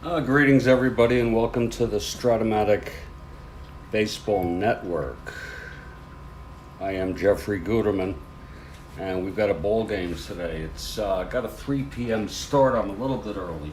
Greetings, everybody, and welcome to the Strat-O-Matic Baseball Network. I am Jeffrey Guterman, and we've got a ball game today. It's got a 3 p.m. start. I'm a little bit early.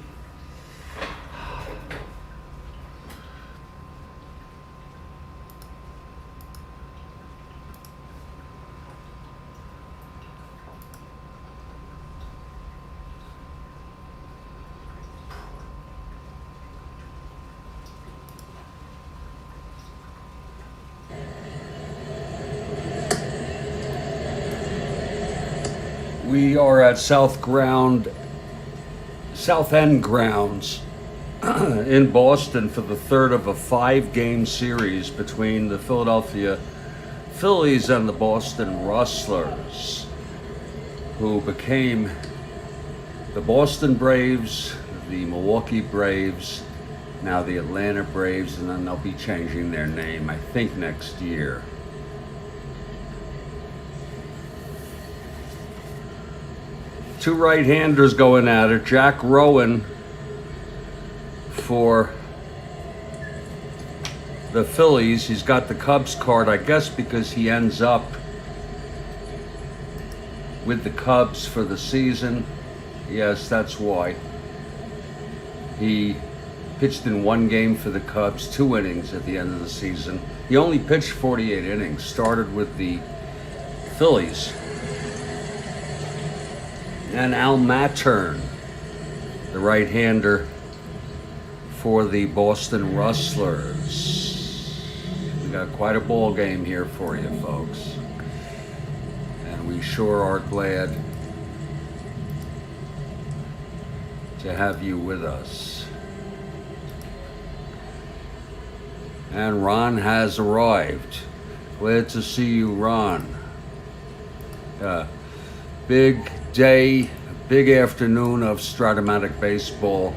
We are at South End Grounds in Boston for the third of a 5-game series between the Philadelphia Phillies and the Boston Rustlers, who became the Boston Braves, the Milwaukee Braves, now the Atlanta Braves, and then they'll be changing their name, I think, next year. Two right-handers going at it. Jack Rowan for the Phillies. He's got the Cubs card, I guess, because he ends up with the Cubs for the season. Yes, that's why. He pitched in 1 game for the Cubs, 2 innings at the end of the season. He only pitched 48 innings, started with the Phillies. And Al Mattern, the right-hander for the Boston Rustlers. We got quite a ball game here for you, folks. And we sure are glad to have you with us. And Ron has arrived. Glad to see you, Ron. Big day, big afternoon of Strat-O-Matic baseball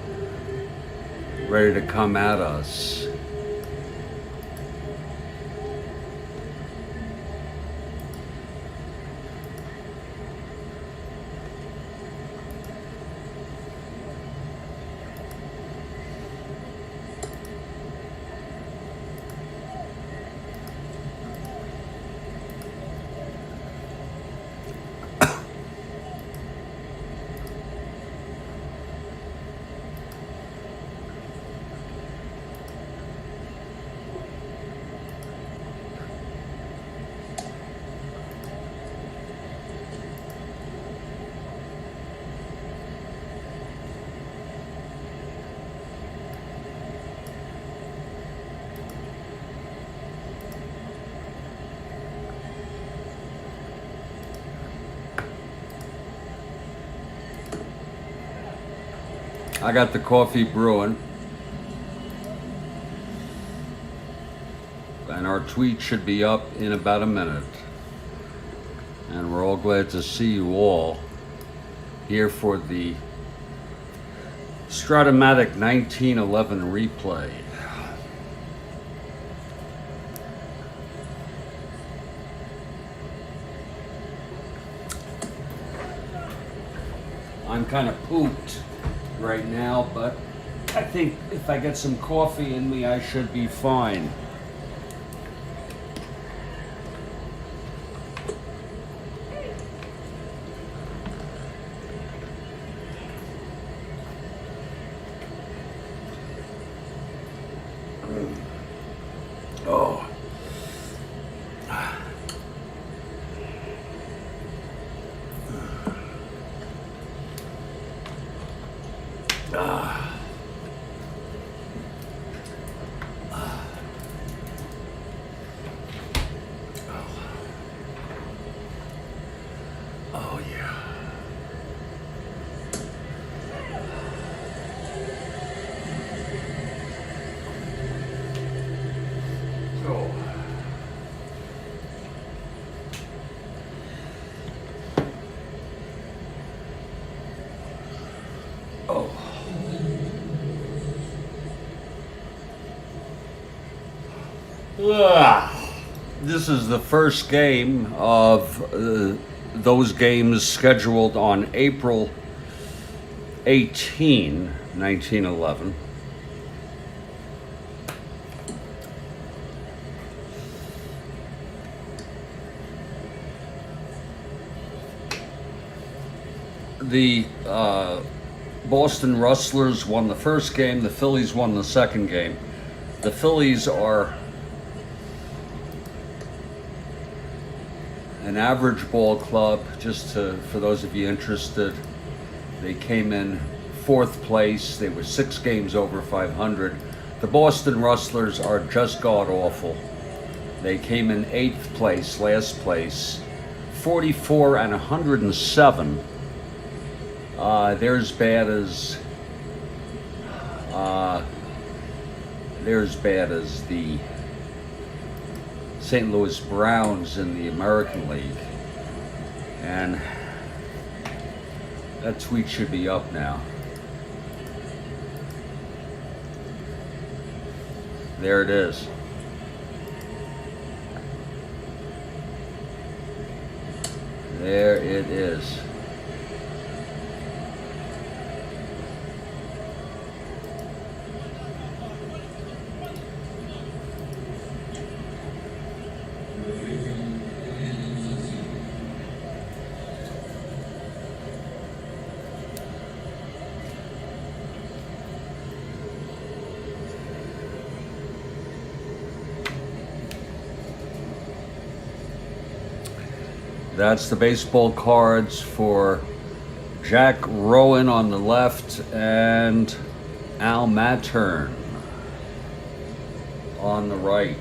ready to come at us. I got the coffee brewing, and our tweet should be up in about a minute. And we're all glad to see you all here for the Strat-O-Matic 1911 replay. I'm kind of pooped right now, but I think if I get some coffee in me, I should be fine. Oh. Oh yeah. Oh. Oh. This is the first game of those games scheduled on April 18, 1911. The Boston Rustlers won the first game. The Phillies won the second game. The Phillies are an average ball club. For those of you interested, they came in 4th place. They were 6 games over 500. The Boston Rustlers are just god-awful. They came in 8th place, last place, 44 and 107. They're as bad as the St. Louis Browns in the American League. And that tweet should be up now. There it is. There it is. That's the baseball cards for Jack Rowan on the left and Al Mattern on the right.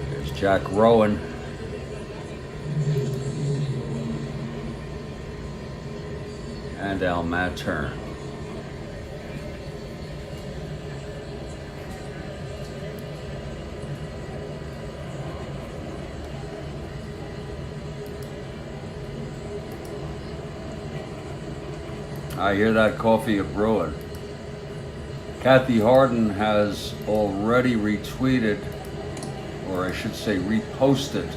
There's Jack Rowan. And Al Mattern. I hear that coffee a brewing. Kathy Harden has already retweeted, or I should say reposted,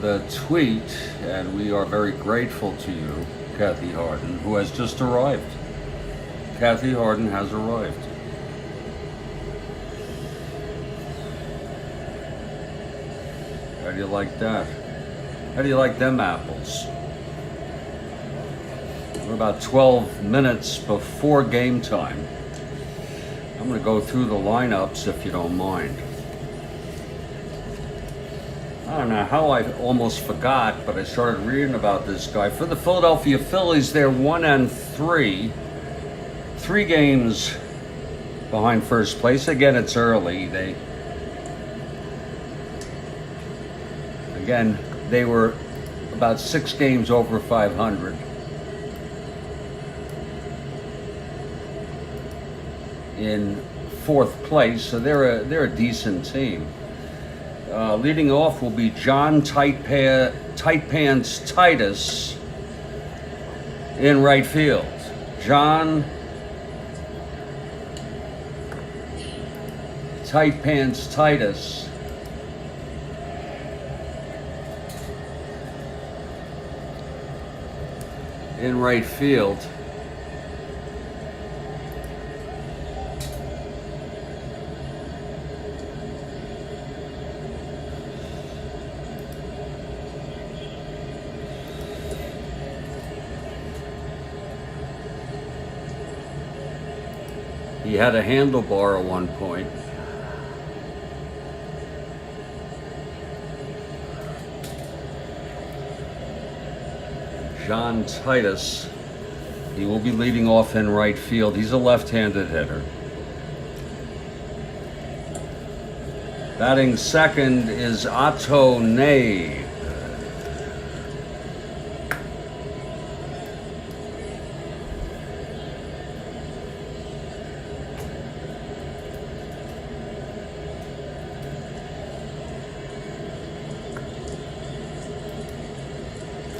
the tweet, and we are very grateful to you, Kathy Harden, who has just arrived. Kathy Harden has arrived. How do you like that? How do you like them apples? We're about 12 minutes before game time. I'm going to go through the lineups if you don't mind. I don't know how I almost forgot, but I started reading about this guy. For the Philadelphia Phillies, they're 1-3. 3 games behind first place. Again, it's early. They were about 6 games over 500. In 4th place, so they're a decent team. Leading off will be John Tight Pants Titus in right field. John Tight Pants Titus in right field. He had a handlebar at one point. John Titus, he will be leading off in right field. He's a left-handed hitter. Batting second is Otto Ney.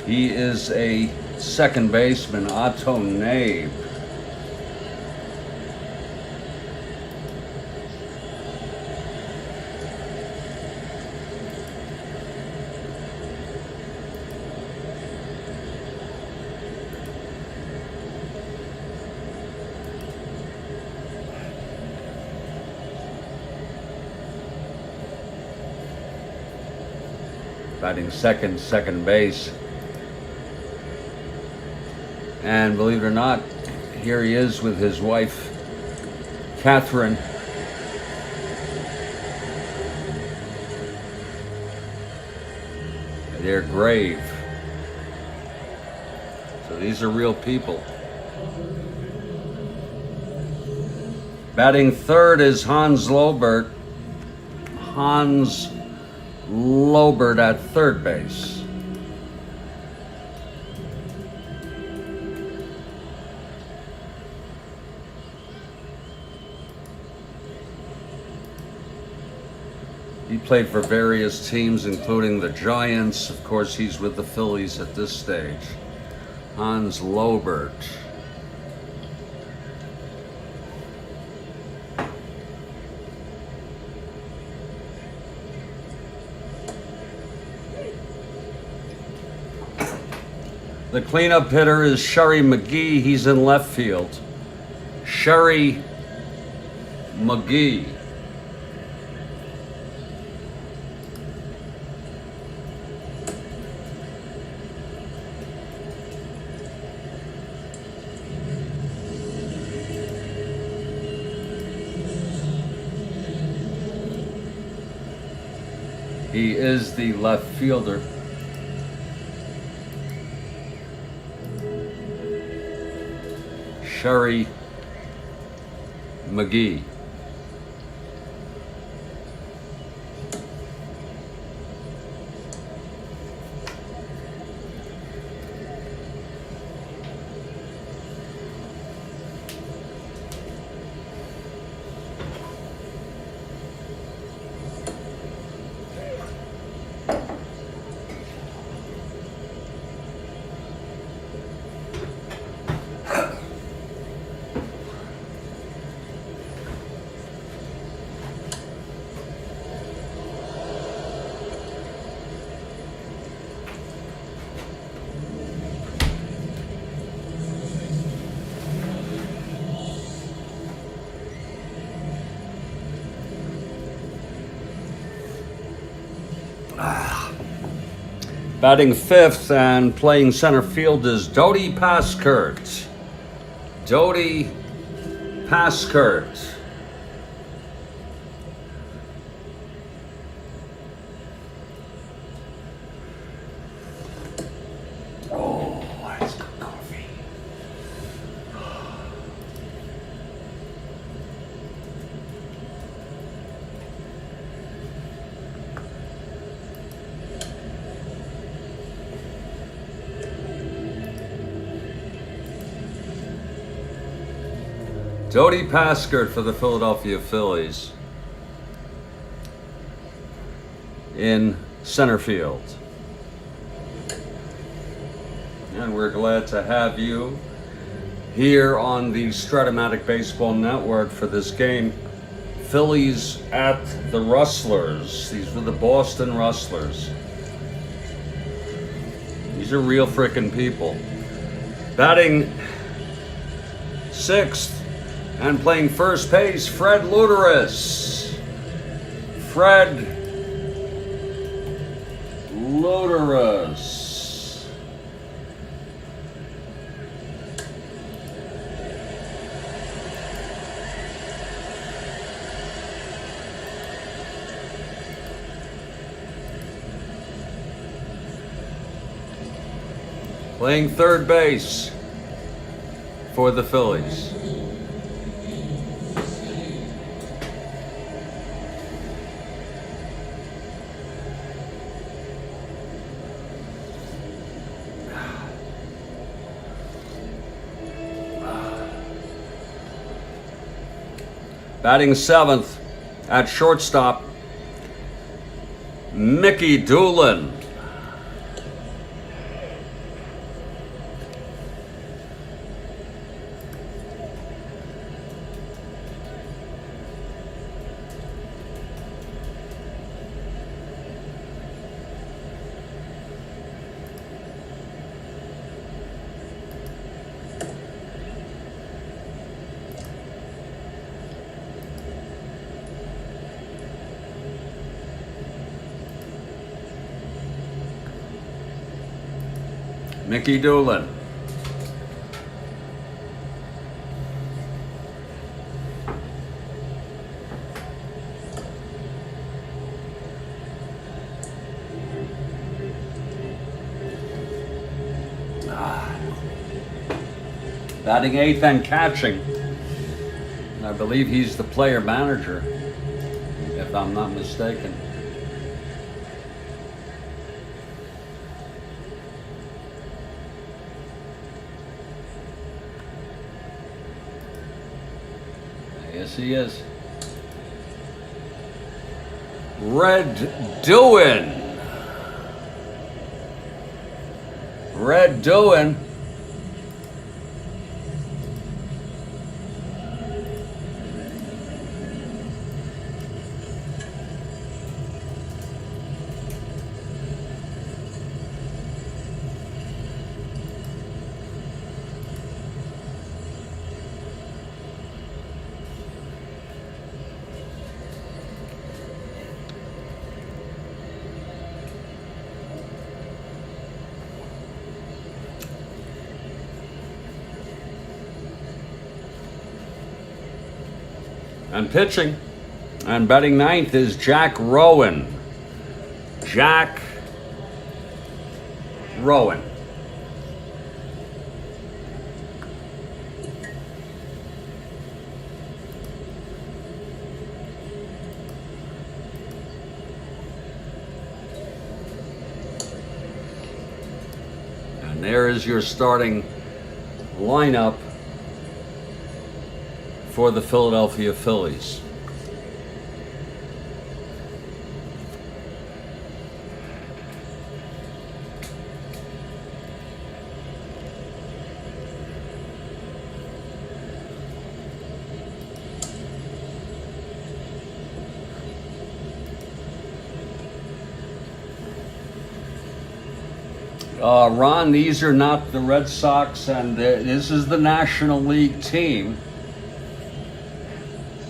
He is a second baseman, Otto Ney. batting second base. And believe it or not, here he is with his wife, Catherine. Their grave. So these are real people. Batting third is Hans Lobert. Hans Lobert at third base. He played for various teams, including the Giants. Of course, he's with the Phillies at this stage. Hans Lobert. The cleanup hitter is Sherry McGee. He's in left field. Sherry McGee. He is the left fielder. Sherry McGee. Batting fifth and playing center field is Dodi Paskert. Dodi Paskert. Oh, that's good coffee. Dodi Paskert for the Philadelphia Phillies in center field. And we're glad to have you here on the Strat-O-Matic Baseball Network for this game. Phillies at the Rustlers. These were the Boston Rustlers. These are real frickin' people. Batting sixth and playing first base, Fred Luderis. Fred Luderis. Playing third base for the Phillies. Batting seventh at shortstop, Mickey Doolin. Mickey Doolin. Batting 8th and catching. I believe he's the player manager, if I'm not mistaken. Yes, he is. Red Doin. Red Doin. And pitching and batting 9th is Jack Rowan. Jack Rowan. And there is your starting lineup for the Philadelphia Phillies. Ron, these are not the Red Sox, and this is the National League team.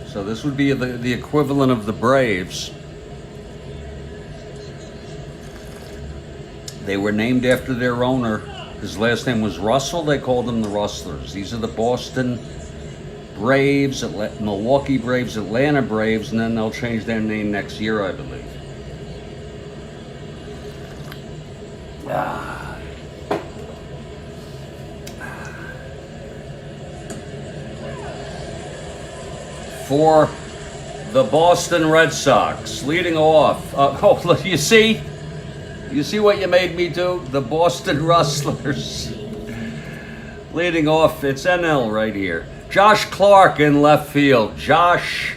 So this would be the equivalent of the Braves. They were named after their owner. His last name was Russell. They called them the Rustlers. These are the Boston Braves, Milwaukee Braves, Atlanta Braves, and then they'll change their name next year, I believe. For the Boston Red Sox, leading off. Oh, look, you see what you made me do? The Boston Rustlers. Leading off, it's NL right here. Josh Clark in left field. Josh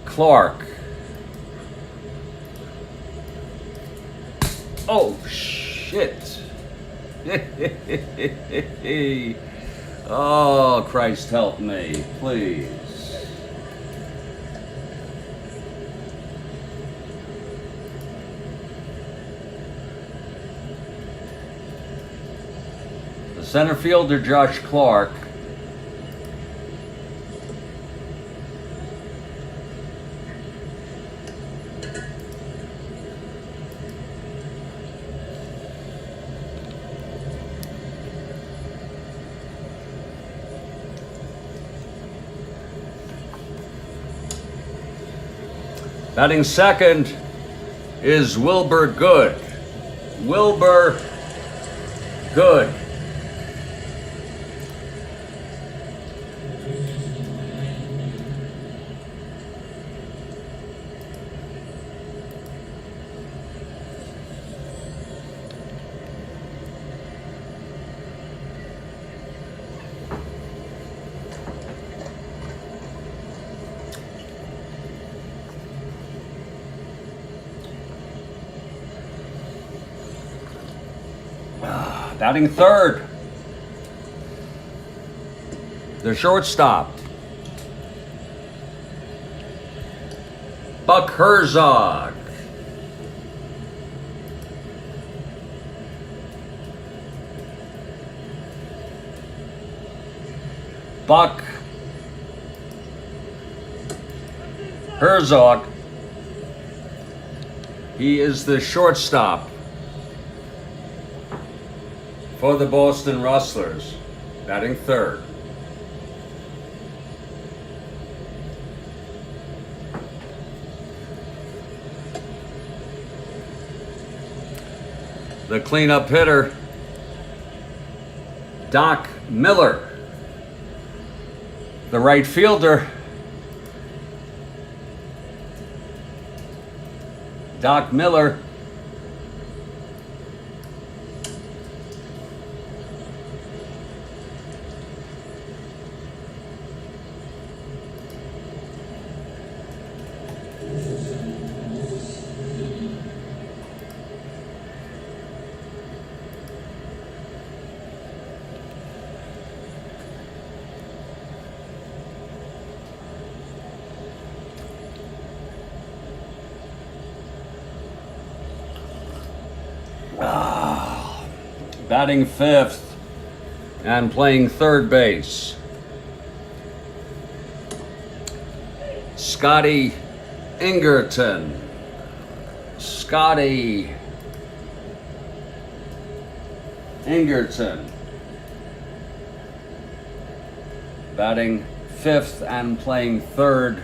Clark. Oh, shit. Oh, Christ help me, please. The center fielder, Josh Clark. Batting second is Wilbur Good. Wilbur Good. Batting third, the shortstop, Buck Herzog. Buck Herzog. He is the shortstop. For the Boston Rustlers, batting third. The cleanup hitter, Doc Miller. The right fielder, Doc Miller. Batting fifth and playing third base, Scotty Ingerton. Scotty Ingerton. Batting fifth and playing third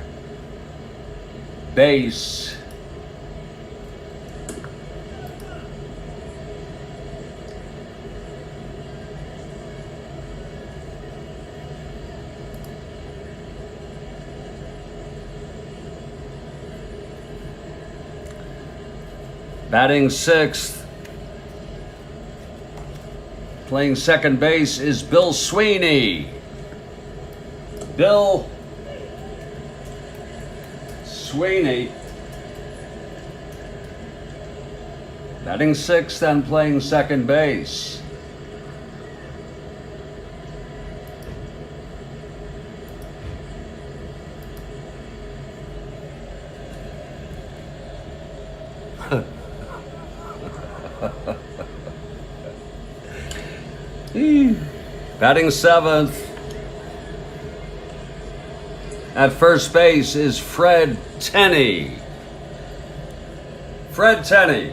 base, batting sixth, playing second base is Bill Sweeney. Bill Sweeney. Batting sixth and playing second base. Batting seventh at first base is Fred Tenney. Fred Tenney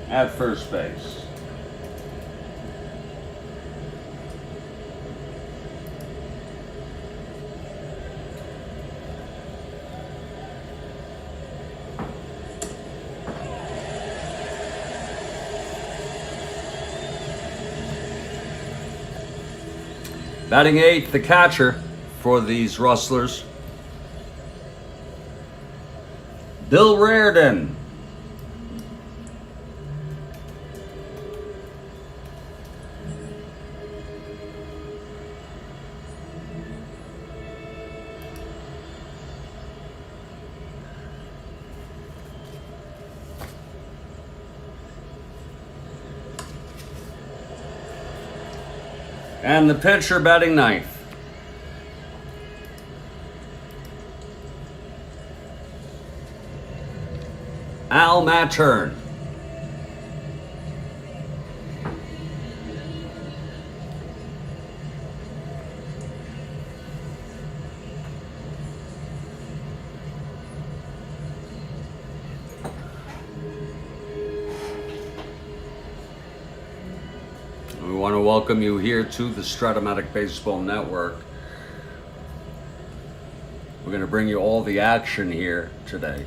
at first base. Batting eighth, the catcher for these Rustlers, Bill Reardon. And the pitcher batting ninth, Al Mattern. We want to welcome you here to the Strat-O-Matic Baseball Network. We're going to bring you all the action here today.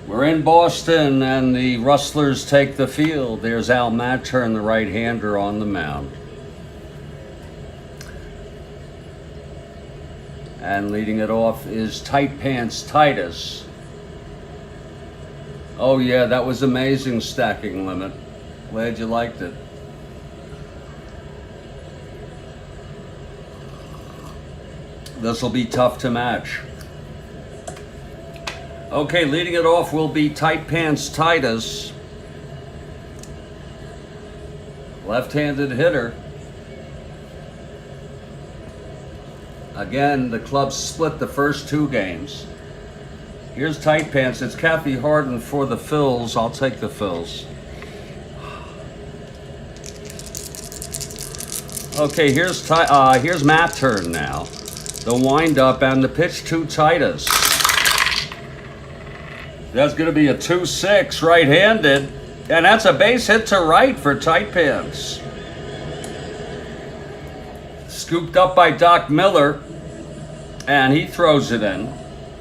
We're in Boston, and the Rustlers take the field. There's Al Mattern, the right-hander, on the mound. And leading it off is Tight Pants Titus. Oh yeah, that was amazing stacking limit. Glad you liked it. This will be tough to match. Okay, leading it off will be Tight Pants Titus. Left-handed hitter. Again, the club split the first 2 games. Here's Tight Pants. It's Kathy Harden for the Phils. I'll take the Phils. Okay, here's Matt's turn now. The wind-up and the pitch to Titus. That's going to be a 2-6 right-handed. And that's a base hit to right for Tight Pants. Scooped up by Doc Miller. And he throws it in.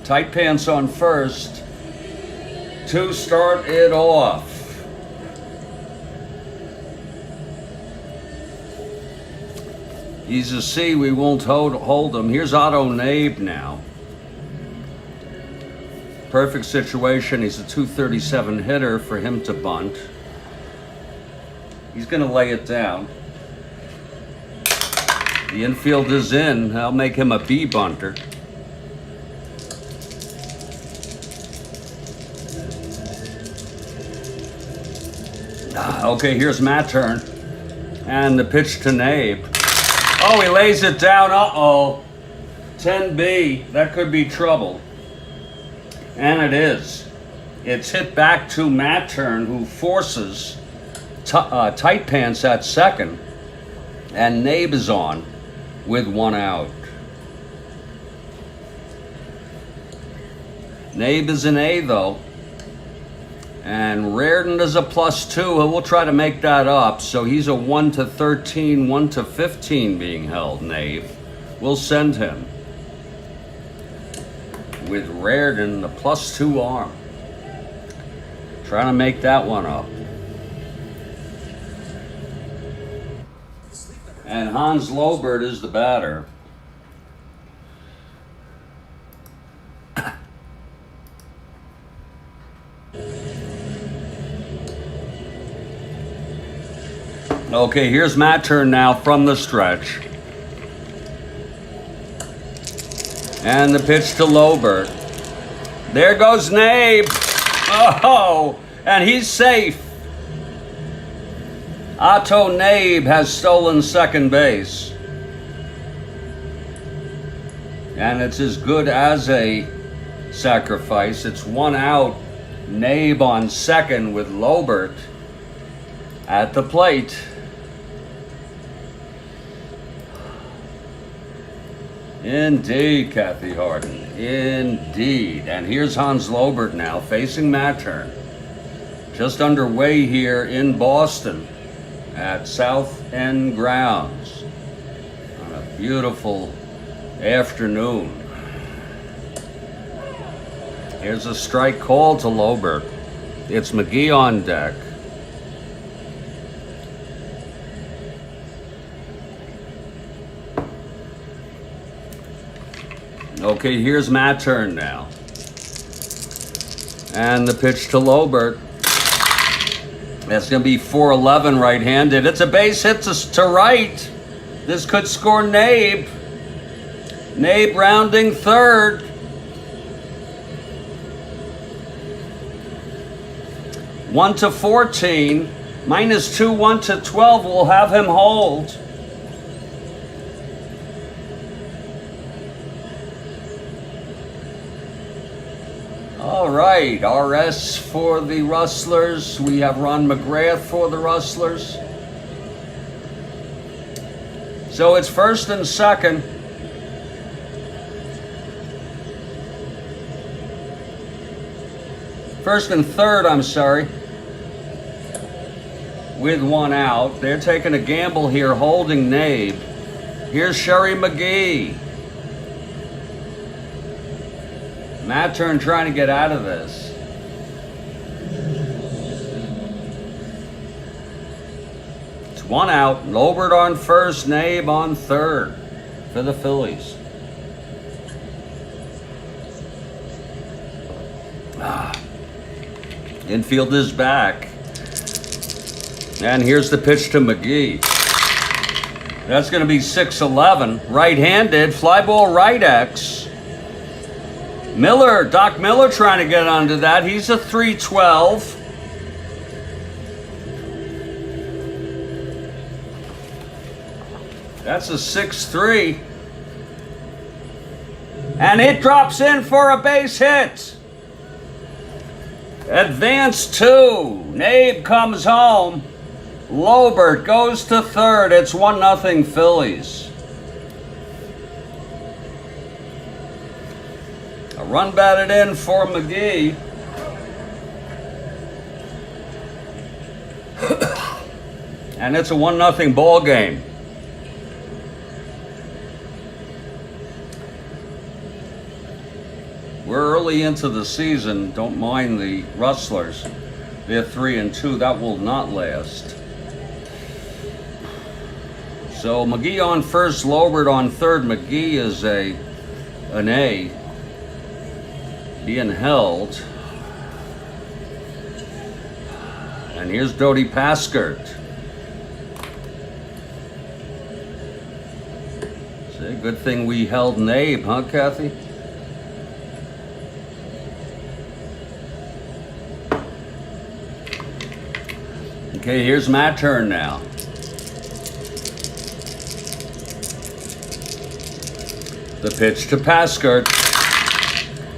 Tight Pants on first to start it off. He's a C. We won't hold him. Here's Otto Nabe now. Perfect situation. He's a 237 hitter for him to bunt. He's going to lay it down. The infield is in. I'll make him a B bunter. Okay, here's Matt's turn. And the pitch to Nabe. Oh, he lays it down. Uh-oh. 10B. That could be trouble. And it is. It's hit back to Matt's turn, who forces Tight Pants at second. And Nabe is on with 1 out. Nabe is an A, though. And Reardon is a +2. We'll try to make that up. So he's a 1-13, 1-15 being held, Nabe. We'll send him with Reardon, the +2 arm. Trying to make that one up. And Hans Lobert is the batter. Okay, here's Matt's turn now from the stretch. And the pitch to Lobert. There goes Nabe. Oh, and he's safe. Otto Nabe has stolen second base. And it's as good as a sacrifice. It's 1 out. Nabe on second with Lobert at the plate. Indeed, Kathy Harden. Indeed. And here's Hans Lobert now facing Matt's turn. Just underway here in Boston at South End Grounds on a beautiful afternoon. Here's a strike call to Lobert. It's McGee on deck. Okay, here's Matt's turn now. And the pitch to Lobert. That's going to be 4-11 right-handed. It's a base hit to right. This could score Nabe. Nabe rounding third. (1-14). -2, 1-12 will have him hold. All right, RS for the Rustlers. We have Ron McGrath for the Rustlers. So it's first and second. First and third, I'm sorry. With 1 out. They're taking a gamble here, holding Nabe. Here's Sherry McGee. Matt's turn trying to get out of this. It's 1 out. Lobert on first, Nabe on third for the Phillies. Infield is back. And here's the pitch to McGee. That's going to be 6-11. Right-handed, fly ball right X. Miller, Doc Miller trying to get onto that. He's a 3-12. That's a 6-3. And it drops in for a base hit. Advance 2. Nabe comes home. Lobert goes to third. It's 1-0 Phillies. A run batted in for McGee. And it's a 1-0 ball game. We're early into the season. Don't mind the Rustlers. They're 3-2. That will not last. So McGee on first, Lobert on third. McGee is an A. Being held. And here's Dodi Paskert. See, good thing we held Nabe, huh, Kathy? Okay, here's my turn now. The pitch to Paskert.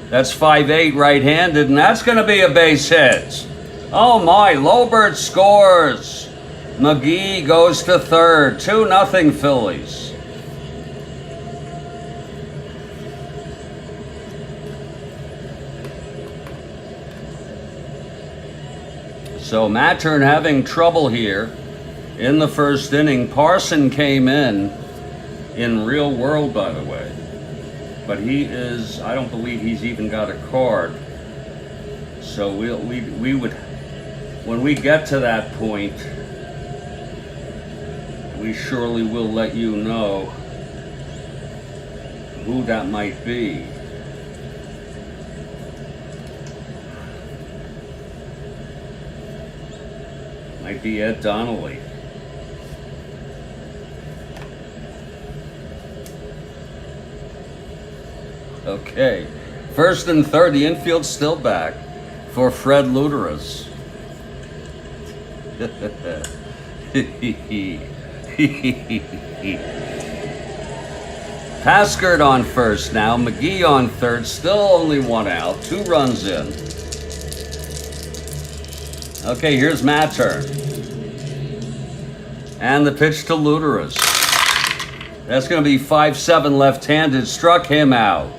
That's 5-8 right-handed, and that's going to be a base hit. Oh my, Lobert scores. McGee goes to third. 2-0 Phillies. So Mattern having trouble here in the first inning. Parson came in real world, by the way. But he is, I don't believe he's even got a card. So we would, when we get to that point, we surely will let you know who that might be. Might be Ed Donnelly. Okay, first and third, the infield's still back for Fred Luteras. Paskert on first now, McGee on third, still only one out, 2 runs in. Okay, here's Mattern. And the pitch to Luteras. That's going to be 5-7 left-handed, struck him out.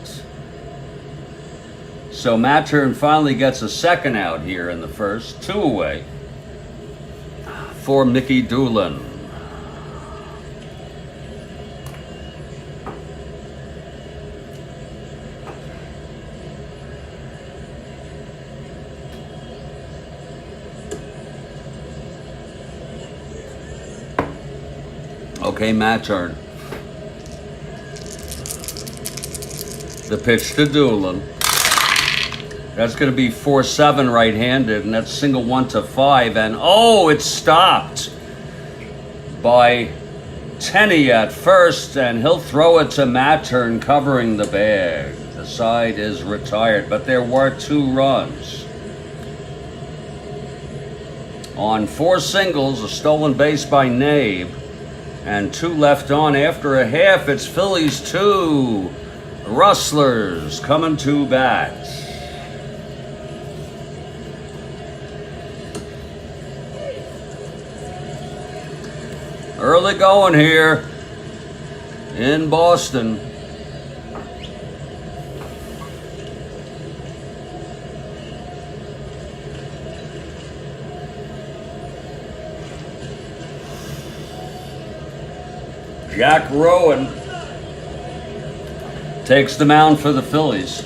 So Mattern finally gets a second out here in the first, 2 away for Mickey Doolin. Okay, Mattern. The pitch to Doolin. That's going to be 4-7 right-handed, and that's single 1 to 5. And oh, it's stopped by Tenney at first, and he'll throw it to Mattern covering the bag. The side is retired, but there were 2 runs. On 4 singles, a stolen base by Nabe, and 2 left on after a half. It's Phillies 2, Rustlers coming to bat. Early going here in Boston. Jack Rowan takes the mound for the Phillies.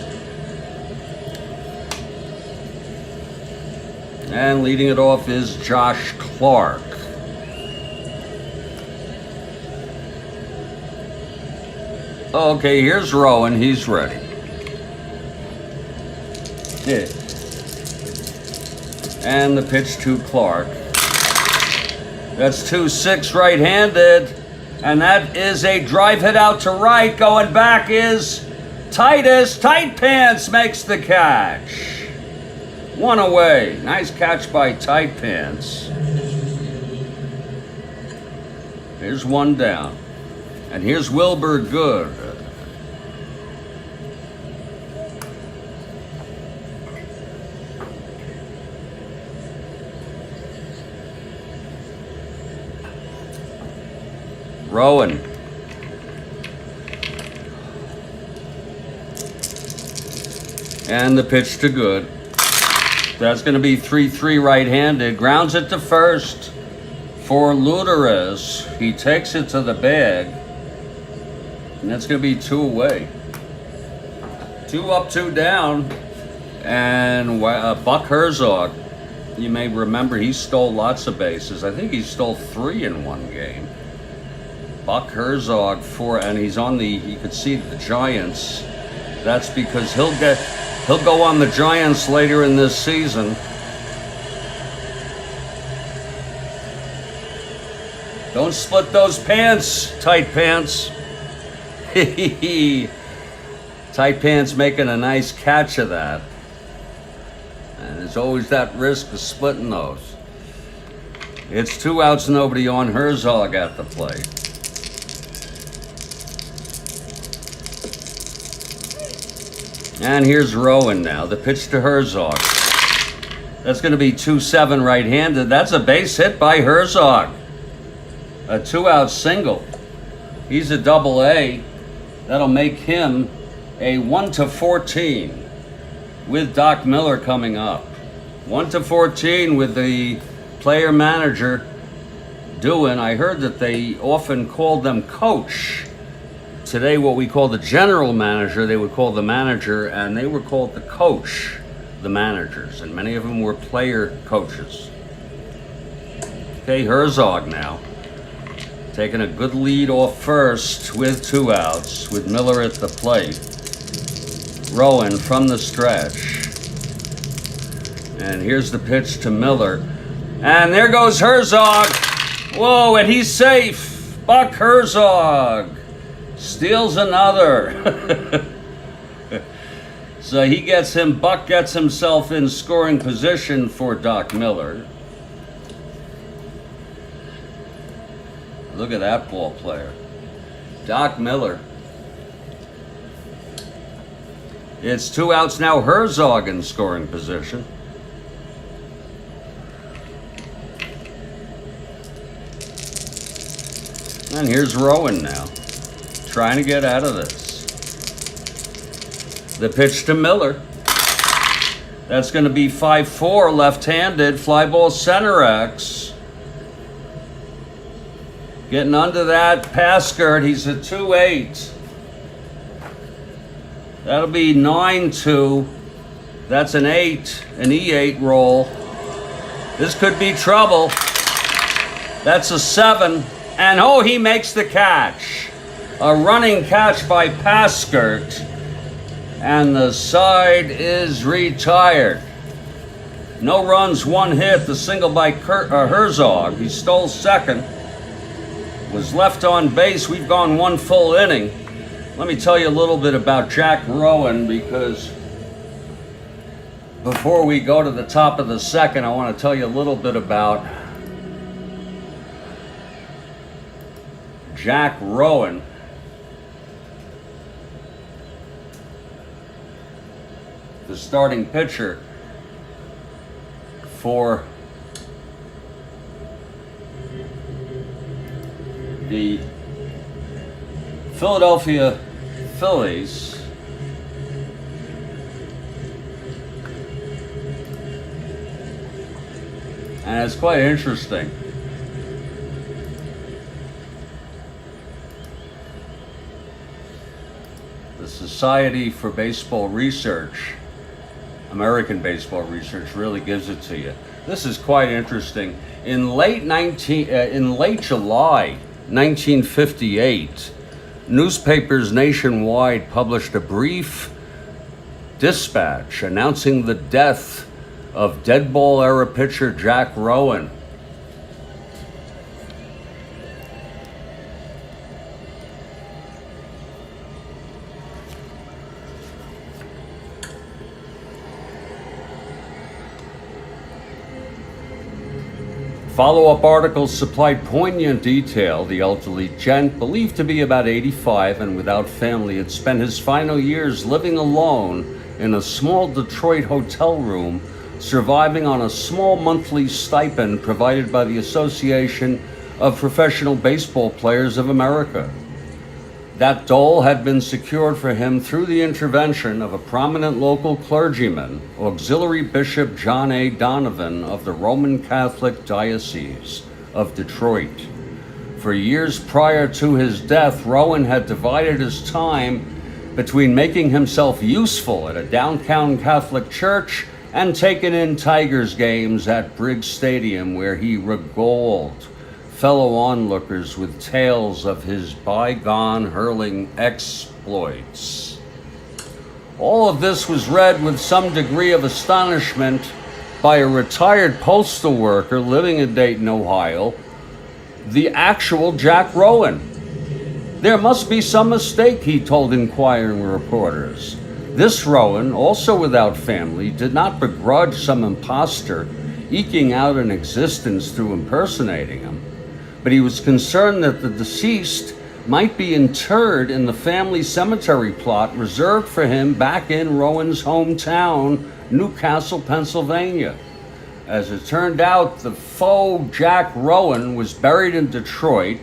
And leading it off is Josh Clark. Okay, here's Rowan. He's ready. Yeah. And the pitch to Clark. That's 2-6 right-handed. And that is a drive hit out to right. Going back is Titus. Tight Pants makes the catch. 1 away. Nice catch by Tight Pants. Here's 1 down. And here's Wilbur Good. Rowan. And the pitch to good. That's going to be 3-3 right-handed. Grounds it to first for Luderes. He takes it to the bag. And that's going to be 2 away. 2 up, 2 down. And Buck Herzog, you may remember he stole lots of bases. I think he stole 3 in one game. Buck Herzog and he's on you could see the Giants. That's because he'll go on the Giants later in this season. Don't split those pants, tight pants. Tight pants making a nice catch of that. And there's always that risk of splitting those. It's 2 outs, nobody on. Herzog at the plate. And here's Rowan now. The pitch to Herzog. That's going to be 2-7 right-handed. That's a base hit by Herzog. A 2-out single. He's a double-A. That'll make him a 1-14 with Doc Miller coming up. 1-14 with the player manager doing. I heard that they often called them coach. Today, what we call the general manager, they would call the manager, and they were called the coach, the managers, and many of them were player coaches. Okay, Herzog now, taking a good lead off first with 2 outs, with Miller at the plate. Rowan from the stretch. And here's the pitch to Miller. And there goes Herzog. Whoa, and he's safe. Buck Herzog steals another. So Buck gets himself in scoring position for Doc Miller. Look at that ball player. Doc Miller. It's 2 outs now. Herzog in scoring position. And here's Rowan now, trying to get out of this. The pitch to Miller. That's going to be 5-4, left-handed, fly ball center X. Getting under that pass skirt, he's a 2-8. That'll be 9-2. That's an 8, an E8 roll. This could be trouble. That's a 7. And oh, he makes the catch. A running catch by Paskert. And the side is retired. No runs, 1 hit. The single by Herzog. He stole second. Was left on base. We've gone 1 full inning. Let me tell you a little bit about Jack Rowan, because before we go to the top of the second, I want to tell you a little bit about Jack Rowan. The starting pitcher for the Philadelphia Phillies. And it's quite interesting. The Society for Baseball Research, American Baseball Research, really gives it to you. This is quite interesting. In late July 1958, newspapers nationwide published a brief dispatch announcing the death of dead ball era pitcher Jack Rowan. Follow-up articles supplied poignant detail. The elderly gent, believed to be about 85 and without family, had spent his final years living alone in a small Detroit hotel room, surviving on a small monthly stipend provided by the Association of Professional Baseball Players of America. That dole had been secured for him through the intervention of a prominent local clergyman, Auxiliary Bishop John A. Donovan of the Roman Catholic Diocese of Detroit. For years prior to his death, Rowan had divided his time between making himself useful at a downtown Catholic church and taking in Tigers games at Briggs Stadium, where he regaled fellow onlookers with tales of his bygone hurling exploits. All of this was read with some degree of astonishment by a retired postal worker living in Dayton, Ohio, the actual Jack Rowan. There must be some mistake, he told inquiring reporters. This Rowan, also without family, did not begrudge some imposter eking out an existence through impersonating him, but he was concerned that the deceased might be interred in the family cemetery plot reserved for him back in Rowan's hometown, Newcastle, Pennsylvania. As it turned out, the faux Jack Rowan was buried in Detroit,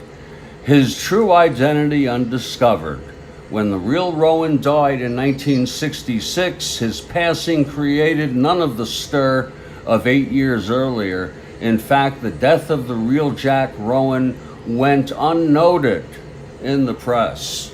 his true identity undiscovered. When the real Rowan died in 1966, his passing created none of the stir of 8 years earlier. In fact, the death of the real Jack Rowan went unnoted in the press.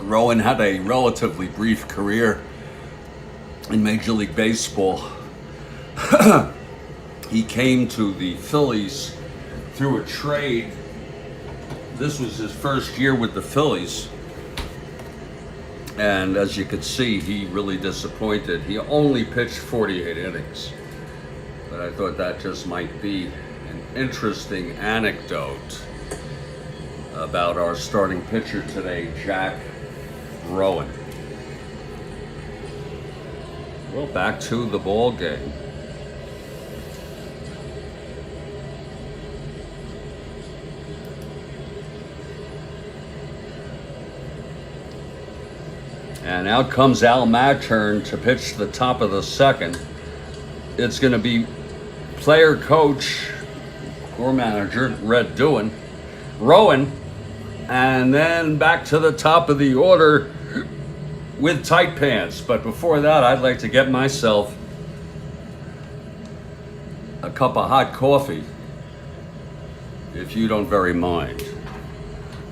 Rowan had a relatively brief career in Major League Baseball. He came to the Phillies through a trade. This was his first year with the Phillies. And as you could see, he really disappointed. He only pitched 48 innings. But I thought that just might be an interesting anecdote about our starting pitcher today, Jack Rowan. Well, back to the ball game. And out comes Al Mattern to pitch the top of the second. It's going to be player coach or manager Red Rowan, and then back to the top of the order with tight pants. But before that, I'd like to get myself a cup of hot coffee, if you don't very mind.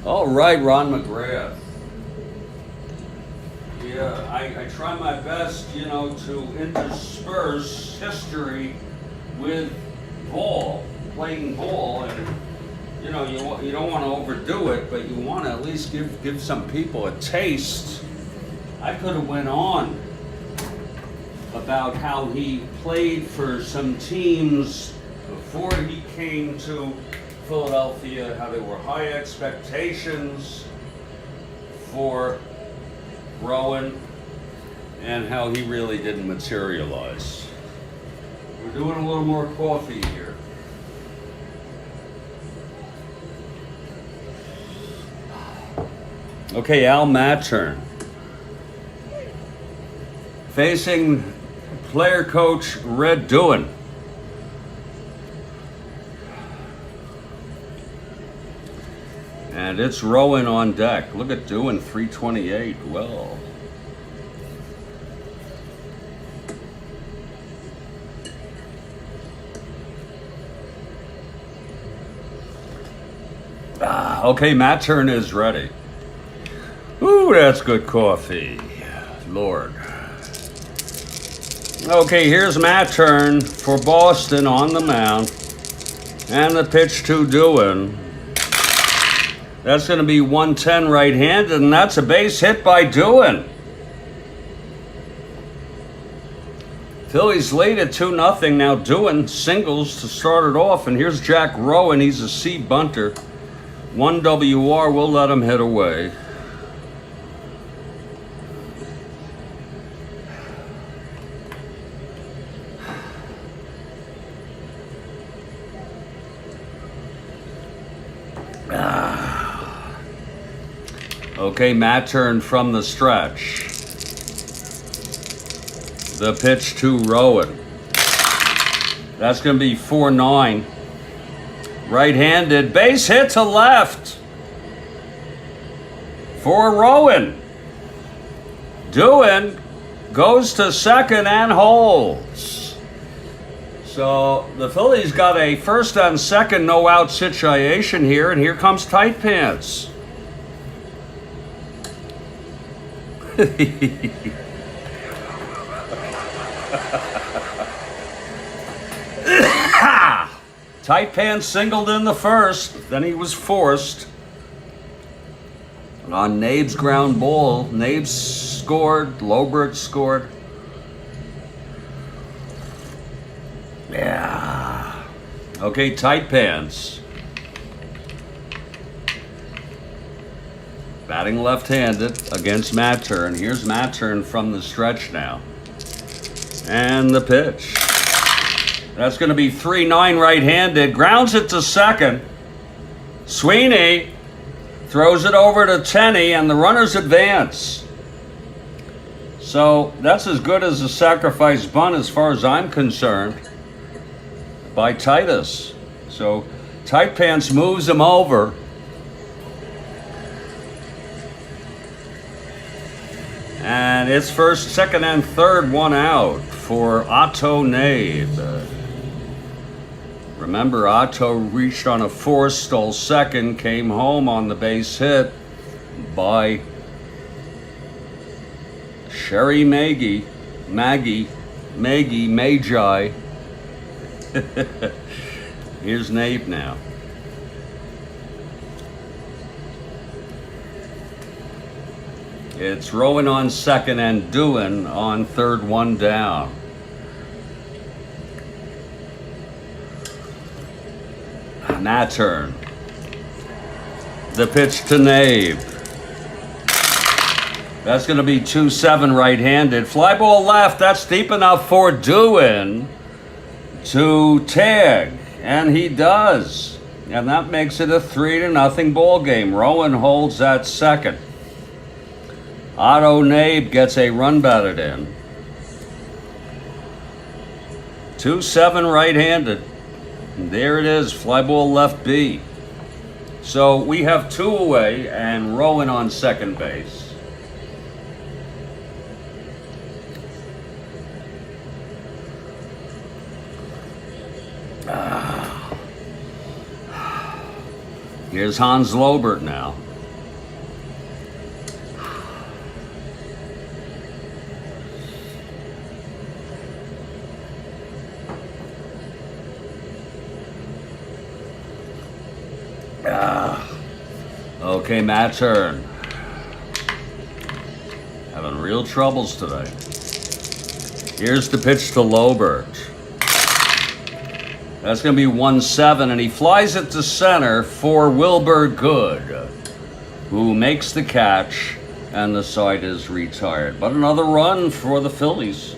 All right, Ron McGrath. Yeah, I try my best, to intersperse history with playing ball, and you don't want to overdo it, but you want to at least give some people a taste. I could have went on about how he played for some teams before he came to Philadelphia, how there were high expectations for Rowan, and how he really didn't materialize. We're doing a little more coffee here. Okay, Al Mattern facing player coach Red Doohan. And it's Rowan on deck. Look at Doohan, 328. Well, okay, Mattern is ready. Ooh, that's good coffee. Lord. Okay, here's Mattern for Boston on the mound. And the pitch to Doohan. That's going to be 110 right-handed, and that's a base hit by Doohan. Phillies lead at 2-0. Now Doohan singles to start it off, and here's Jack Rowan. He's a C bunter. 1 WR, we'll let him hit away. Okay, Matt Turn from the stretch. The pitch to Rowan. That's going to be 4-9. Right-handed, base hit to left for Rowan. Doan goes to second and holds. So the Phillies got a first and second no-out situation here, and here comes Tight Pants. Tight Pants singled in the first, then he was forced. On Nabe's ground ball, Nabe scored, Lobert scored. Yeah. Okay, Tight Pants. Batting left-handed against Matt Turn. Here's Matt Turn from the stretch now. And the pitch. That's going to be 3-9 right-handed. Grounds it to second. Sweeney throws it over to Tenney, and the runners advance. So that's as good as a sacrifice bunt as far as I'm concerned by Titus. So Tight Pants moves him over. And it's first, second, and third, one out for Otto Nabe. Remember, Otto reached on a force, stole second, came home on the base hit by Sherry Maggie. Here's Nabe now. It's Rowan on second and Doan on third, one down. Matt Turn. The pitch to Nabe. That's going to be 2-7 right-handed. Fly ball left. That's deep enough for Doan to tag. And he does. And that makes it a 3-0 ball game. Rowan holds at second. Otto Nabe gets a run batted in. 2-7 right-handed. There it is, fly ball left B. So we have two away and Rowan on second base. Here's Hans Lobert now. Okay, Matt Turn. Having real troubles today. Here's the pitch to Lobert. That's going to be 1-7, and he flies it to center for Wilbur Good, who makes the catch, and the side is retired. But another run for the Phillies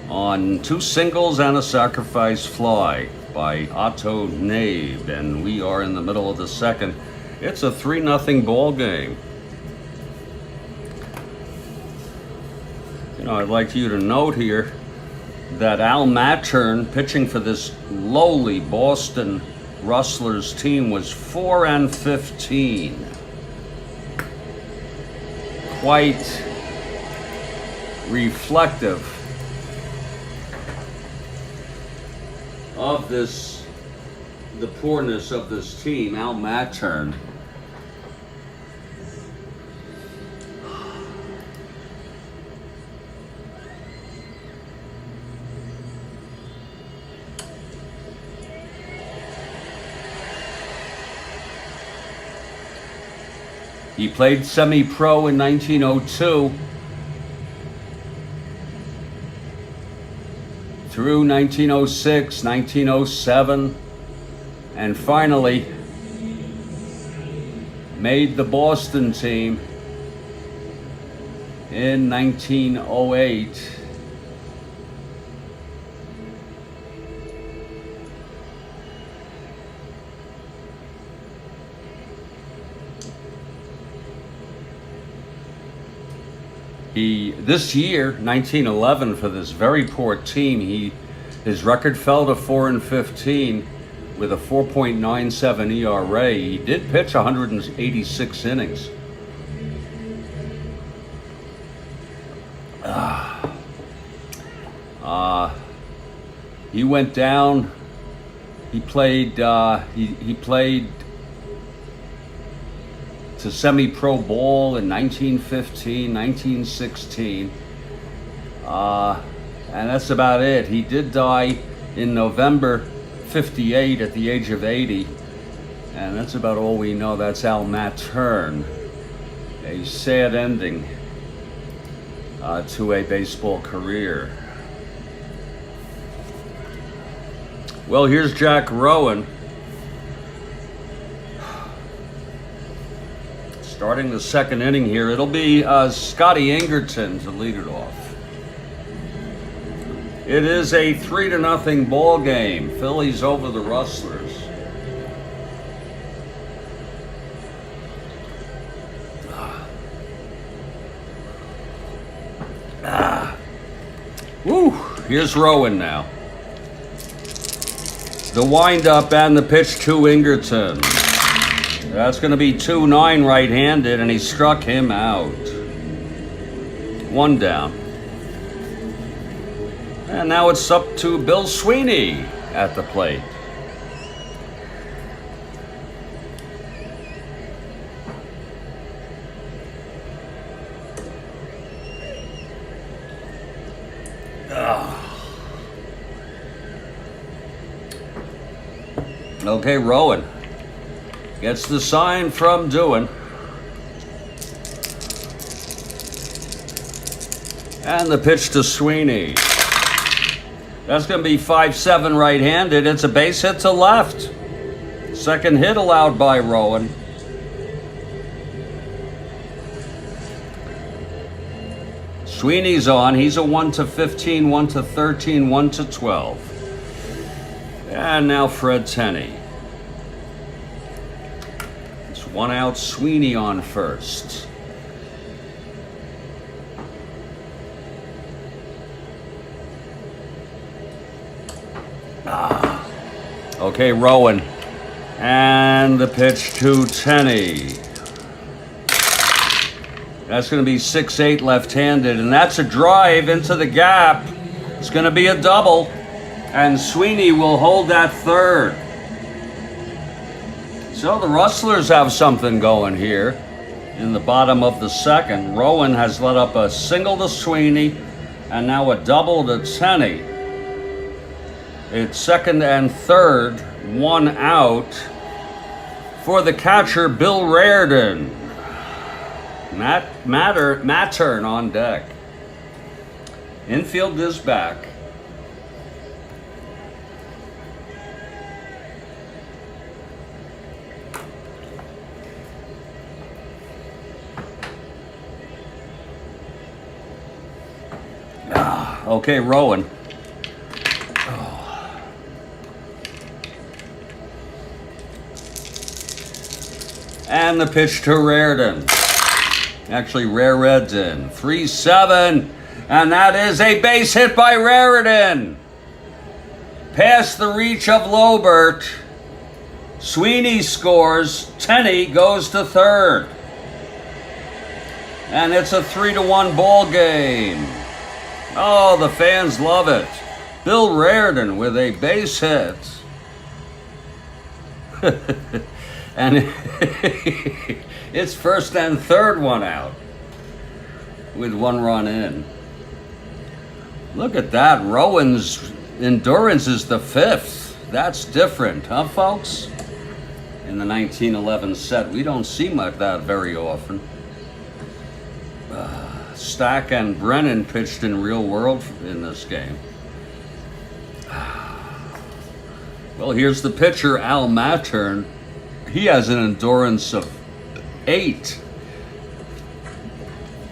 on two singles and a sacrifice fly by Otto Nabe, and we are in the middle of the second. It's a 3-0 ball game. You know, I'd like you to note here that Al Mattern, pitching for this lowly Boston Rustlers team, was 4-15. Quite reflective of this, the poorness of this team. Al Mattern. He played semi-pro in 1902 through 1906, 1907, and finally made the Boston team in 1908. This year, 1911, for this very poor team, his record fell to 4-15 with a 4.97 ERA. He did pitch 186 innings. He went down. He played to semi-pro ball in 1915, 1916. And that's about it. He did die in November 58 at the age of 80. And that's about all we know. That's Al Mattern. A sad ending to a baseball career. Well, here's Jack Rowan. Starting the second inning here. It'll be Scotty Ingerton to lead it off. It is a 3-0 ball game. Phillies over the Rustlers. Woo! Here's Rowan now. The windup and the pitch to Ingerton. That's going to be 2-9 right-handed, and he struck him out. One down. And now it's up to Bill Sweeney at the plate. Okay, Rowan gets the sign from Doohan. And the pitch to Sweeney. That's going to be 5-7 right-handed. It's a base hit to left. Second hit allowed by Rowan. Sweeney's on. He's a 1-15, 1-13, 1-12. And now Fred Tenney. It's one out, Sweeney on first. Okay, Rowan. And the pitch to Tenney. That's going to be 6-8 left-handed, and that's a drive into the gap. It's going to be a double, and Sweeney will hold that third. So the Rustlers have something going here in the bottom of the second. Rowan has let up a single to Sweeney, and now a double to Tenney. It's second and third, one out for the catcher, Bill Reardon. Mattern on deck. Infield is back. Okay, Rowan. And the pitch to Reardon. Actually, Reardon. 3-7. And that is a base hit by Reardon. Past the reach of Lobert. Sweeney scores. Tenney goes to third. And it's a 3-1 ball game. Oh, the fans love it. Bill Reardon with a base hit. And it's first and third, one out with one run in. Look at that. Rowan's endurance is the fifth. That's different, huh, folks? In the 1911 set, we don't see that very often. Stack and Brennan pitched in real world in this game. Well, here's the pitcher, Al Mattern. He has an endurance of 8.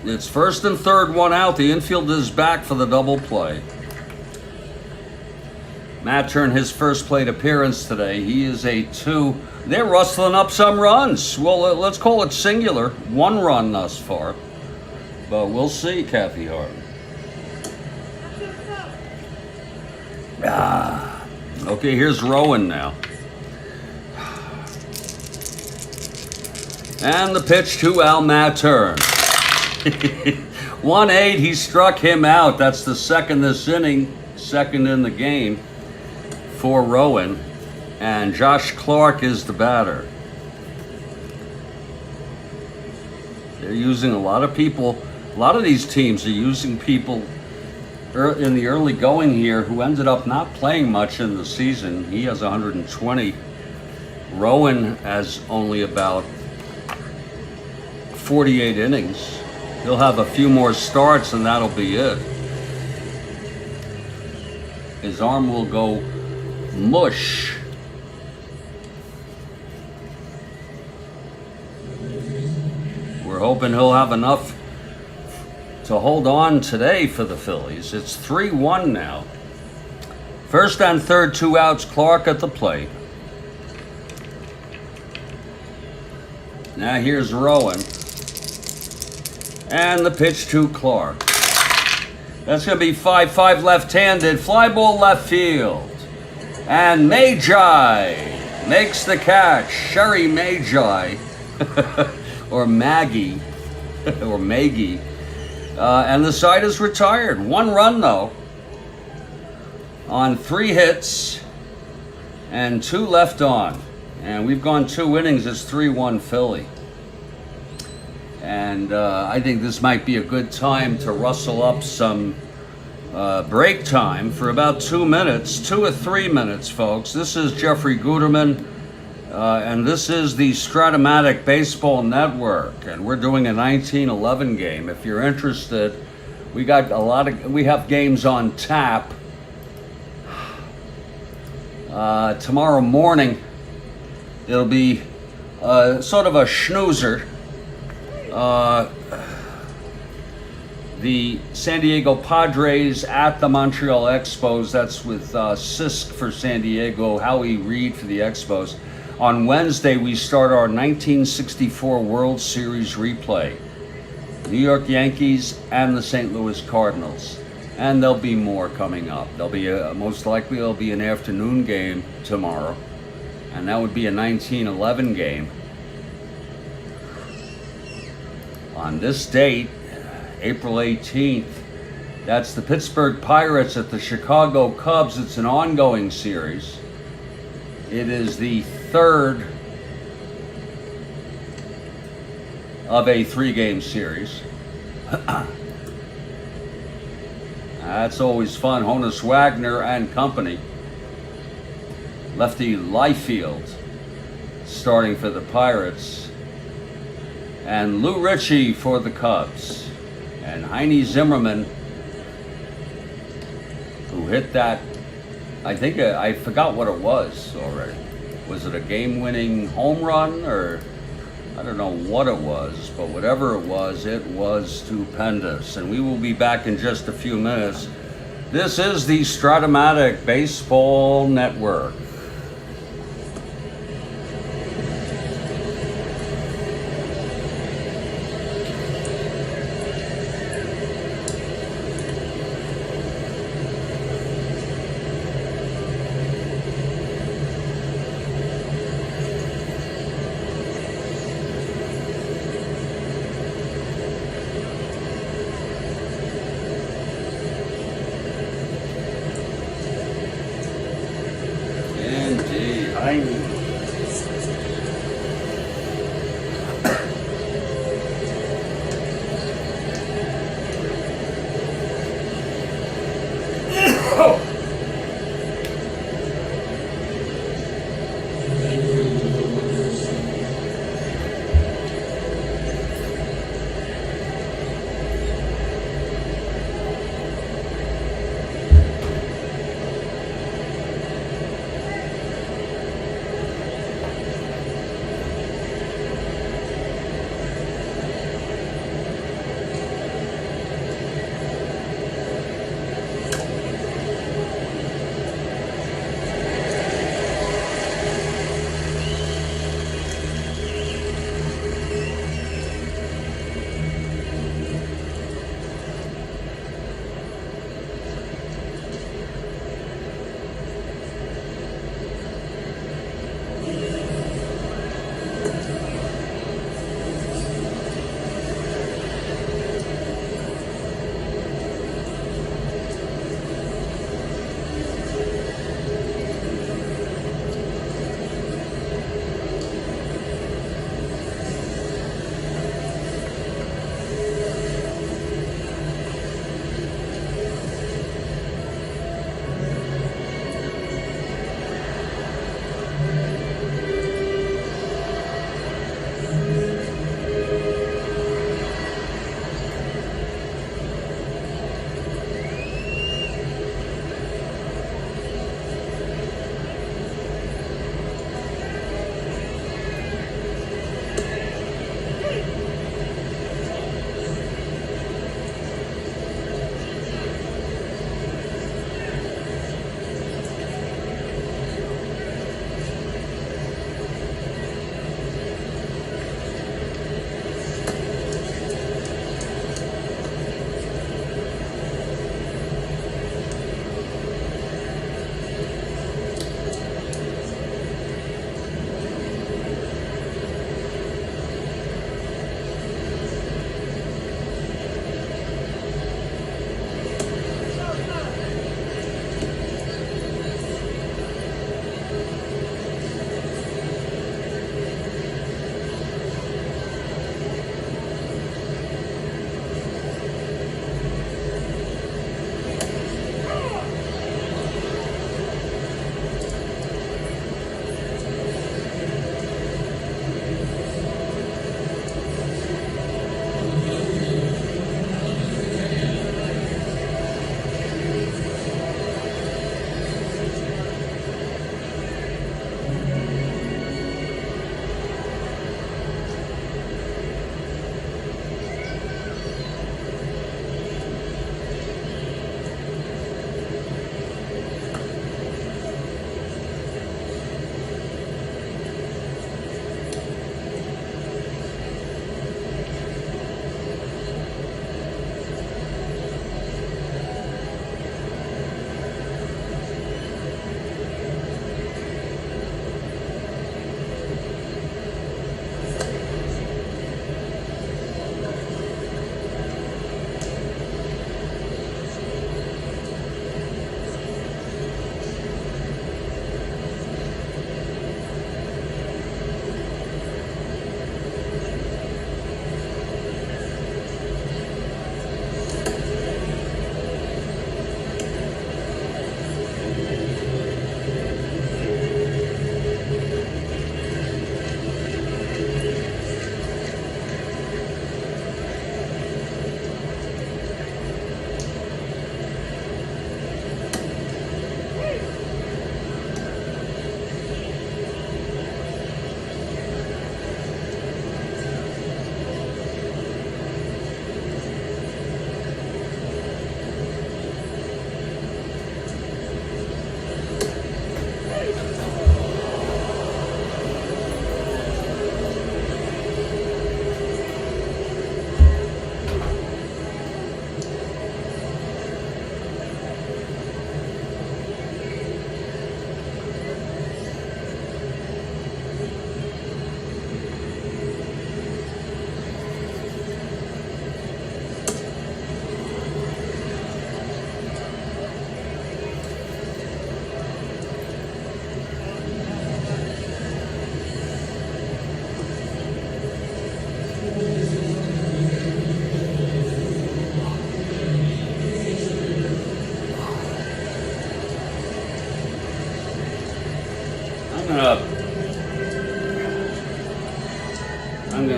It's first and third, one out. The infield is back for the double play. Mattern, his first plate appearance today. He is a 2. They're rustling up some runs. Well, let's call it singular. 1 run thus far. But we'll see, Kathy Harden. Okay, here's Rowan now. And the pitch to Al Mattern. 1-8, he struck him out. That's the second this inning, second in the game for Rowan. And Josh Clark is the batter. They're using a lot of people. A lot of these teams are using people in the early going here who ended up not playing much in the season. He has 120. Rowan has only about 48 innings. He'll have a few more starts and that'll be it. His arm will go mush. We're hoping he'll have enough to hold on today for the Phillies. It's 3-1 now. First and third, 2 outs. Clark at the plate. Now here's Rowan. And the pitch to Clark. That's going to be 5-5 left-handed. Fly ball left field. And Magi makes the catch. Sherry Magi. Or Maggie. Or Maggie. And the side is retired. 1 run, though, on 3 hits and 2 left on. And we've gone 2 innings. It's 3-1 Philly. And I think this might be a good time to rustle up some break time for about 2 minutes, 2 or 3 minutes, folks. This is Jeffrey Guterman. And this is the Strat-O-Matic Baseball Network, and we're doing a 1911 game. If you're interested, we have games on tap. Tomorrow morning, it'll be sort of a snoozer. The San Diego Padres at the Montreal Expos. That's with Sisk for San Diego, Howie Reed for the Expos. On Wednesday, we start our 1964 World Series replay. New York Yankees and the St. Louis Cardinals. And there'll be more coming up. There'll be most likely there'll be an afternoon game tomorrow. And that would be a 1911 game. On this date, April 18th, that's the Pittsburgh Pirates at the Chicago Cubs. It's an ongoing series. It is the third of a 3-game series. That's always fun. Honus Wagner and company. Lefty Liefeld starting for the Pirates. And Lou Ritchie for the Cubs. And Heine Zimmerman, who hit that, I think, I forgot what it was already. Was it a game-winning home run, or I don't know what it was, but whatever it was stupendous. And we will be back in just a few minutes. This is the Strat-O-Matic Baseball Network.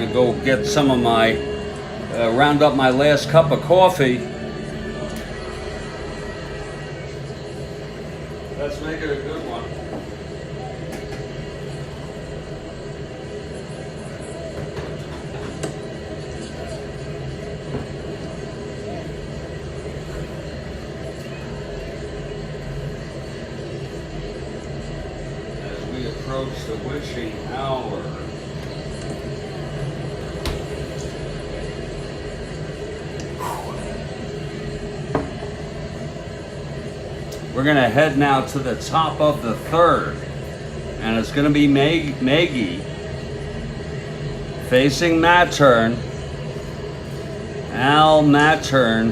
to go get some of my, round up my last cup of coffee. Let's make it a good one. As we approach the witching hour. We're going to head now to the top of the third, and it's going to be Maggie facing Mattern. Al Mattern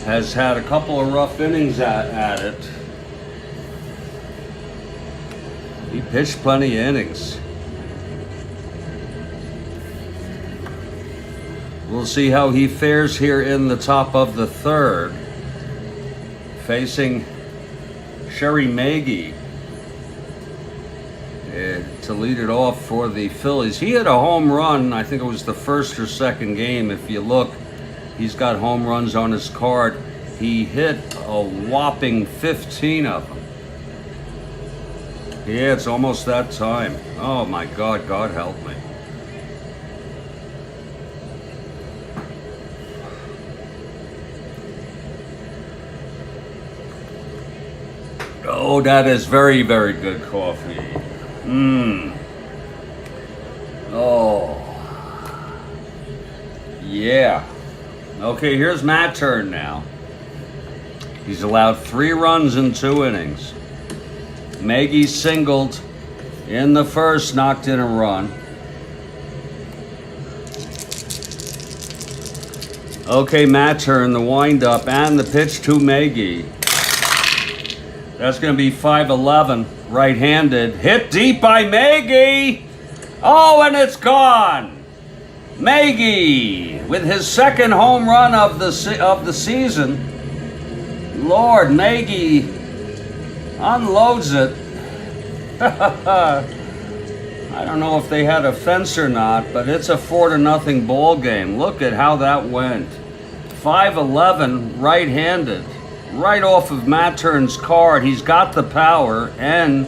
has had a couple of rough innings at it. He pitched plenty of innings. We'll see how he fares here in the top of the third. Facing Sherry Maggie to lead it off for the Phillies. He had a home run, I think it was the first or second game. If you look, he's got home runs on his card. He hit a whopping 15 of them. Yeah, it's almost that time. Oh my God, God help me. Oh, that is very, very good coffee. Mmm. Oh. Yeah. Okay, here's Mattern now. He's allowed 3 runs in 2 innings. Maggie singled in the first, knocked in a run. Okay, Mattern, the windup and the pitch to Maggie. That's going to be 5-11, right-handed. Hit deep by Maggie. Oh, and it's gone. Maggie with his second home run of the season. Lord, Maggie unloads it. I don't know if they had a fence or not, but it's a 4-0 ball game. Look at how that went. 5-11, right-handed. Right off of Mattern's card. He's got the power, and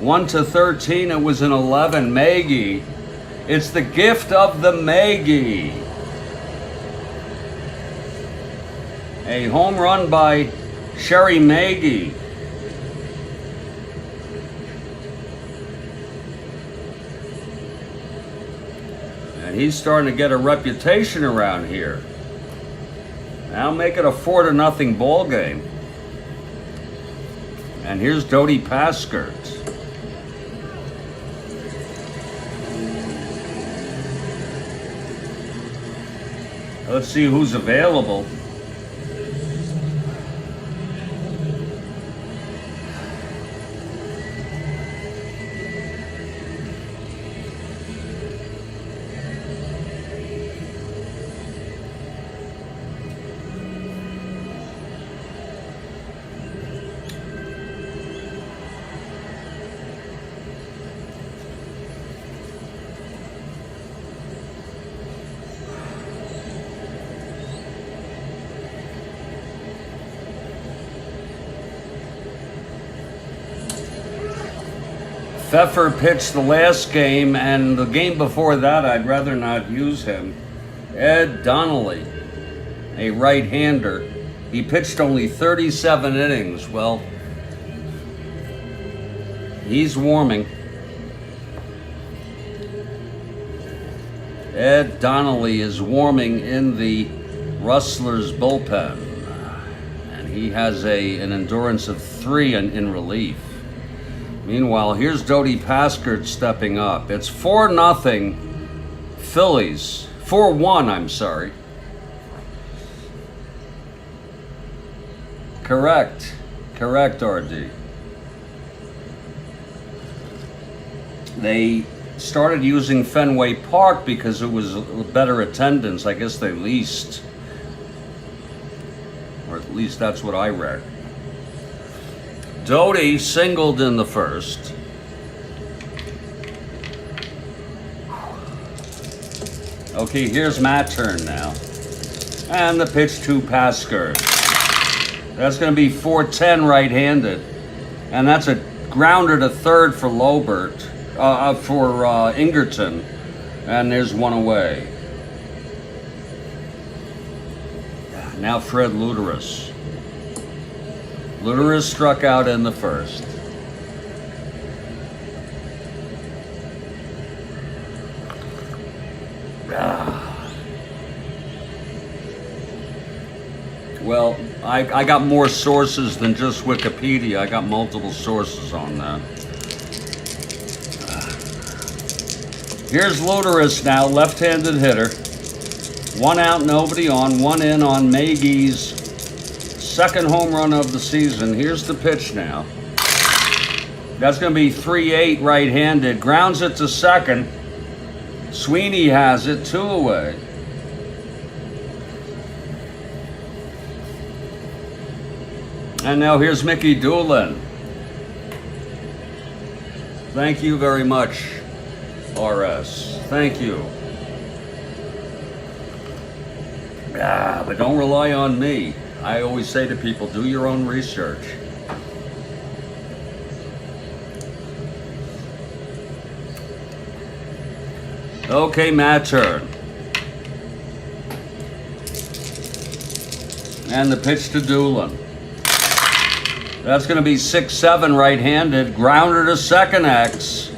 1-13, it was an 11. Maggie. It's the gift of the Maggie. A home run by Sherry Maggie. And he's starting to get a reputation around here. Now make it a 4-0 ball game. And here's Dodie Paskert. Let's see who's available. Pfeffer pitched the last game, and the game before that, I'd rather not use him. Ed Donnelly, a right-hander. He pitched only 37 innings. Well, he's warming. Ed Donnelly is warming in the Rustlers bullpen. And he has an endurance of 3 in relief. Meanwhile, here's Dodie Paskert stepping up. It's 4-0 Phillies. 4-1, I'm sorry. Correct, RD. They started using Fenway Park because it was better attendance. I guess they leased. Or at least that's what I read. Dodie singled in the first. Okay, here's my turn now. And the pitch to Pasker. That's going to be 4-10 right-handed. And that's a grounder to third for Lobert, for Ingerton. And there's one away. Now Fred Luderus. Luderus struck out in the first. Well, I got more sources than just Wikipedia. I got multiple sources on that. Here's Luderus now, left-handed hitter. 1 out, nobody on. 1 in on Magie's second home run of the season. Here's the pitch now. That's going to be 3-8 right-handed. Grounds it to second. Sweeney has it, 2 away. And now here's Mickey Doolin. Thank you very much, RS. Thank you. But don't rely on me. I always say to people, do your own research. Okay, Matt turn. And the pitch to Doolin. That's going to be 6-7 right-handed. Grounder to second X.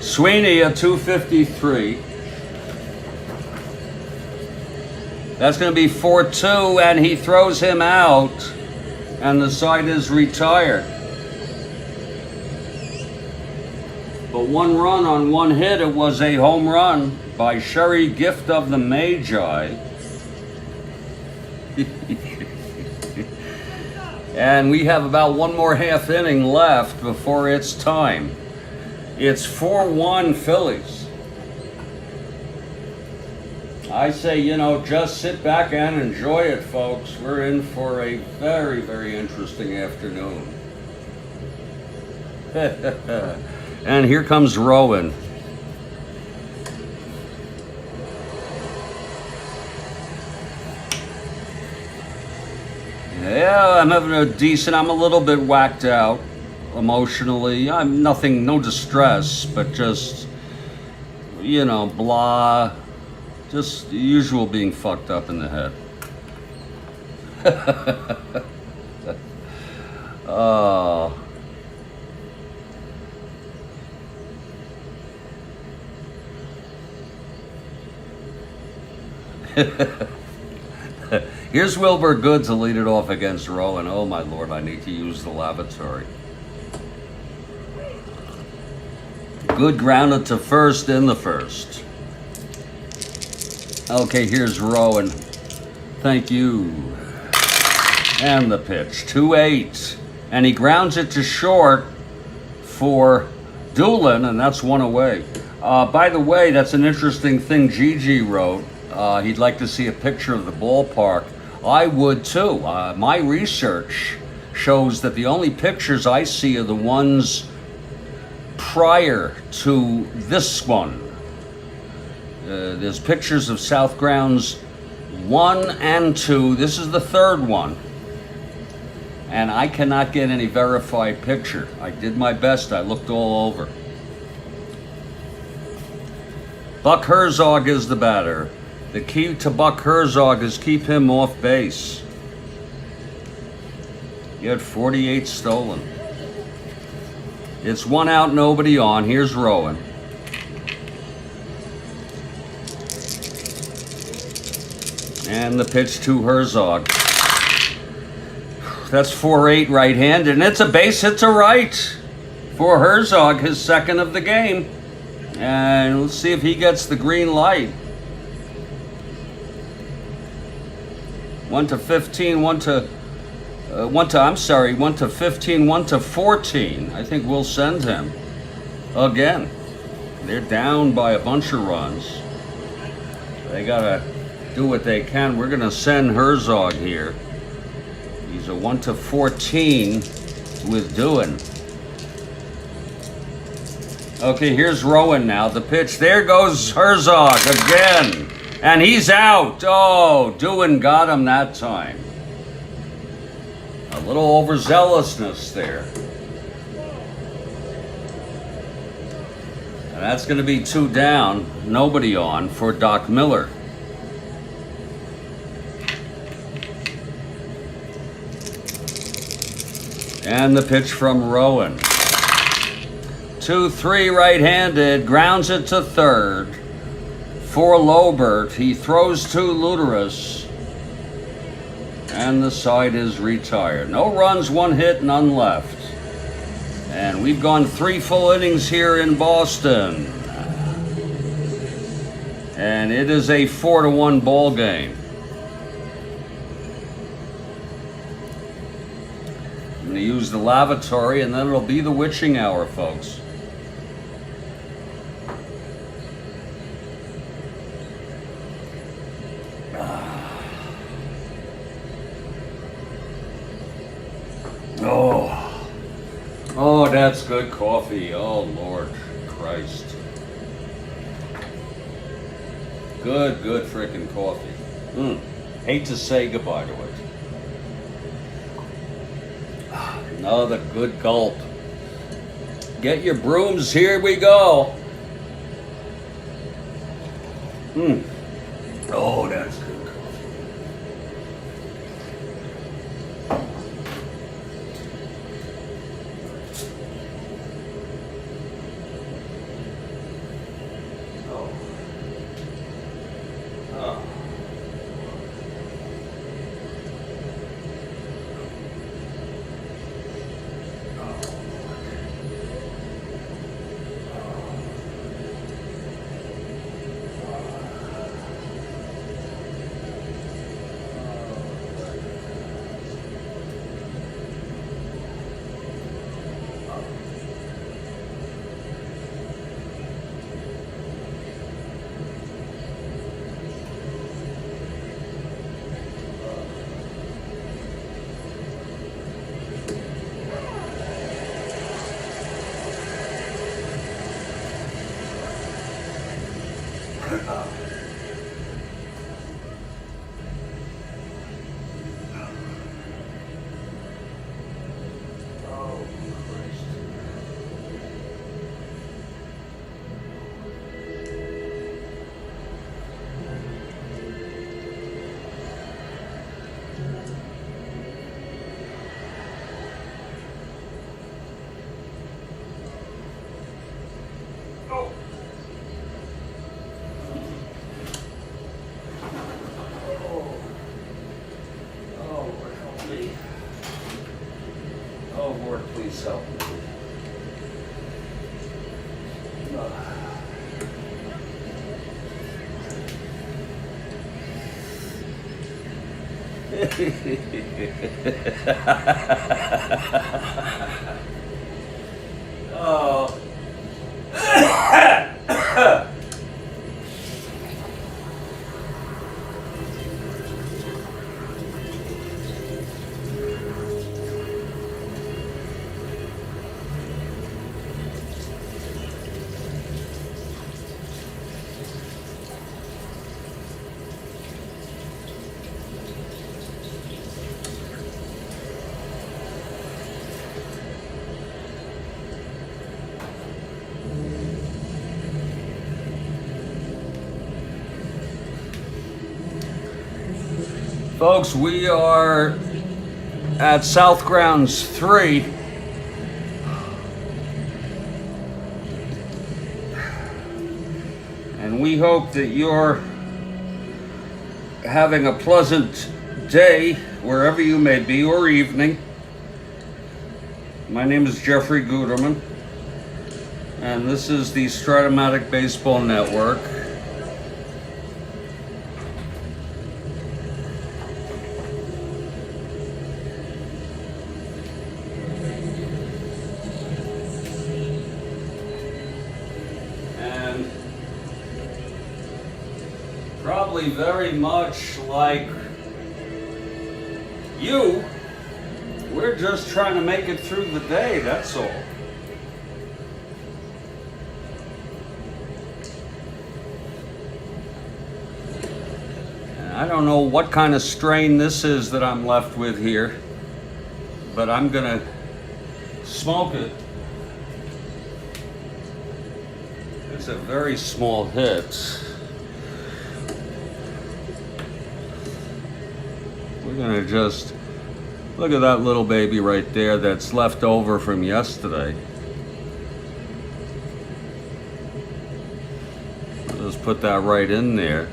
Sweeney at 253. That's going to be 4-2, and he throws him out, and the side is retired. But 1 run on 1 hit. It was a home run by Sherry Gift of the Magi. And we have about 1 more half inning left before it's time. It's 4-1 Phillies. I say, just sit back and enjoy it, folks. We're in for a very, very interesting afternoon. And here comes Rowan. Yeah, I'm having a decent, I'm a little bit whacked out emotionally. I'm nothing, no distress, but just, blah. Just the usual being fucked up in the head. Oh. Here's Wilbur Good to lead it off against Rowan. Oh my lord, I need to use the lavatory. Good grounded to first in the first. Okay, here's Rowan. Thank you. And the pitch, 2-8. And he grounds it to short for Doolin, and that's 1 away. By the way, that's an interesting thing Gigi wrote. He'd like to see a picture of the ballpark. I would too. My research shows that the only pictures I see are the ones prior to this one. There's pictures of South Grounds 1 and 2. This is the 3rd one. And I cannot get any verified picture. I did my best. I looked all over. Buck Herzog is the batter. The key to Buck Herzog is keep him off base. He had 48 stolen. It's 1 out, nobody on. Here's Rowan. And the pitch to Herzog. That's 4-8 right-handed, and it's a base hit to right for Herzog, his second of the game. And let's see if he gets the green light. 1 to 15, 1 to 15, 1 to 14. I think we'll send him again. They're down by a bunch of runs. They gotta do what they can. We're gonna send Herzog here. He's a 1 to 14 with Doing. Okay, here's Rowan now. The pitch. There goes Herzog again. And he's out. Oh, Doohan got him that time. A little overzealousness there. And that's going to be 2 down. Nobody on for Doc Miller. And the pitch from Rowan. 2-3 right-handed, grounds it to third. For Lobert, he throws to Luderus. And the side is retired. No runs, 1 hit, none left. And we've gone 3 full innings here in Boston. And it is a 4-1 ball game. I'm going to use the lavatory and then it'll be the witching hour, folks. Oh, that's good coffee. Oh, Lord Christ. Good frickin' coffee. Hate to say goodbye to it. Another good gulp. Get your brooms, here we go. Oh, that's good. Please help me. Oh. Folks, we are at South Grounds 3. And we hope that you're having a pleasant day, wherever you may be, or evening. My name is Jeffrey Guterman, and this is the Strat-O-Matic Baseball Network. Probably very much like you, we're just trying to make it through the day, that's all. I don't know what kind of strain this is that I'm left with here, but I'm gonna smoke it. It's a very small hit. We're gonna just look at that little baby right there that's left over from yesterday. Let's put that right in there.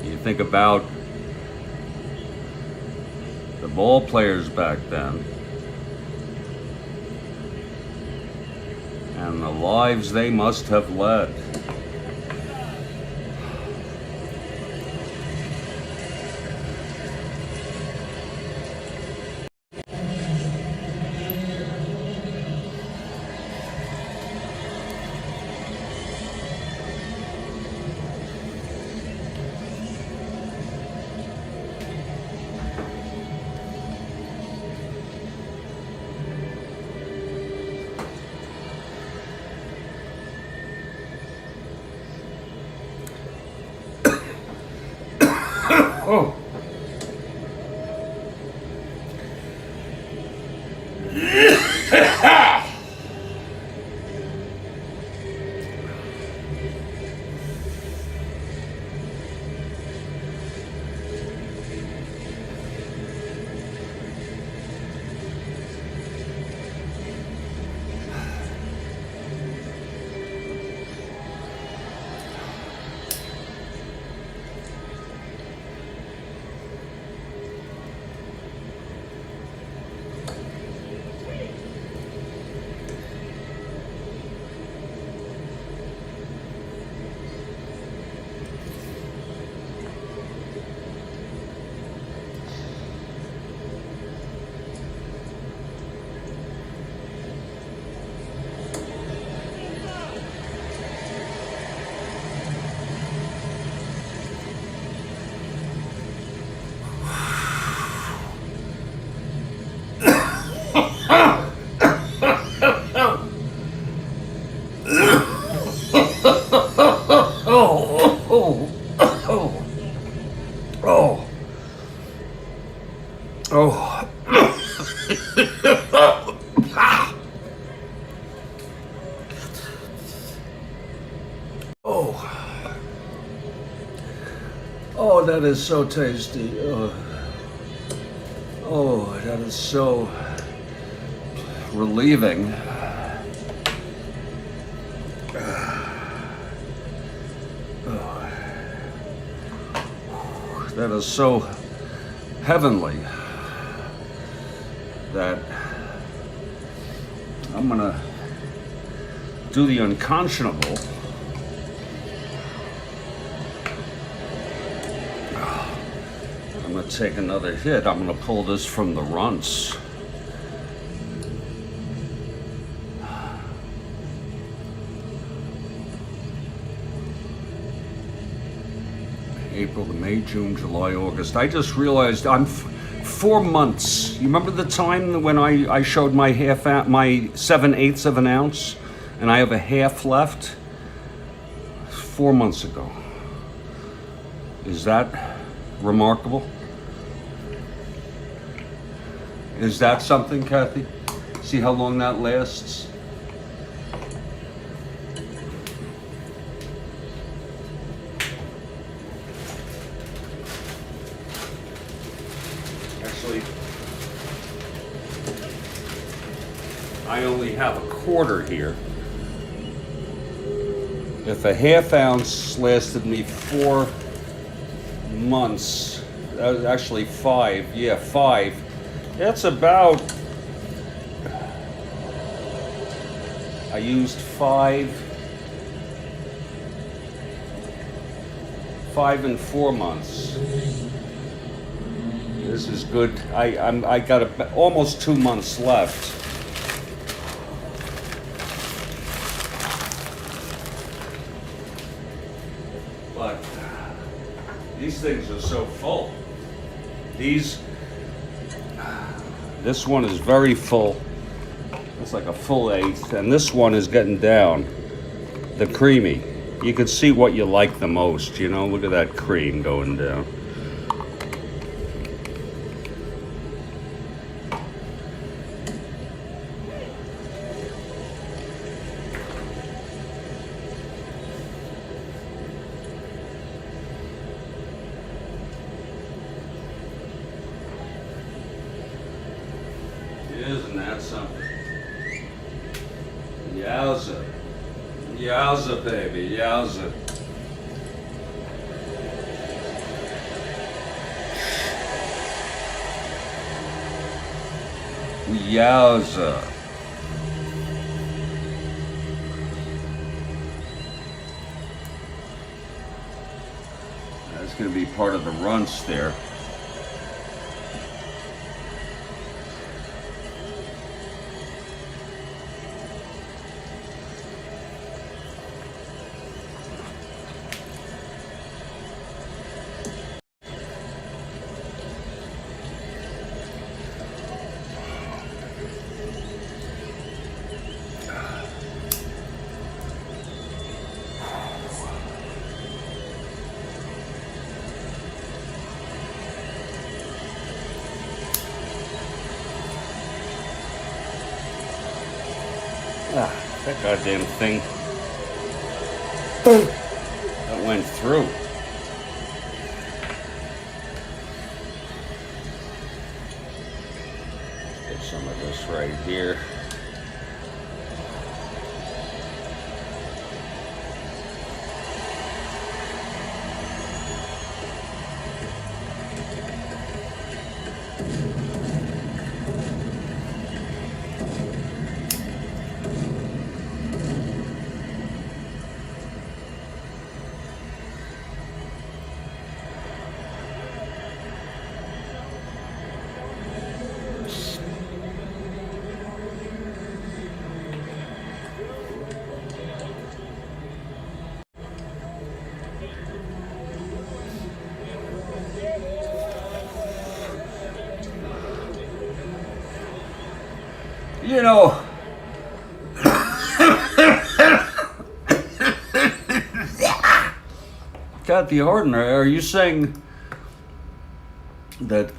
You think about the ball players back then and the lives they must have led. Oh. Oh, that is so tasty. Oh, that is so relieving. That is so heavenly that I'm gonna do the unconscionable. I'm gonna take another hit. I'm gonna pull this from the runts. April to May, June, July, August. I just realized I'm 4 months. You remember the time when I showed my my 7/8 of an ounce, and I have a half left? 4 months ago. Is that remarkable? Is that something, Kathy? See how long that lasts? Actually, I only have a quarter here. If a half ounce lasted me 4 months, actually 5, yeah, 5. That's about, I used 5 and 4 months. This is good. I got almost 2 months left. But these things are so full. This one is very full. It's like a full eighth, and this one is getting down. The creamy. you can see what you like the most, you know. Look at that cream going down. Isn't that something? Yowza. Yowza, baby, yowza. Yowza. That's going to be part of the runts there. Ah, that goddamn thing that went through. Get some of this right here. You know, Kathy Harden, are you saying that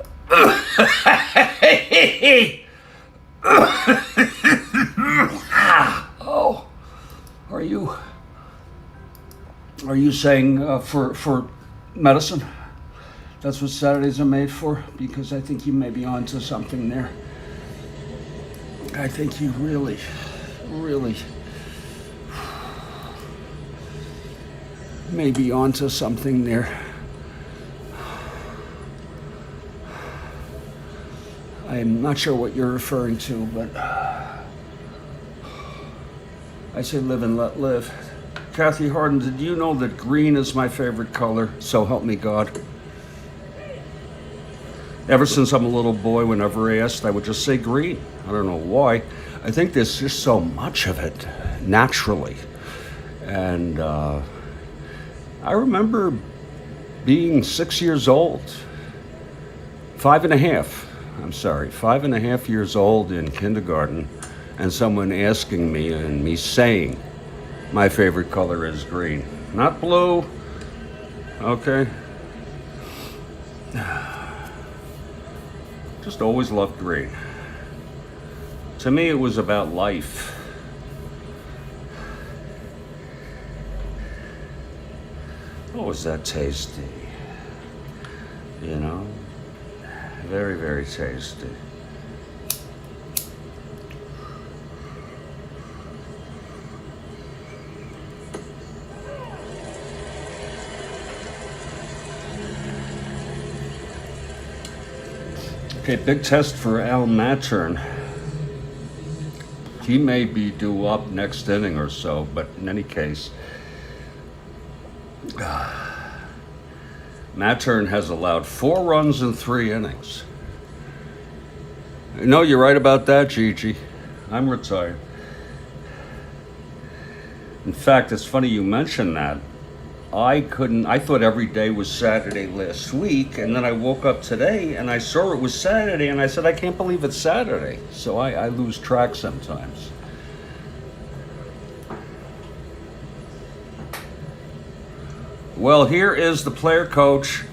oh, are you saying for medicine? That's what Saturdays are made for? Because I think you may be onto something there. I think you really may be onto something there. I'm not sure what you're referring to, but I say live and let live. Kathy Harden, did you know that green is my favorite color? So help me God. Ever since I'm a little boy, whenever asked, I would just say green. I don't know why. I think there's just so much of it naturally. And I remember being 6 years old, 5.5 years old in kindergarten, and someone asking me and me saying my favorite color is green, not blue, okay? Just always loved green. To me, it was about life. Oh, was that tasty? You know? Very, very tasty. Okay, big test for Al Mattern. He may be due up next inning or so, but in any case, Mattern has allowed 4 runs in 3 innings. No, you're right about that, Gigi. I'm retired. In fact, it's funny you mentioned that. I thought every day was Saturday last week, and then I woke up today and I saw it was Saturday, and I said, I can't believe it's Saturday. So I lose track sometimes. Well, here is the player coach,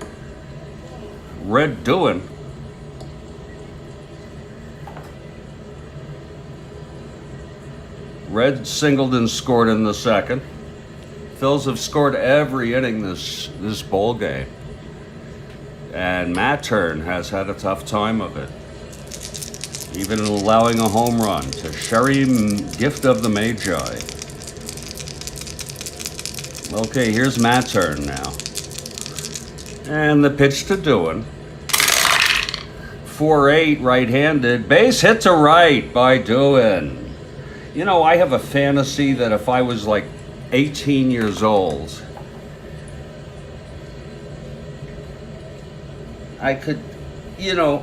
Red doing. Red singled and scored in the second. Phils have scored every inning this ball game. And Matt Turn has had a tough time of it. Even allowing a home run to Sherry Gift of the Magi. Okay, here's Matt's turn now. And the pitch to Doohan. 4-8, right-handed. Base hit to right by Doohan. You know, I have a fantasy that if I was like 18 years old, I could, you know,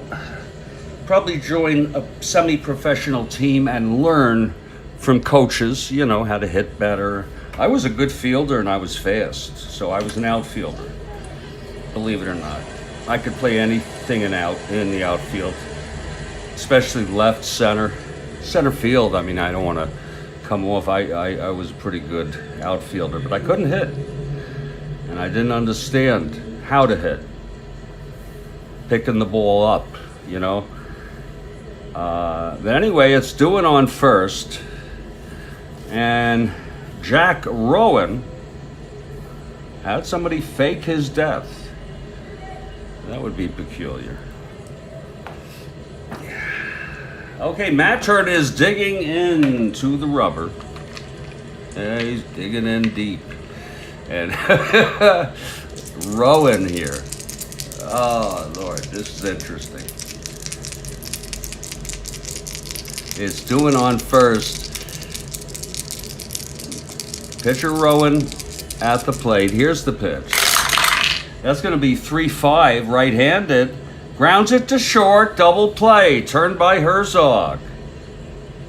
probably join a semi-professional team and learn from coaches, you know, how to hit better. I was a good fielder and I was fast, so I was an outfielder, believe it or not. I could play anything in the outfield, especially left, center field. I mean, I don't want to come off. I was a pretty good outfielder, but I couldn't hit, and I didn't understand how to hit, picking the ball up, you know. But anyway, it's Doohan on first, and Jack Rowan had somebody fake his death. That would be peculiar. Okay, Matt Turn is digging into the rubber. Yeah, he's digging in deep. And Rowan here. Oh, Lord, this is interesting. It's Doohan on first. Pitcher Rowan at the plate. Here's the pitch. That's going to be 3-5, right-handed. Grounds it to short, double play, turned by Herzog.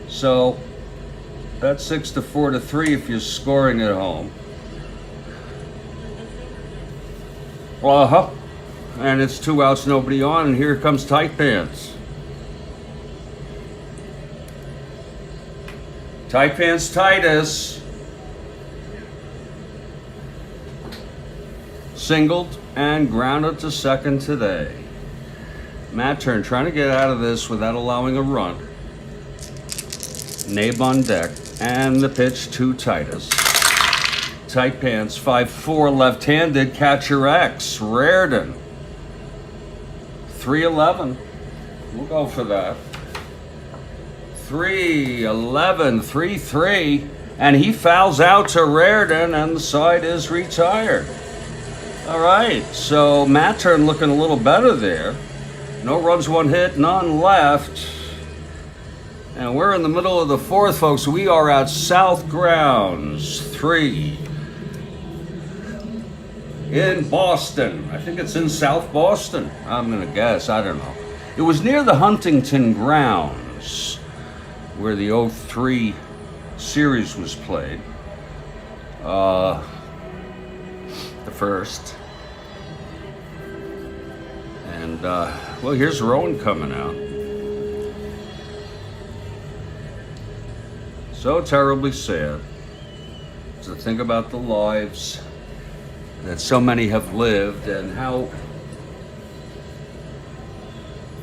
So that's 6-4-3 if you're scoring at home. And it's 2 outs, nobody on, and here comes Tight Pants. Tight Pants Titus. Singled and grounded to second today. Matt Turn trying to get out of this without allowing a run. Nabe on deck, and the pitch to Titus. Tight Pants, 5-4, left-handed, catcher X, Reardon. 3-11, we'll go for that. 3-11, 3-3, and he fouls out to Reardon, and the side is retired. All right, so Matt Turn looking a little better there. No runs, 1 hit, none left. And we're in the middle of the fourth, folks. We are at South Grounds 3 in Boston. I think it's in South Boston. I'm going to guess. I don't know. It was near the Huntington grounds where the 03 series was played. The first. And, well, here's Rowan coming out. So terribly sad to think about the lives that so many have lived and how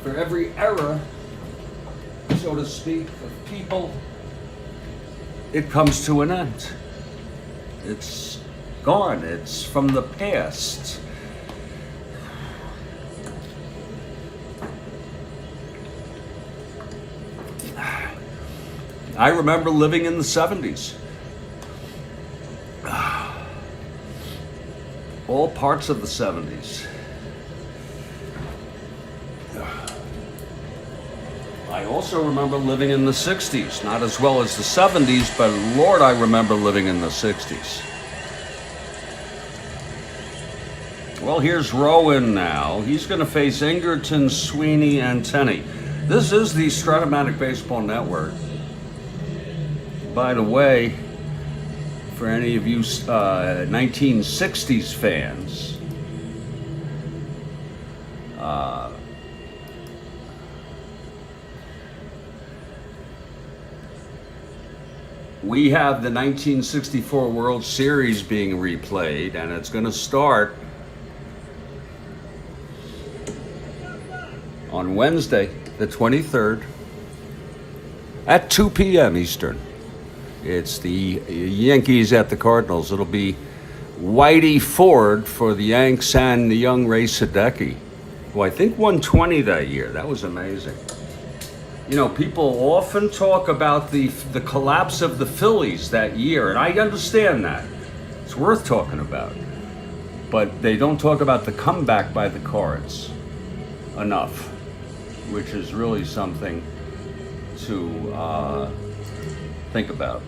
for every era, so to speak, of people, it comes to an end. It's gone. It's from the past. I remember living in the 70s. All parts of the 70s. I also remember living in the 60s. Not as well as the 70s, but Lord, I remember living in the 60s. Well, here's Rowan now. He's going to face Ingerton, Sweeney, and Tenney. This is the Strat-O-Matic Baseball Network. By the way, for any of you 1960s fans, we have the 1964 World Series being replayed, and it's going to start on Wednesday, the 23rd, at 2 p.m. Eastern. It's the Yankees at the Cardinals. It'll be Whitey Ford for the Yanks and the young Ray Sadecki, who I think won 20 that year. That was amazing. You know, people often talk about the collapse of the Phillies that year, and I understand that. It's worth talking about. But they don't talk about the comeback by the Cards enough, which is really something to think about.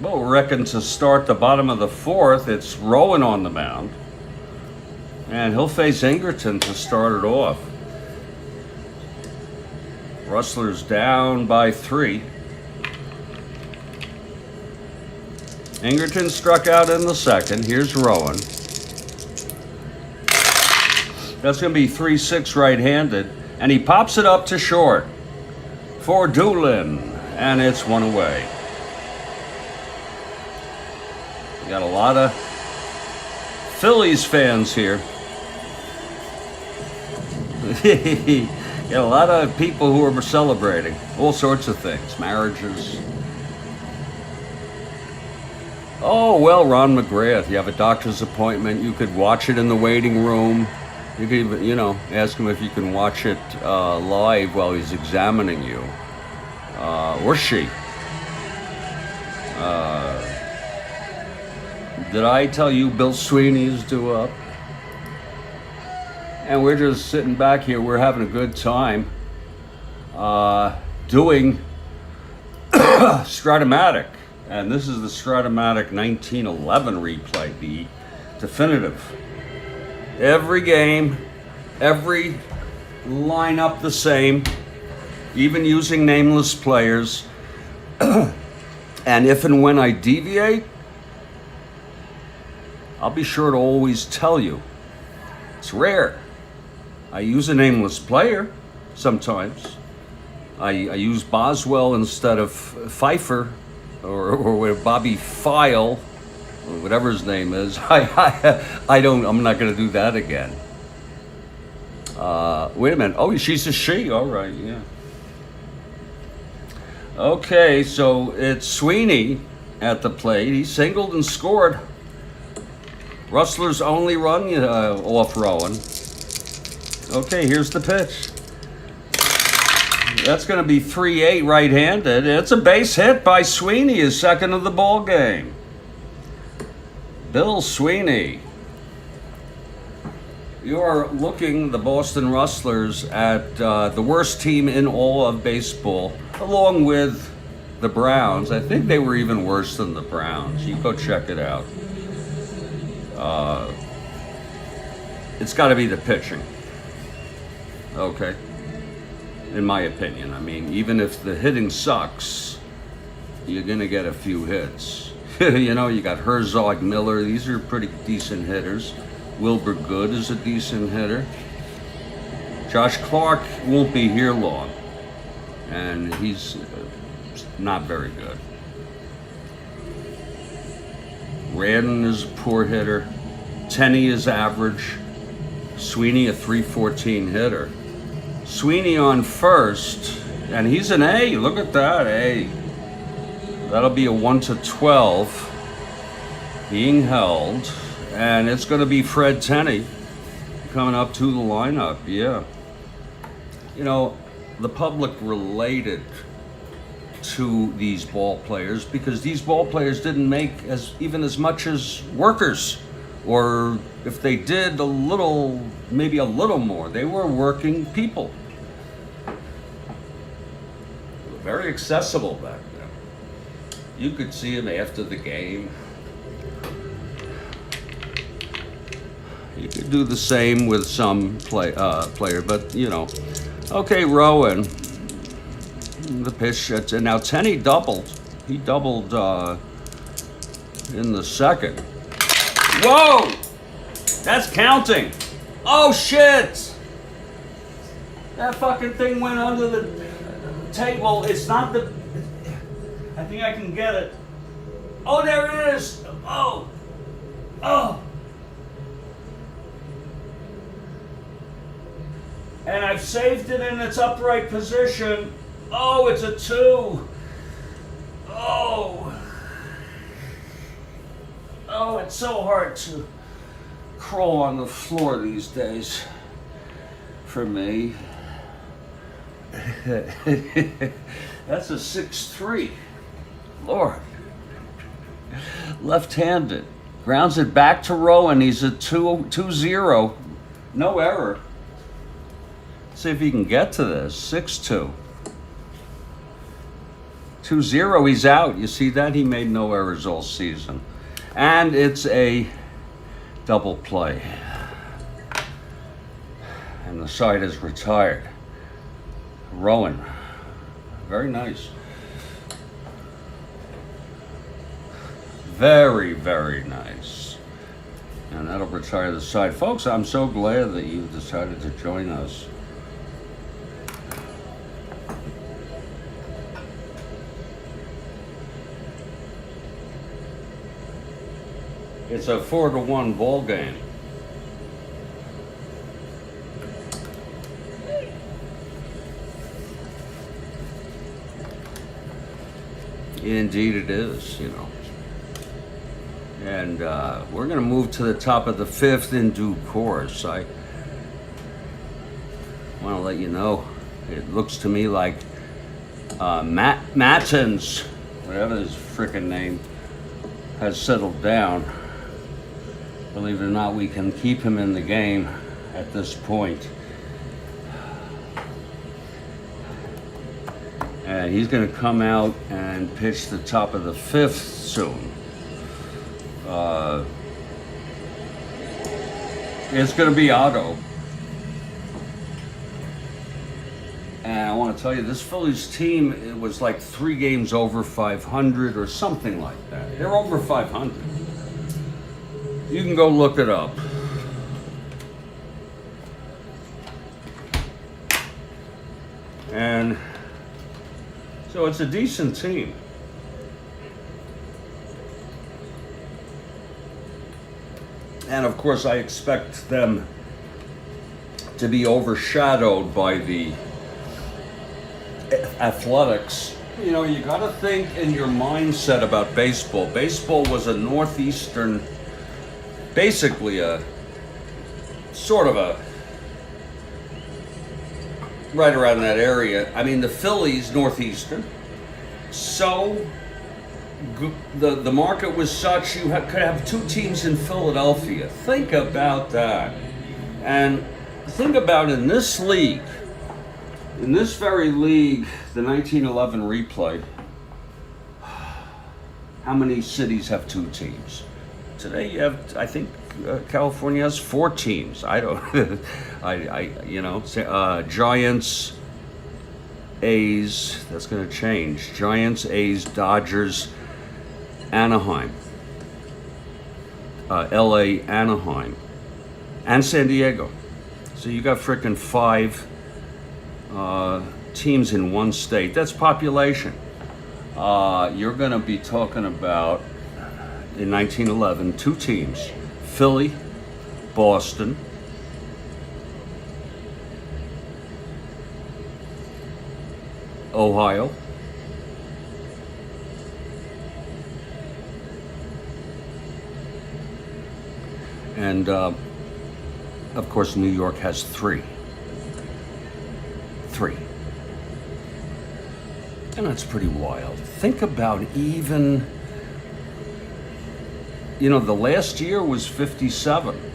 Well, we reckon to start the bottom of the fourth, it's Rowan on the mound. And he'll face Ingerton to start it off. Rustlers down by 3. Ingerton struck out in the second. Here's Rowan. That's going to be 3-6 right-handed. And he pops it up to short for Doolin. And it's one away. We got a lot of Phillies fans here. Got a lot of people who are celebrating all sorts of things, marriages. Oh, well, Ron McGrath, you have a doctor's appointment. You could watch it in the waiting room. You could even, you know, ask him if you can watch it live while he's examining you. Or she. Did I tell you Bill Sweeney is due up? And we're just sitting back here. We're having a good time doing Strat-O-Matic. And this is the Strat-O-Matic 1911 replay, the definitive. Every game, every lineup the same, even using nameless players. And if and when I deviate, I'll be sure to always tell you. It's rare. I use a nameless player sometimes. I use Boswell instead of Pfeiffer or Bobby File, or whatever his name is. I'm not going to do that again. Wait a minute. Oh, she's a she. All right, yeah. Okay, so it's Sweeney at the plate. He singled and scored. Rustlers only run off Rowan. Okay, here's the pitch. That's going to be 3-8 right-handed. It's a base hit by Sweeney, his second of the ball game. Bill Sweeney. You are looking, the Boston Rustlers, at the worst team in all of baseball, along with the Browns. I think they were even worse than the Browns. You go check it out. It's got to be the pitching. Okay. In my opinion. I mean, even if the hitting sucks, you're going to get a few hits. You know, you got Herzog, Miller. These are pretty decent hitters. Wilbur Good is a decent hitter. Josh Clark won't be here long. And he's not very good. Radden is a poor hitter. Tenney is average. Sweeney a 314 hitter. Sweeney on first, and he's an A. Look at that, A. That'll be a 1-12 being held, and it's going to be Fred Tenney coming up to the lineup. Yeah. You know, the public related to these ball players because these ball players didn't make even as much as workers, or if they did maybe a little more. They were working people. Very accessible back then. You could see them after the game. You could do the same with some player, but you know. Okay, Rowan. The pitch. And now Tenney doubled. He doubled in the second. Whoa! That's counting. Oh shit! That fucking thing went under the table. It's not the. I think I can get it. Oh, there it is. Oh. Oh. And I've saved it in its upright position. Oh, it's a 2. Oh. Oh, it's so hard to crawl on the floor these days for me. That's a 6-3. Lord. Left-handed. Grounds it back to Rowan. He's a 2-0. No error. See if he can get to this. 6-2. 2-0, he's out. You see that? He made no errors all season. And it's a double play. And the side is retired. Rowan. Very nice. Very, very nice. And that'll retire the side. Folks, I'm so glad that you decided to join us. It's a 4-1 ball game. Indeed it is, you know. And we're going to move to the top of the 5th in due course. I want to let you know, it looks to me like Mattins, whatever his frickin' name, has settled down. Believe it or not, we can keep him in the game at this point. And he's going to come out and pitch the top of the 5th soon. It's going to be Otto. And I want to tell you, this Phillies team, it was like 3 games over 500 or something like that. They're over 500. You can go look it up. And so it's a decent team. And of course, I expect them to be overshadowed by the Athletics. You know, you got to think in your mindset about baseball. Baseball was a northeastern, basically a sort of a right around that area. I mean, the Phillies, northeastern. So the market was such you could have 2 teams in Philadelphia. Think about that. And think about in this league, in this very league, the 1911 replay, how many cities have 2 teams? Today you have, I think, California has 4 teams. I don't, Giants, A's, that's going to change. Giants, A's, Dodgers, Anaheim, LA, Anaheim, and San Diego. So you got frickin' 5 teams in one state. That's population. You're going to be talking about, in 1911, 2 teams, Philly, Boston, Ohio, and of course New York has 3. And that's pretty wild. Think about even, the last year was 57.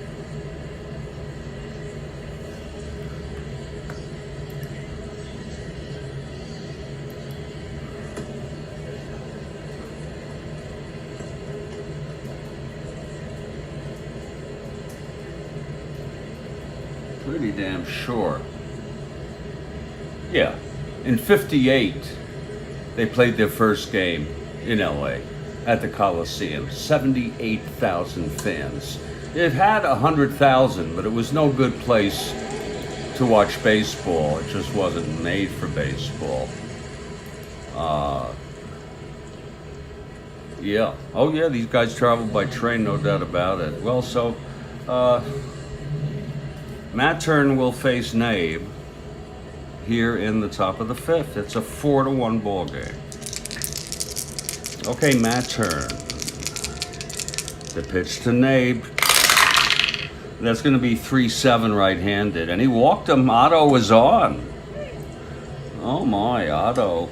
Pretty damn sure. Yeah, in 58, they played their first game in LA at the Coliseum. 78,000 fans. It had 100,000, but it was no good place to watch baseball. It just wasn't made for baseball. Yeah. Oh, yeah, these guys travel by train, no doubt about it. Well, so Matt Turn will face Nabe here in the top of the fifth. It's a 4-1 ball game. Okay, Matt Turn. The pitch to Nabe. That's going to be 3-7 right-handed. And he walked him. Otto was on. Oh, my, Otto.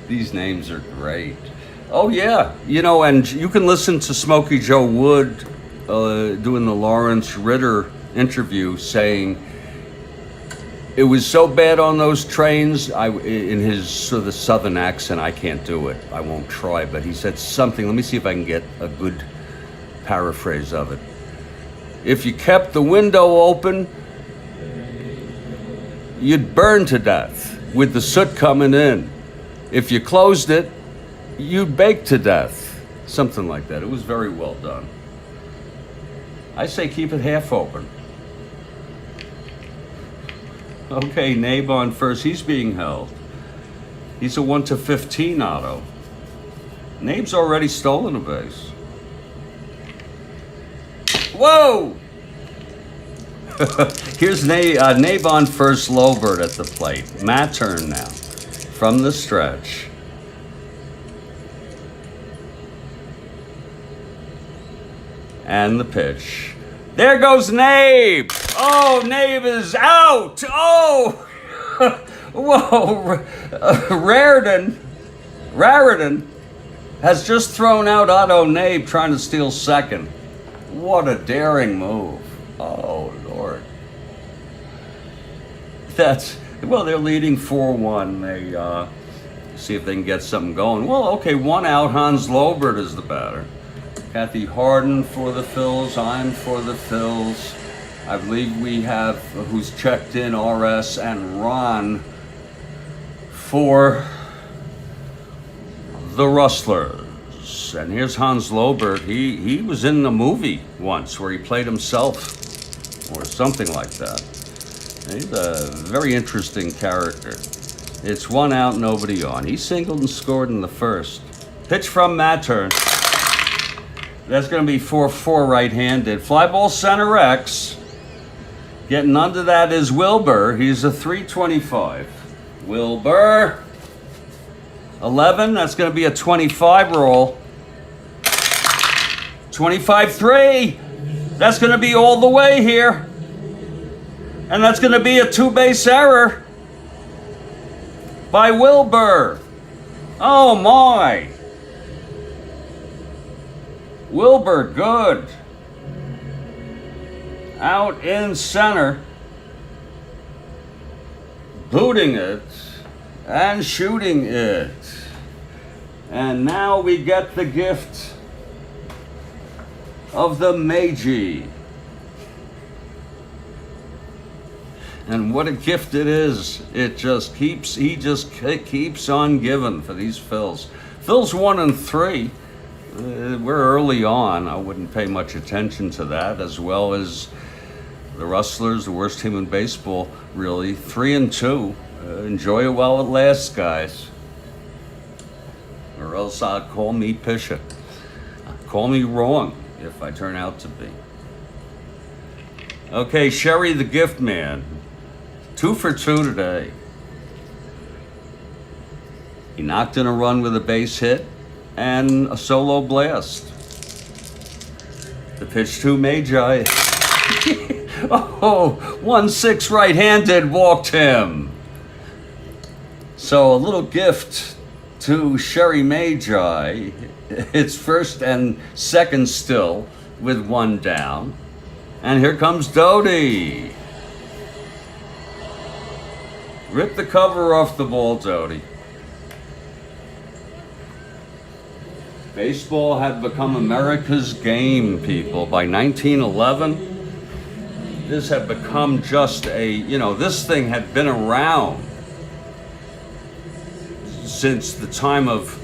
These names are great. Oh, yeah. You know, and you can listen to Smokey Joe Wood doing the Lawrence Ritter interview saying it was so bad on those trains. In his sort of southern accent, I can't do it. I won't try. But he said something. Let me see if I can get a good paraphrase of it. If you kept the window open, you'd burn to death with the soot coming in. If you closed it, you'd bake to death. Something like that. It was very well done. I say keep it half open. Okay, Nabe on first. He's being held. He's a 1-15 Otto. Nabe's already stolen a base. Whoa! Here's Nabe on first, Lobert at the plate. Matt Turn now from the stretch. And the pitch. There goes Nabe. Oh, Nabe is out. Oh, whoa. Raritan has just thrown out Otto Nabe trying to steal second. What a daring move. Oh, Lord. They're leading 4-1. They see if they can get something going. Well, okay, one out. Hans Lobert is the batter. Kathy Harden for the Phils. I'm for the Phils. I believe we have who's checked in, RS and Ron for the Rustlers. And here's Hans Lobert. He was in the movie once where he played himself or something like that. He's a very interesting character. It's one out, nobody on. He singled and scored in the first. Pitch from Matt Turn. That's going to be 4-4 right-handed. Fly ball center X. Getting under that is Wilbur. He's a 325. Wilbur. 11. That's going to be a 25 roll. 25-3. That's going to be all the way here. And that's going to be a two-base error by Wilbur. Oh, my. Wilbur, good. Out in center. Booting it and shooting it. And now we get the gift of the Meiji. And what a gift it is. He just keeps on giving for these Phils. Phils 1-3. We're early on. I wouldn't pay much attention to that, as well as the Rustlers, the worst team in baseball, really. 3-2. Enjoy it while it lasts, guys. Or else call me Pisha. Call me wrong if I turn out to be. Okay, Sherry the Gift Man. 2 for 2 today. He knocked in a run with a base hit and a solo blast. The pitch to Magi. Oh, 1-6 right-handed, walked him. So a little gift to Sherry Magi. It's first and second still with one down. And here comes Doty. Rip the cover off the ball, Doty. Baseball had become America's game, people. By 1911, this had become just this thing had been around since the time of,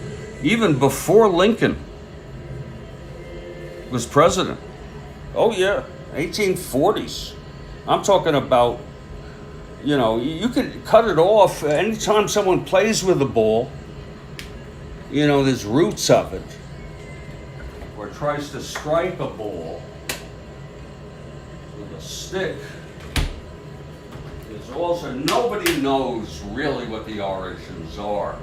even before Lincoln was president. Oh yeah, 1840s. I'm talking about You know, you could cut it off anytime someone plays with the ball. You know, there's roots of it, or tries to strike a ball with a stick. There's also, nobody knows really what the origins are.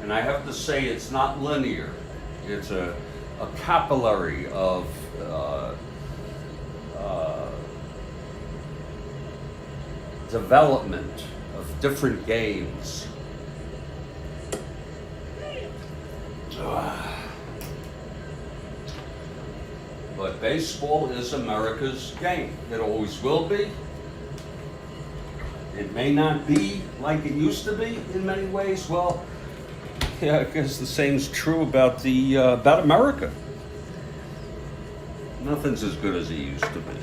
And I have to say, it's not linear. It's a capillary of development of different games. But baseball is America's game. It always will be. It may not be like it used to be in many ways. Well, yeah, I guess the same's true about about America. Nothing's as good as it used to be.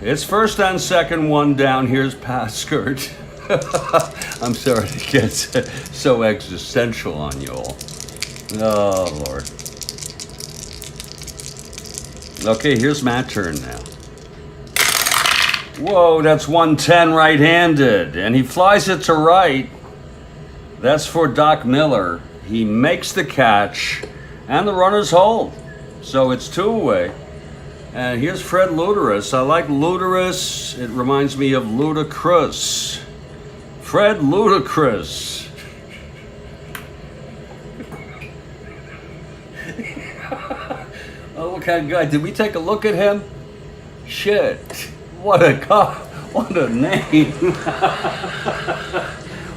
It's first and second, one down. Here's Paskert. I'm sorry to get so existential on you all. Oh, Lord. Okay, here's Matt turn now. Whoa, that's 110 right-handed. And he flies it to right. That's for Doc Miller. He makes the catch, and the runners hold. So it's 2 away. And here's Fred Luderus. I like Luderus. It reminds me of Ludacris. Fred Ludacris. Oh, what kind of guy? Did we take a look at him? Shit. What a guy. What a name.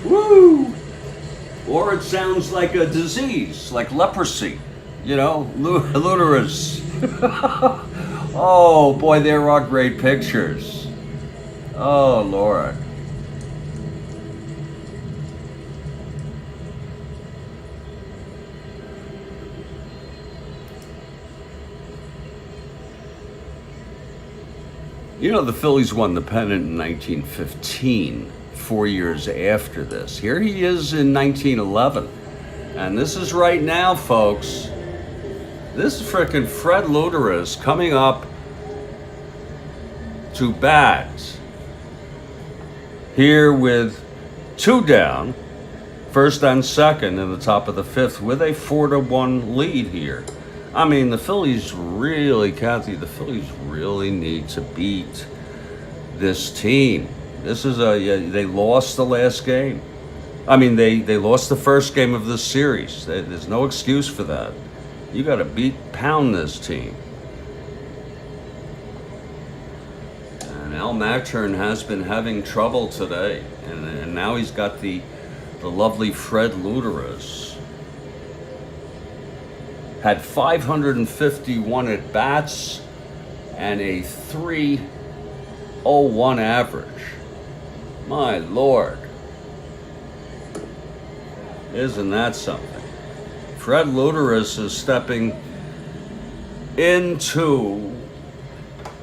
Woo. Or it sounds like a disease, like leprosy. You know, Luderus. Oh, boy, there are great pictures. Oh, Lord. You know, the Phillies won the pennant in 1915, 4 years after this. Here he is in 1911. And this is right now, folks. This is frickin' Fred Luderus coming up to bat here with 2 down, first and second in the top of the 5th with a 4-1 lead here. I mean, the Phillies really, Kathy, the Phillies really need to beat this team. This is they lost the last game. I mean, they lost the first game of this series. There's no excuse for that. You got to pound this team. And Al Machern has been having trouble today. And now he's got the lovely Fred Luderus. Had 551 at bats and a 3.01 average. My Lord. Isn't that something? Fred Luderus is stepping into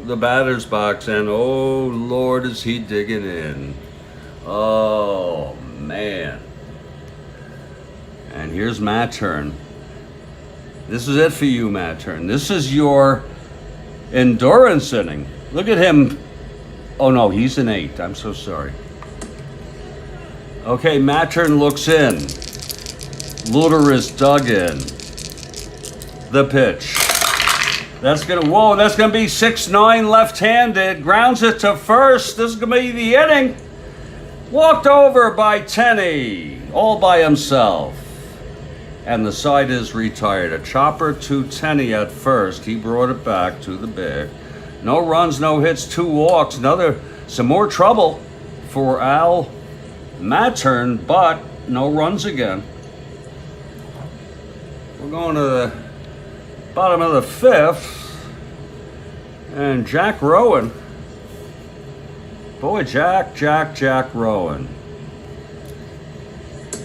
the batter's box, and oh Lord, is he digging in. Oh man. And here's Machern. This is it for you, Machern. This is your endurance inning. Look at him. Oh no, he's an 8. I'm so sorry. Okay, Machern looks in. Luderus dug in. The pitch. That's gonna be 6-9 left-handed. Grounds it to first. This is gonna be the inning. Walked over by Tenney, all by himself. And the side is retired. A chopper to Tenney at first. He brought it back to the big. No runs, no hits, 2 walks. Some more trouble for Al Machern, but no runs again. We're going to the bottom of the 5th. And Jack Rowan. Boy, Jack Rowan.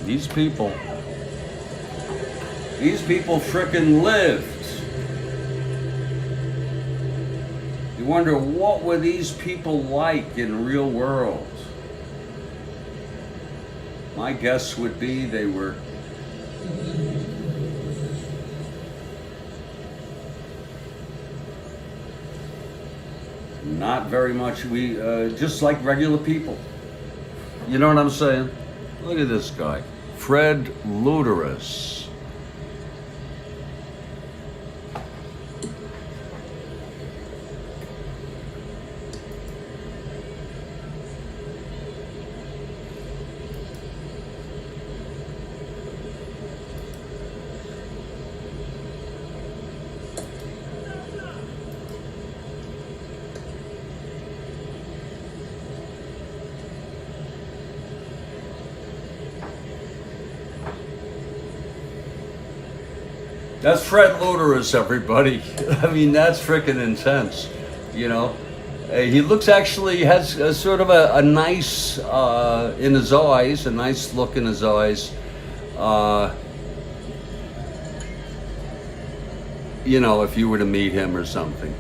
These people frickin' lived. You wonder, what were these people like in real world? My guess would be they were not very much. We just like regular people. You know what I'm saying? Look at this guy, Fred Luterus. That's Fred Luterus, everybody. I mean, that's freaking intense, you know. He looks actually has a sort of a nice in his eyes, a nice look in his eyes. You know, if you were to meet him or something.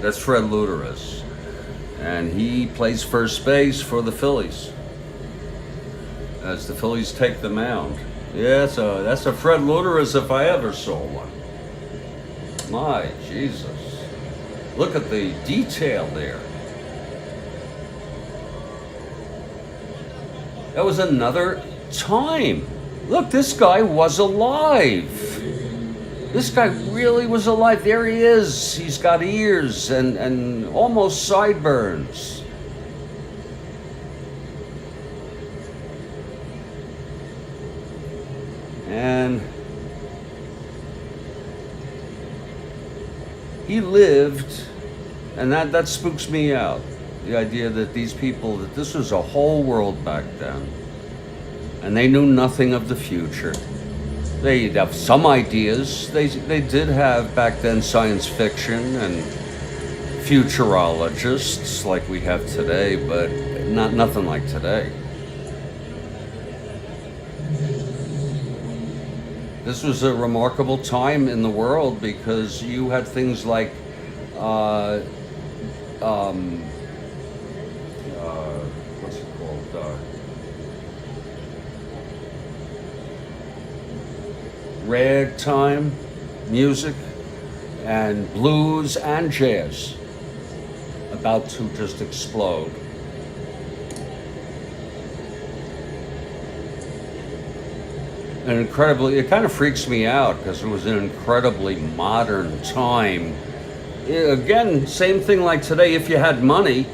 That's Fred Luterus. And he plays first base for the Phillies as the Phillies take the mound. Yeah, so that's a Fred Luterus if I ever saw one. My Jesus. Look at the detail there. That was another time. Look, this guy was alive. This guy really was alive. There he is. He's got ears and almost sideburns. And he lived, and that spooks me out. The idea that these people, that this was a whole world back then, and they knew nothing of the future. They'd have some ideas. They did have back then science fiction and futurologists like we have today, but nothing like today. This was a remarkable time in the world because you had things like what's it called? Ragtime music and blues and jazz about to just explode. And incredibly, it kind of freaks me out because it was an incredibly modern time. Again, same thing like today if you had money,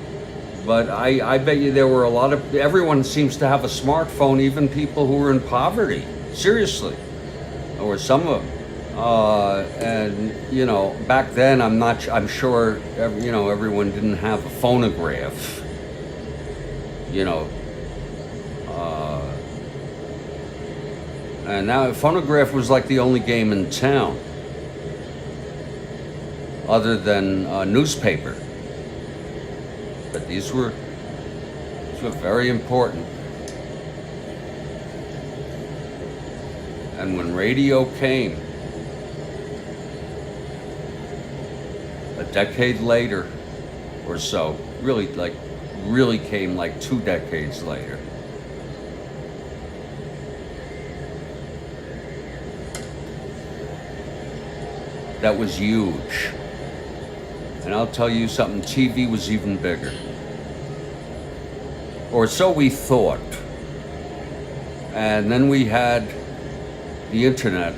but I bet you there were a lot of, everyone seems to have a smartphone, even people who were in poverty, seriously, or some of them. And, you know, back then, I'm sure, you know, everyone didn't have a phonograph, you know. And now, phonograph was like the only game in town, other than newspaper. But these were very important. And when radio came, a decade later or so, really came like 2 decades later. That was huge. And I'll tell you something, TV was even bigger. Or so we thought. And then we had the internet,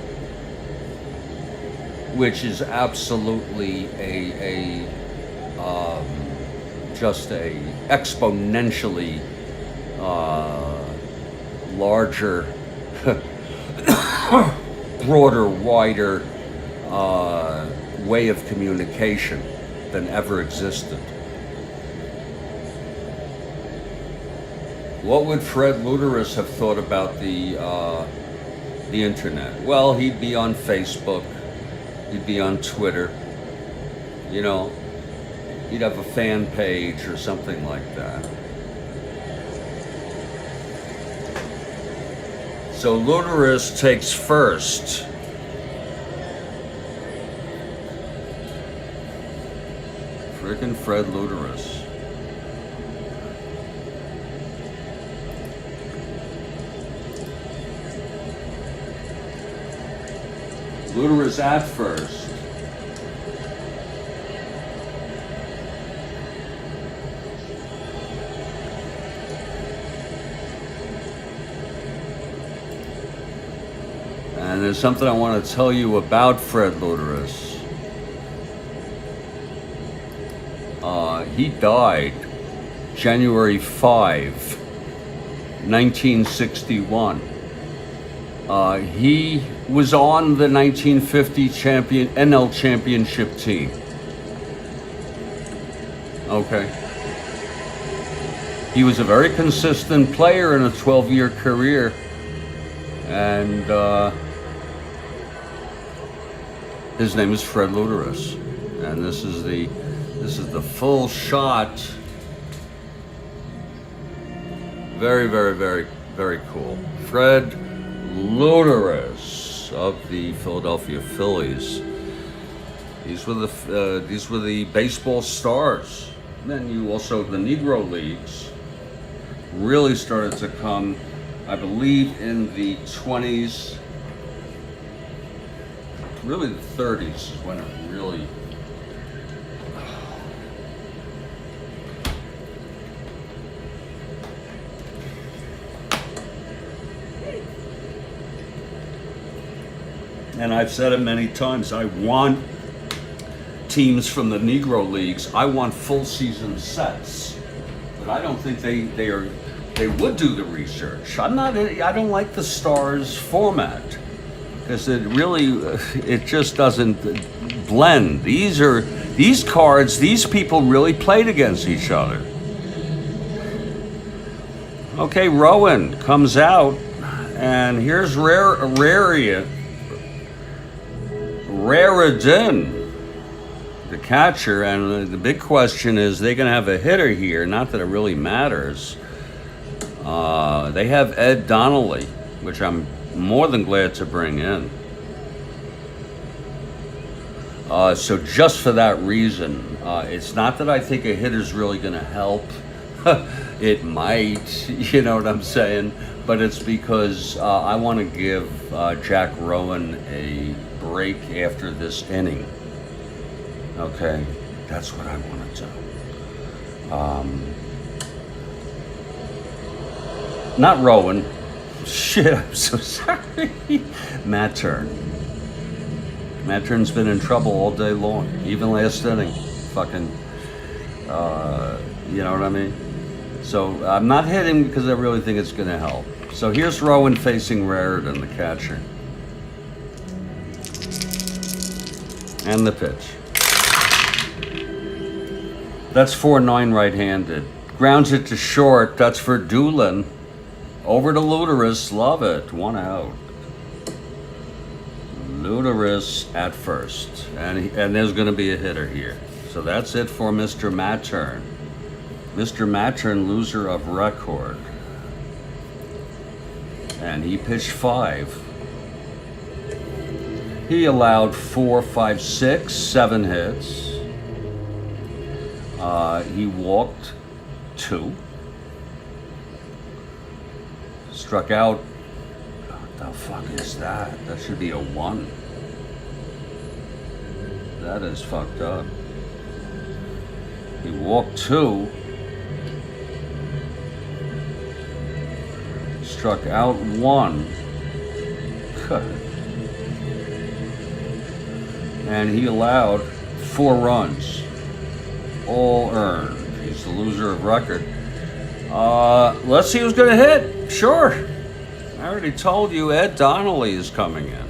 which is absolutely just a exponentially larger, broader, wider way of communication than ever existed. What would Fred Luterus have thought about the internet? Well, he'd be on Facebook, he'd be on Twitter, you know, he'd have a fan page or something like that. So Luterus takes first. Frickin' Fred Luterus. Luters at first. And there's something I want to tell you about Fred Luterus. He died January 5, 1961. He was on the 1950 NL championship team. Okay. He was a very consistent player in a 12-year career. And his name is Fred Luterus. And this is the full shot. Very, very, very, very cool. Fred Luterus of the Philadelphia Phillies. These were the baseball stars. And then you also, the Negro Leagues really started to come, I believe, in the 20s. Really the 30s is when it really... And I've said it many times, I want teams from the Negro Leagues, I want full season sets. But I don't think they would do the research. I don't like the Stars format, because it just doesn't blend. These cards, these people really played against each other. Okay, Rowan comes out, and here's Raridan, the catcher, and the big question is, they gonna have a hitter here? Not that it really matters. They have Ed Donnelly, which I'm more than glad to bring in. So just for that reason, it's not that I think a hitter's really gonna help. It might, you know what I'm saying? But it's because I want to give Jack Rowan a break after this inning. Okay, that's what I want to do. Not Rowan. Shit, I'm so sorry. Matt Turn. Matt Turn's been in trouble all day long, even last inning. Fucking, you know what I mean? So I'm not hitting because I really think it's going to help. So here's Rowan facing Raridan, the catcher. And the pitch. That's 4-9 right-handed. Grounds it to short. That's for Doolin. Over to Luterus. Love it. 1 out. Luterus at first. And there's going to be a hitter here. So that's it for Mr. Mattern. Mr. Mattern, loser of record. And he pitched 5. He allowed 4, 5, 6, 7 hits. He walked 2. Struck out. What the fuck is that? That should be a 1. That is fucked up. He walked 2. Struck out 1. And he allowed 4 runs. All earned. He's the loser of record. Let's see who's going to hit. Sure. I already told you Ed Donnelly is coming in.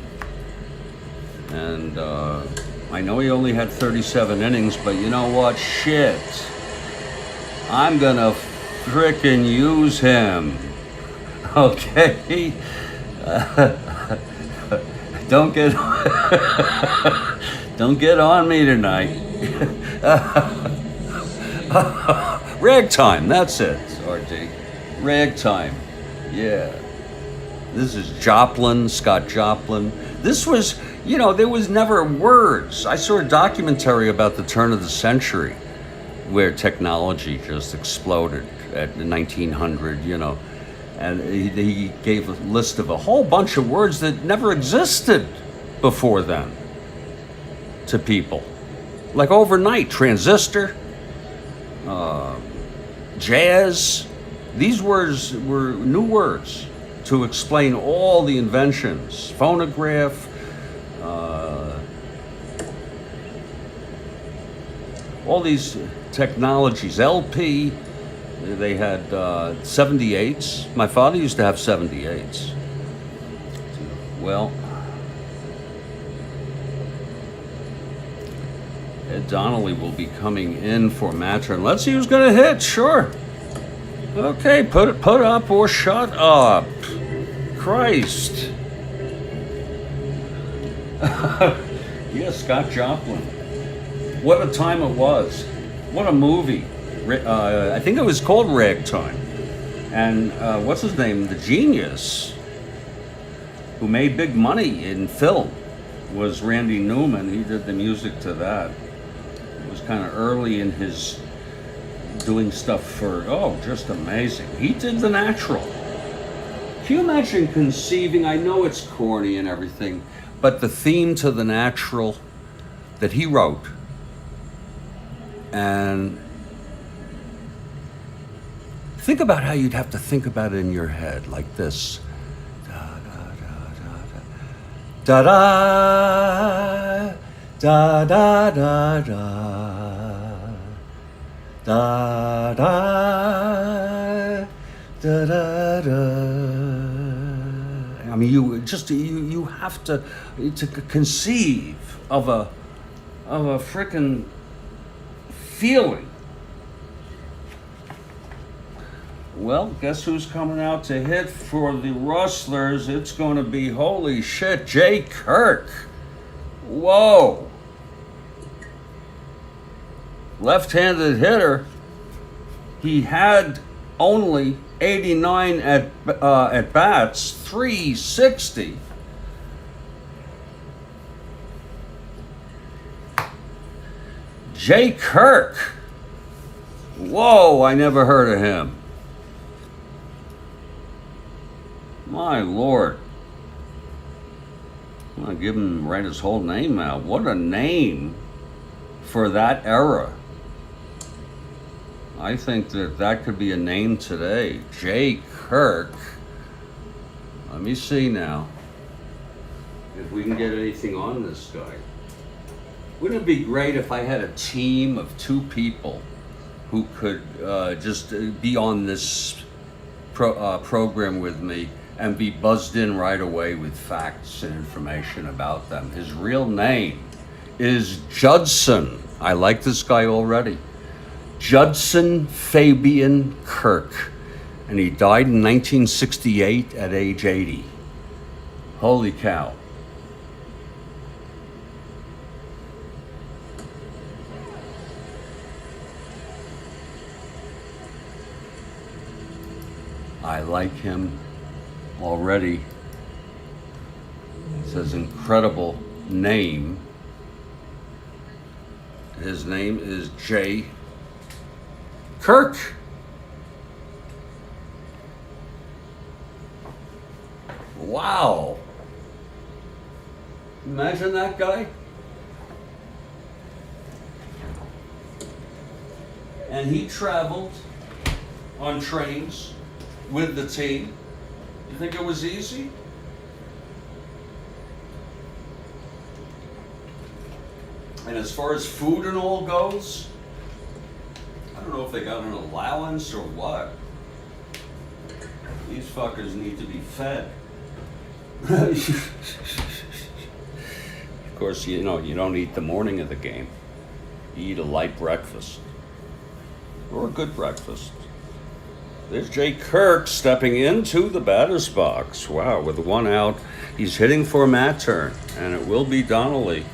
And I know he only had 37 innings, but you know what? Shit. I'm going to frickin' use him. Okay? Don't get on me tonight. Ragtime, that's it, RD. Ragtime, yeah. This is Joplin, Scott Joplin. This was, there was never words. I saw a documentary about the turn of the century where technology just exploded at 1900, and he gave a list of a whole bunch of words that never existed before then. to people. Like overnight, transistor, jazz. These words were new words to explain all the inventions. Phonograph, all these technologies. LP, they had 78s. My father used to have 78s. Well, Ed Donnelly will be coming in for Matt turn. Let's see who's gonna hit. Sure. Okay, put up or shut up. Christ. Yes, Scott Joplin. What a time it was. What a movie. I think it was called Ragtime. And what's his name? The genius who made big money in film was Randy Newman. He did the music to that. It was kind of early in his doing stuff for, just amazing. He did The Natural. Can you imagine conceiving, I know it's corny and everything, but the theme to The Natural that he wrote, and think about how you'd have to think about it in your head like this. Da da da da da da da da da da da. I mean, you have to conceive of a frickin' feeling. Well, guess who's coming out to hit for the Rustlers? It's going to be, holy shit, Jay Kirk. Whoa. Left-handed hitter. He had only 89 at bats, 360. Jay Kirk. Whoa, I never heard of him. My Lord. I'm going to give him, write his whole name out. What a name for that era. I think that could be a name today. Jay Kirk. Let me see now if we can get anything on this guy. Wouldn't it be great if I had a team of 2 people who could just be on this program with me and be buzzed in right away with facts and information about them. His real name is Judson. I like this guy already. Judson Fabian Kirk. And he died in 1968 at age 80. Holy cow. I like him already. It says incredible name. His name is Jay Kirk. Wow. Imagine that guy. And he traveled on trains with the team. You think it was easy? And as far as food and all goes, I don't know if they got an allowance or what. These fuckers need to be fed. Of course, you don't eat the morning of the game. You eat a light breakfast. Or a good breakfast. There's Jay Kirk stepping into the batter's box. Wow, with 1 out. He's hitting for a Matt turn. And it will be Donnelly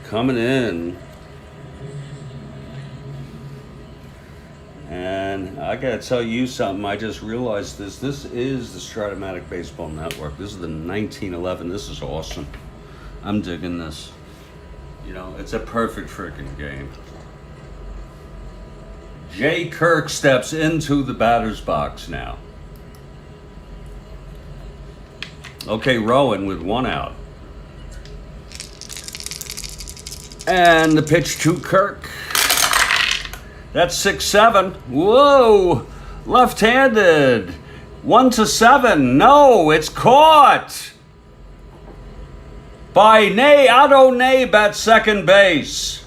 coming in. And I gotta tell you something. I just realized this. This is the Strat-O-Matic Baseball Network. This is the 1911. This is awesome. I'm digging this. It's a perfect freaking game. Jay Kirk steps into the batter's box now. Okay, Rowan with 1 out. And the pitch to Kirk. That's 6-7. Whoa! Left-handed. 1-7. No, it's caught by Otto Nabe at second base.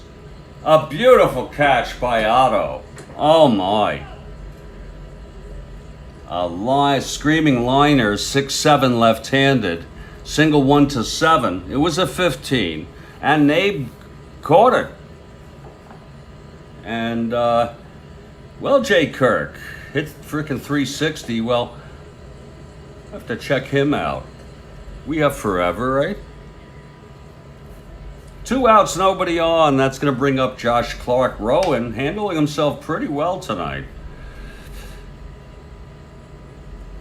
A beautiful catch by Otto. Oh my. A screaming liner, 6-7 left-handed. Single 1-7. It was a 15. And Nabe caught it. And, well, Jay Kirk hit freaking 360. Well, I have to check him out. We have forever, right? 2 outs, nobody on. That's going to bring up Josh Clark. Rowan handling himself pretty well tonight.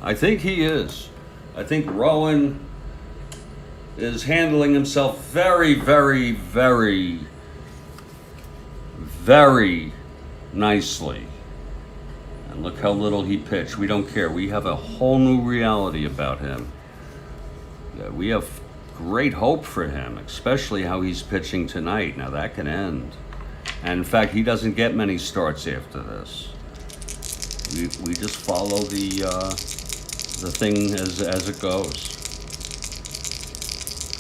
I think he is. I think Rowan is handling himself very, very, very, very nicely. And look how little he pitched. We don't care. We have a whole new reality about him. We have great hope for him, especially how he's pitching tonight. Now that can end. And in fact, he doesn't get many starts after this. We just follow the thing as it goes.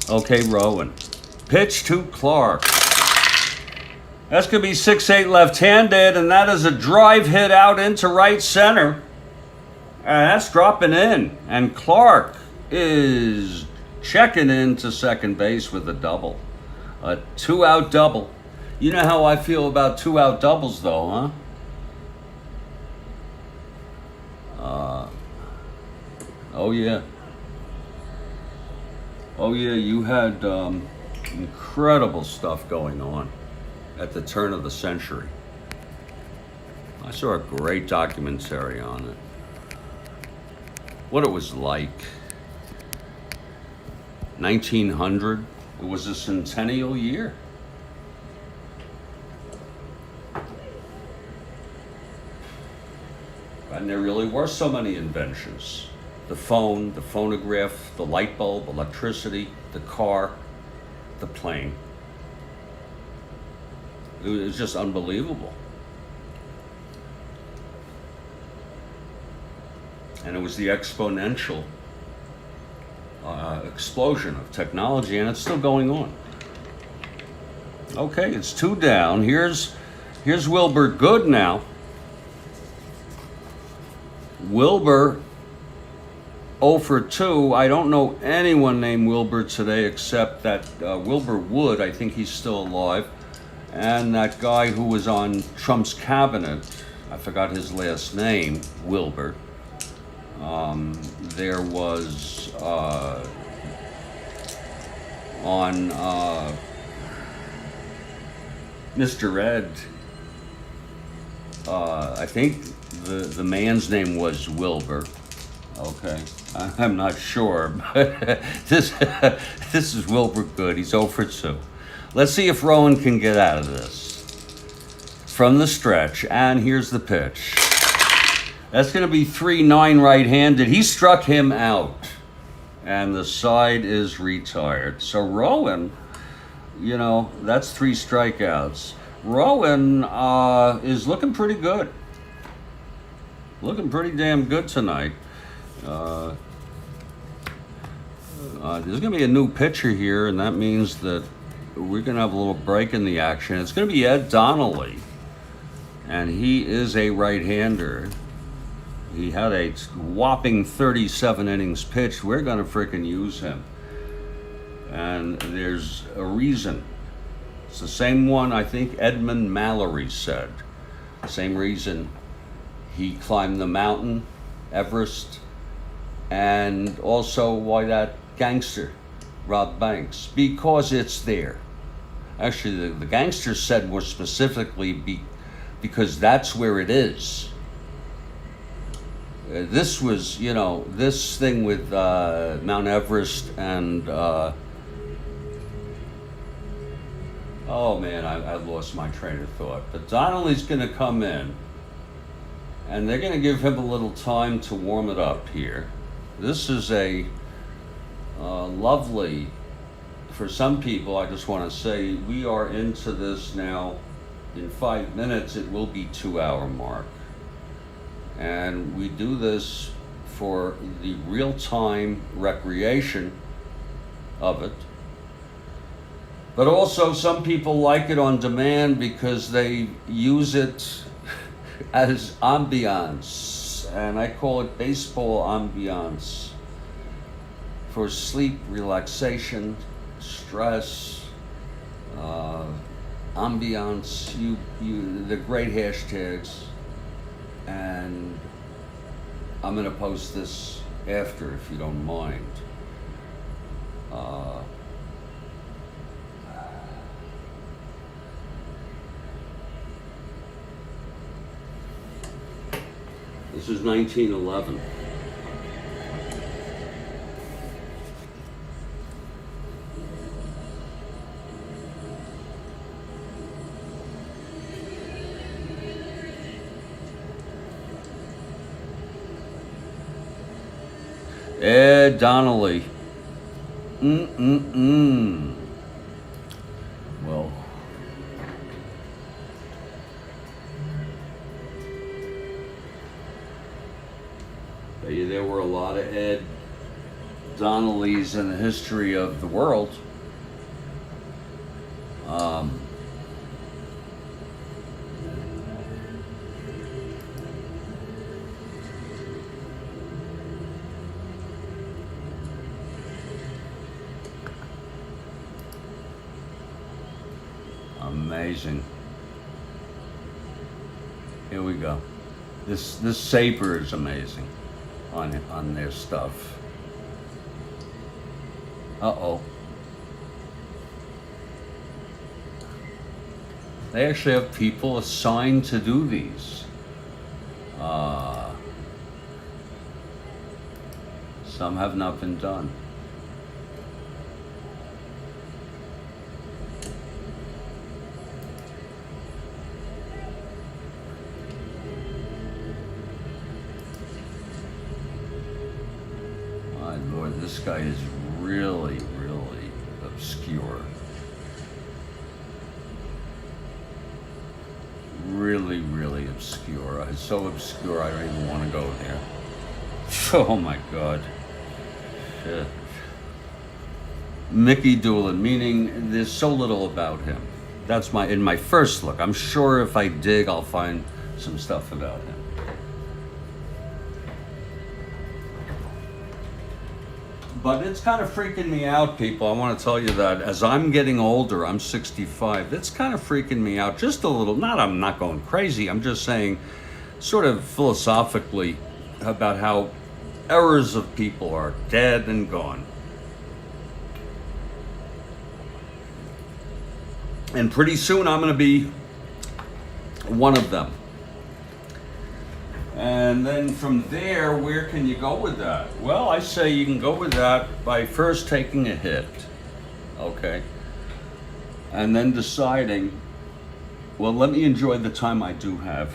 Okay, Rowan. Pitch to Clark. That's going to be 6-8 left-handed, and that is a drive hit out into right center. And that's dropping in. And Clark is checking into second base with a double. A 2-out double. You know how I feel about 2-out doubles, though, huh? Oh, yeah. Oh, yeah, you had incredible stuff going on at the turn of the century. I saw a great documentary on it. What it was like. 1900, it was a centennial year. And there really were so many inventions. The phone, the phonograph, the light bulb, electricity, the car, the plane. It was just unbelievable. And it was the exponential explosion of technology, and it's still going on. Okay, it's 2 down. Here's Wilbur Good now. Wilbur 0 for 2. I don't know anyone named Wilbur today except that Wilbur Wood. I think he's still alive. And that guy who was on Trump's cabinet, I forgot his last name, Wilbur. There was on Mr. Ed, I think the man's name was Wilbur. Okay, I'm not sure, but this is Wilbur Good. He's 0 for 2. Let's see if Rowan can get out of this. From the stretch, and here's the pitch. That's going to be 3-9 right-handed. He struck him out, and the side is retired. So Rowan, you know, that's 3 strikeouts. Rowan is looking pretty good. Looking pretty damn good tonight. There's going to be a new pitcher here, and that means that we're going to have a little break in the action. It's going to be Ed Donnelly, and he is a right-hander. He had a whopping 37 innings pitched. We're going to freaking use him. And there's a reason. It's the same one I think Edmund Mallory said. Same reason he climbed the mountain, Everest, and also why that gangster robbed banks. Because it's there. Actually, the gangster said more specifically because that's where it is. This was, you know, this thing with Mount Everest and, oh man, I lost my train of thought. But Donnelly's going to come in, and they're going to give him a little time to warm it up here. This is a lovely for some people, I just want to say we are into this now. In 5 minutes, it will be 2-hour mark. And we do this for the real-time recreation of it. But also some people like it on demand because they use it as ambiance. And I call it baseball ambiance. For sleep, relaxation, stress, ambiance, the great hashtags. And I'm going to post this after, if you don't mind. This is 1911. Ed Donnelly. Well, there were a lot of Ed Donnellys in the history of the world. Amazing. Here we go. This Saber is amazing on their stuff. Uh-oh. They actually have people assigned to do these. Some have not been done. My Lord, this guy is really, really obscure. Really, really obscure. It's so obscure I don't even want to go there. Oh my God. Shit. Mickey Doolan, meaning there's so little about him. That's in my first look. I'm sure if I dig, I'll find some stuff about him. But it's kind of freaking me out, people. I want to tell you that as I'm getting older, I'm 65. It's kind of freaking me out just a little. I'm not going crazy. I'm just saying sort of philosophically about how errors of people are dead and gone. And pretty soon I'm going to be one of them. And then from there, where can you go with that? Well, I say you can go with that by first taking a hit, okay? And then deciding, well, let me enjoy the time I do have.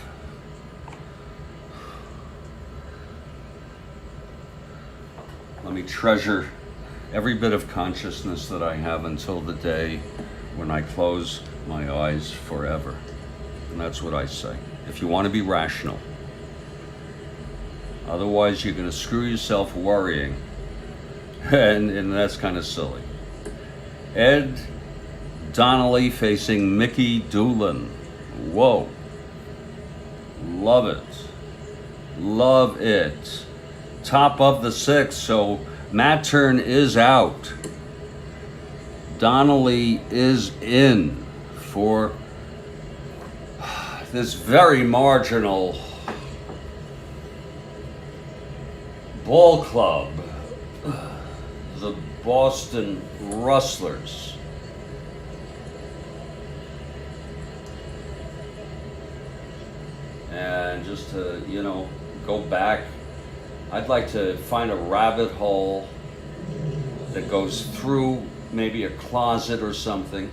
Let me treasure every bit of consciousness that I have until the day when I close my eyes forever. And that's what I say. If you want to be rational. Otherwise, you're going to screw yourself worrying. And that's kind of silly. Ed Donnelly facing Mickey Doolan. Whoa. Love it. Love it. Top of the sixth, so Matt Turn is out. Donnelly is in for this very marginal ball club, the Boston Rustlers. And just to, go back, I'd like to find a rabbit hole that goes through maybe a closet or something.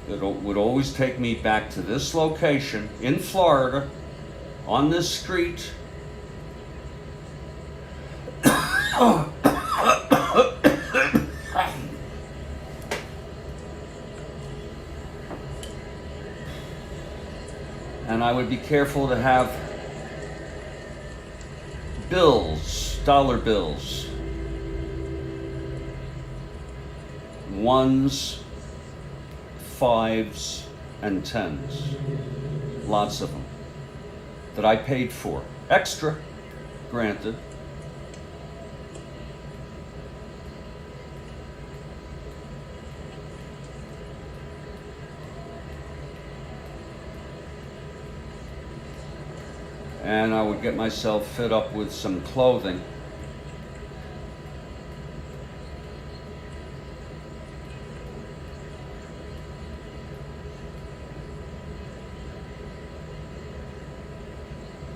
It would always take me back to this location in Florida, on this street. And I would be careful to have bills, dollar bills, ones, fives, and tens. Lots of them that I paid for. Extra, granted. And I would get myself fit up with some clothing.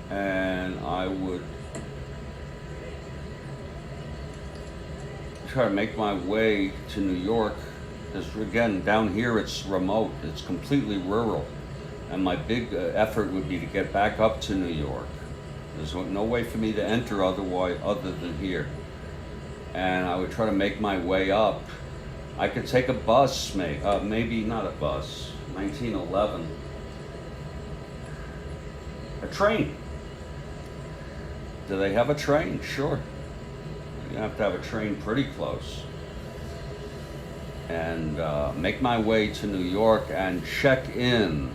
And I would try to make my way to New York, because again, down here it's remote, it's completely rural. And my big effort would be to get back up to New York. There's no way for me to enter otherwise, other than here. And I would try to make my way up. I could take a bus, maybe not a bus, 1911. A train. Do they have a train? Sure. You have to have a train pretty close. And make my way to New York and check in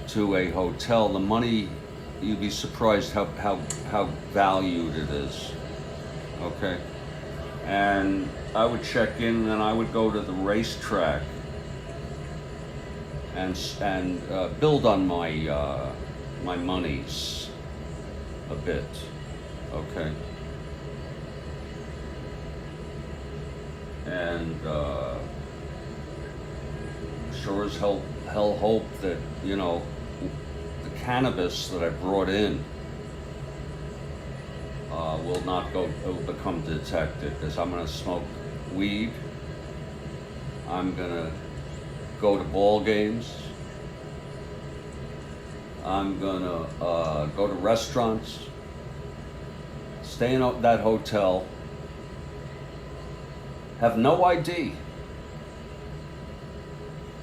to a hotel. The money, you'd be surprised how valued it is. Okay. And I would check in, and I would go to the racetrack and build on my my monies a bit. Okay. And sure as hell hope that, you know, the cannabis that I brought in will not become detected, because I'm going to smoke weed. I'm going to go to ball games. I'm going to go to restaurants, stay in that hotel, have no ID,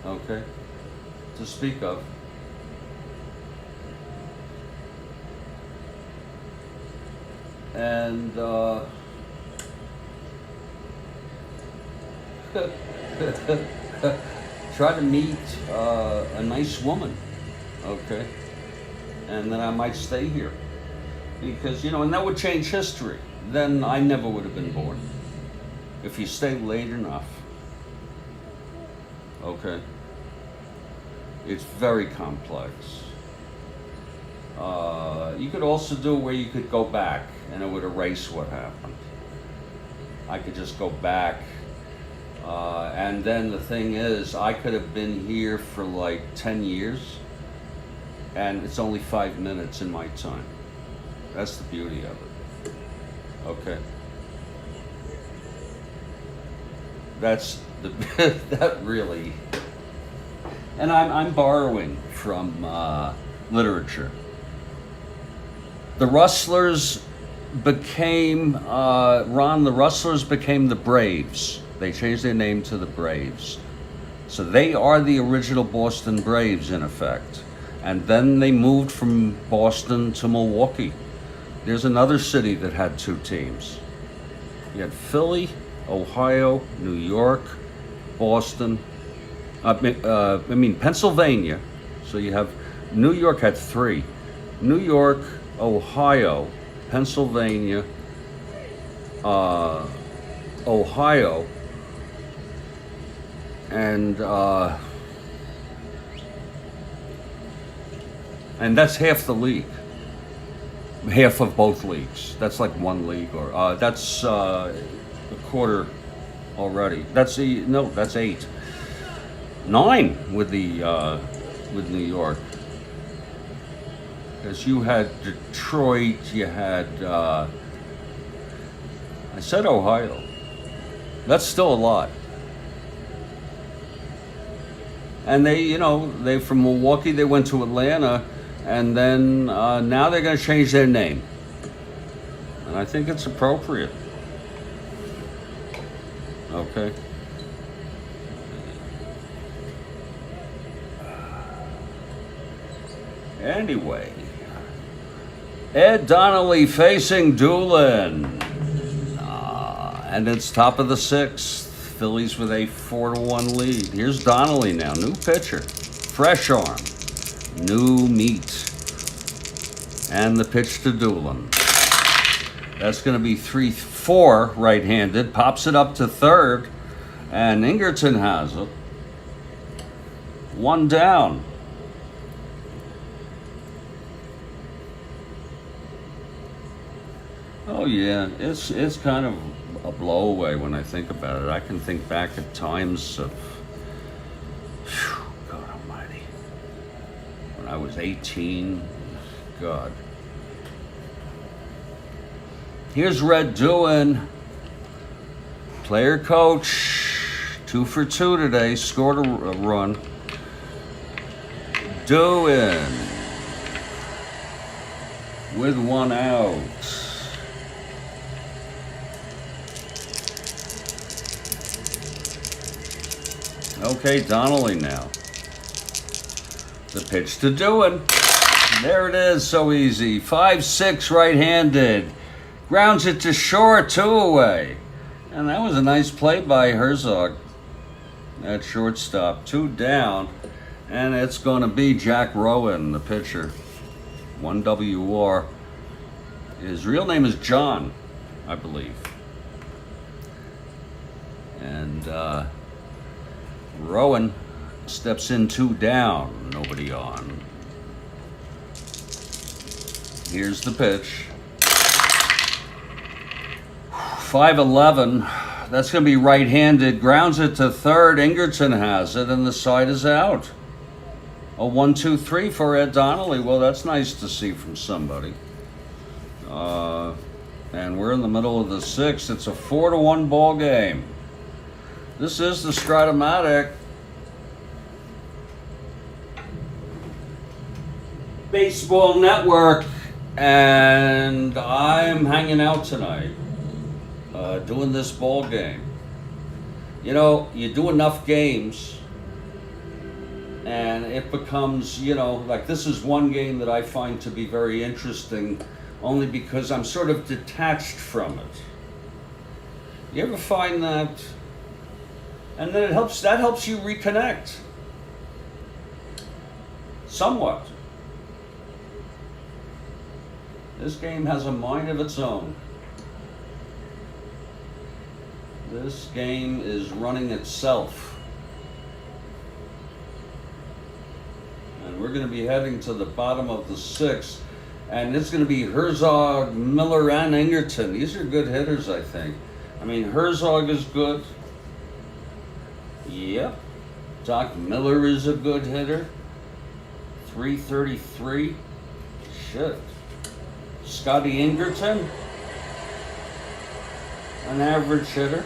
okay, to speak of. And try to meet a nice woman, okay, and then I might stay here, because, you know, and that would change history. Then I never would have been born if you stay late enough. Okay, it's very complex. You could also do where you could go back and it would erase what happened. I could just go back, and then the thing is, I could have been here for like 10 years and it's only 5 minutes in my time. That's the beauty of it. Okay. That's the that really, and I'm borrowing from literature. The Rustlers became the Rustlers became the Braves. They changed their name to the Braves. So they are the original Boston Braves, in effect. And then they moved from Boston to Milwaukee. There's another city that had two teams. You had Philly, Ohio, New York, Boston, Pennsylvania. So you have, New York had three. New York, Ohio, Pennsylvania, Ohio, and that's half the league. Half of both leagues. That's like one league, or that's a quarter already. That's 8, 9 with the with New York. Because you had Detroit, you had I said Ohio. That's still a lot. And they from Milwaukee, they went to Atlanta, and then now they're going to change their name. And I think it's appropriate. Okay. Anyway, Ed Donnelly facing Doolin. And it's top of the sixth. Phillies with a 4-1 lead. Here's Donnelly now, new pitcher, fresh arm, new meat. And the pitch to Doolin. That's going to be 3-4 right-handed. Pops it up to third. And Ingerton has it. One down. Oh yeah, it's kind of a blowaway when I think about it. I can think back at times of, God almighty, when I was 18, God. Here's Red Doolin, player coach, 2 for 2 today, scored a run. Doolin with 1 out. Okay, Donnelly now. The pitch to Doolin. There it is, so easy. 5-6 right-handed. Grounds it to short, 2 away. And that was a nice play by Herzog at shortstop. 2 down. And it's going to be Jack Rowan, the pitcher. 1 WR. His real name is John, I believe. And Rowan steps in 2 down, nobody on. Here's the pitch. 5-11. That's going to be right-handed. Grounds it to third. Ingerton has it, and the side is out. A 1-2-3 for Ed Donnelly. Well, that's nice to see from somebody. And we're in the middle of the 6th. It's a 4-1 ball game. This is the Strat-O-Matic Baseball Network, and I'm hanging out tonight, doing this ball game. You know, you do enough games, and it becomes, you know, like this is one game that I find to be very interesting, only because I'm sort of detached from it. You ever find that? And then that helps you reconnect. Somewhat. This game has a mind of its own. This game is running itself. And we're going to be heading to the bottom of the 6th. And it's going to be Herzog, Miller, and Ingerton. These are good hitters, I think. I mean, Herzog is good. Yep. Doc Miller is a good hitter. 333. Shit. Scotty Ingerton. An average hitter.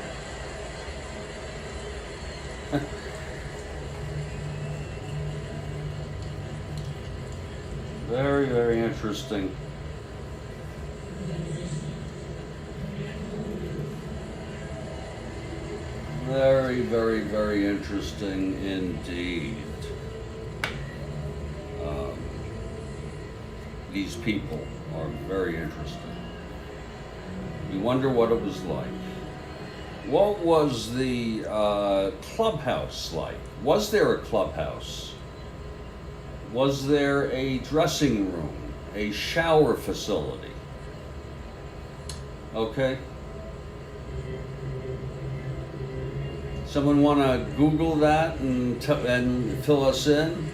Very, very interesting. Very, very, very interesting indeed. These people are very interesting. You wonder what it was like. What was the clubhouse like? Was there a clubhouse? Was there a dressing room, a shower facility? Okay. Someone want to Google that and fill us in?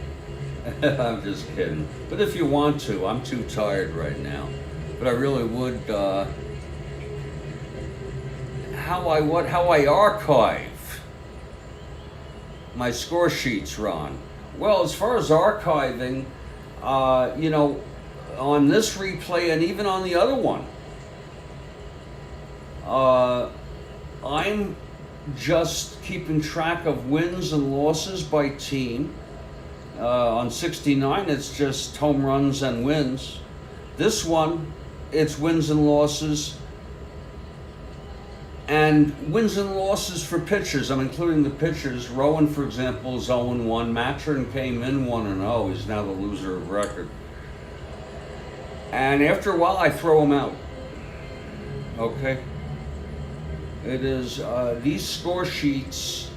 I'm just kidding. But if you want to, I'm too tired right now. But I really would. How I archive my score sheets, Ron. Well, as far as archiving, you know, on this replay and even on the other one, I'm just keeping track of wins and losses by team. On 69, it's just home runs and wins. This one, it's wins and losses. And wins and losses for pitchers. I'm including the pitchers. Rowan, for example, is 0-1. Matron came in 1-0. He's now the loser of record. And after a while, I throw them out. Okay? It is, these score sheets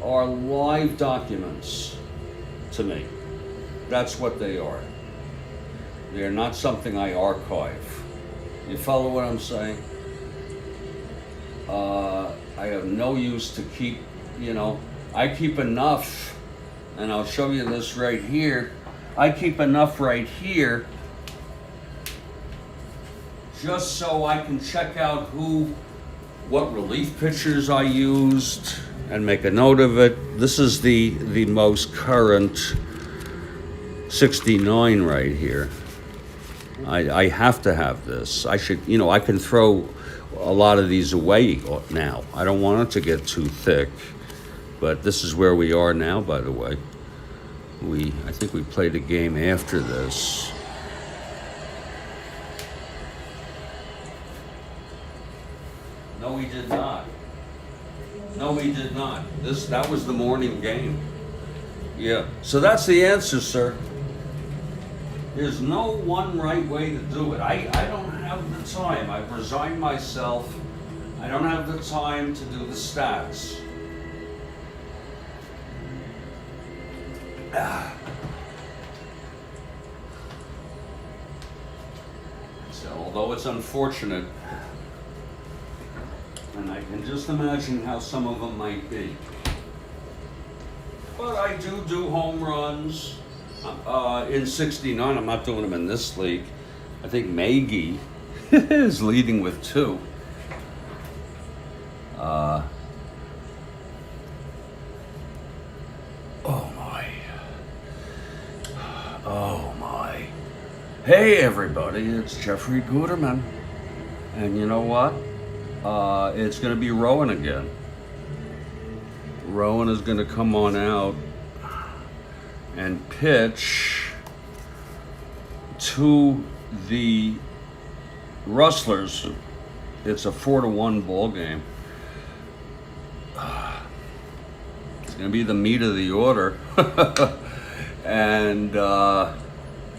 are live documents to me. That's what they are. They're not something I archive. You follow what I'm saying? I have no use to keep, I keep enough, and I'll show you this right here. I keep enough right here just so I can check out what relief pitchers I used and make a note of it. This is the most current 69 right here. I have to have this. I should, I can throw a lot of these away now. I don't want it to get too thick, but this is where we are now, by the way. I think we played a game after this. No, we did not. No, we did not. That was the morning game. Yeah. So that's the answer, sir. There's no one right way to do it. I don't have the time. I've resigned myself. I don't have the time to do the stats. So, although it's unfortunate, and I can just imagine how some of them might be. But I do home runs. In 69, I'm not doing them in this league. I think Maggie is leading with 2. Oh my. Hey everybody, it's Jeffrey Guterman. And you know what? It's going to be Rowan again. Rowan is going to come on out and pitch to the Rustlers. It's a 4-1 ball game. It's going to be the meat of the order. And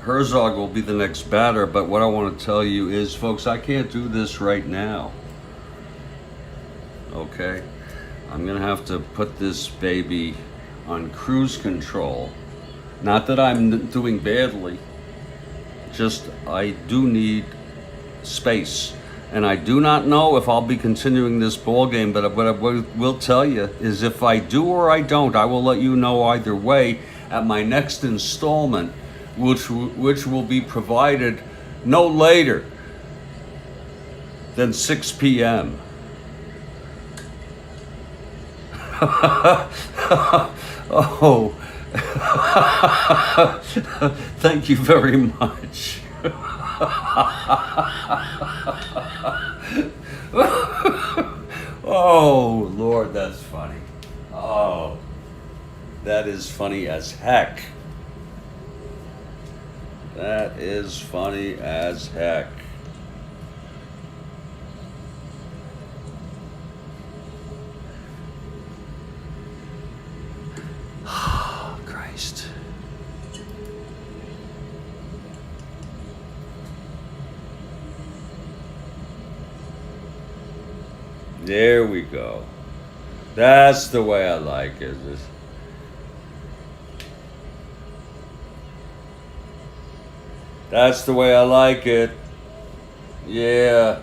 Herzog will be the next batter. But what I want to tell you is, folks, I can't do this right now. Okay? I'm going to have to put this baby on cruise control. Not that I'm doing badly, just I do need space. And I do not know if I'll be continuing this ball game, but what I will tell you is if I do or I don't, I will let you know either way at my next installment, which will be provided no later than 6 p.m. Oh. Thank you very much. Oh, Lord, that's funny. Oh, that is funny as heck. That is funny as heck. Christ. There we go. That's the way I like it. That's the way I like it. Yeah.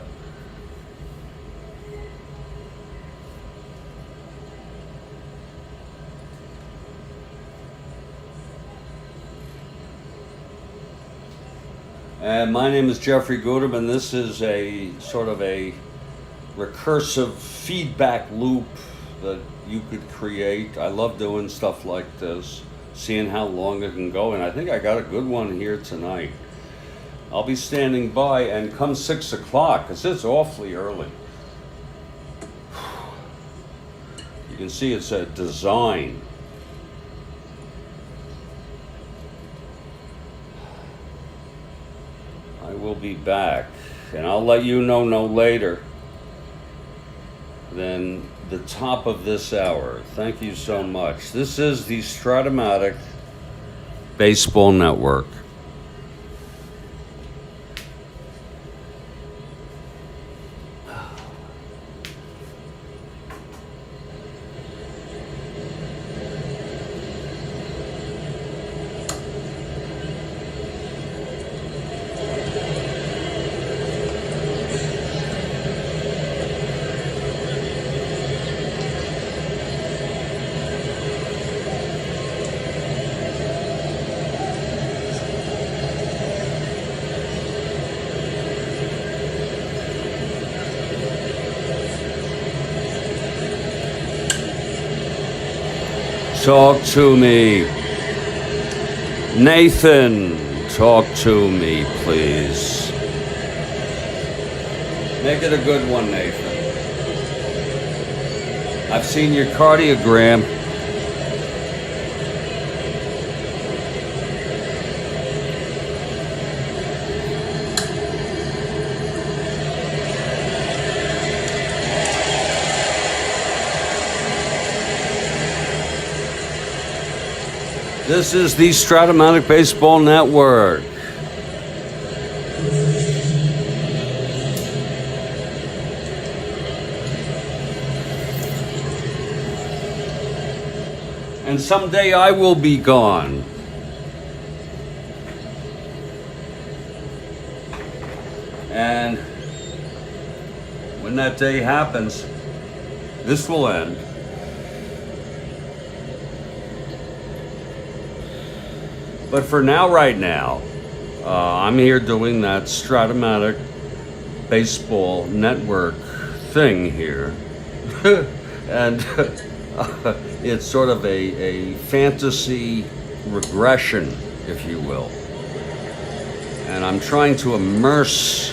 And my name is Jeffrey Guterman. This is a sort of a recursive feedback loop that you could create. I love doing stuff like this, seeing how long it can go, and I think I got a good one here tonight. I'll be standing by, and come 6 o'clock, because it's awfully early. You can see it's a design. I will be back, and I'll let you know no later than the top of this hour. Thank you so much. This is the Strat-O-Matic Baseball Network. Talk to me. Nathan, talk to me, please. Make it a good one, Nathan. I've seen your cardiogram. This is the Strat-O-Matic Baseball Network. And someday I will be gone. And when that day happens, this will end. But for now, right now, I'm here doing that Strat-O-Matic Baseball Network thing here. And it's sort of a fantasy regression, if you will. And I'm trying to immerse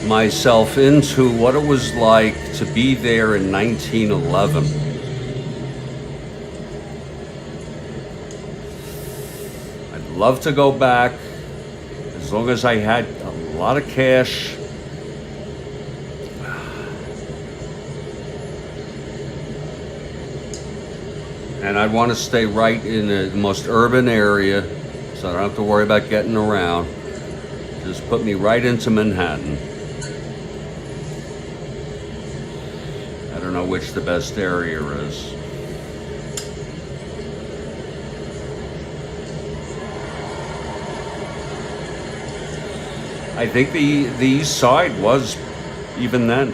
myself into what it was like to be there in 1911. I'd love to go back as long as I had a lot of cash. And I'd want to stay right in the most urban area, so I don't have to worry about getting around. Just put me right into Manhattan. I don't know which the best area is. I think the East Side was even then.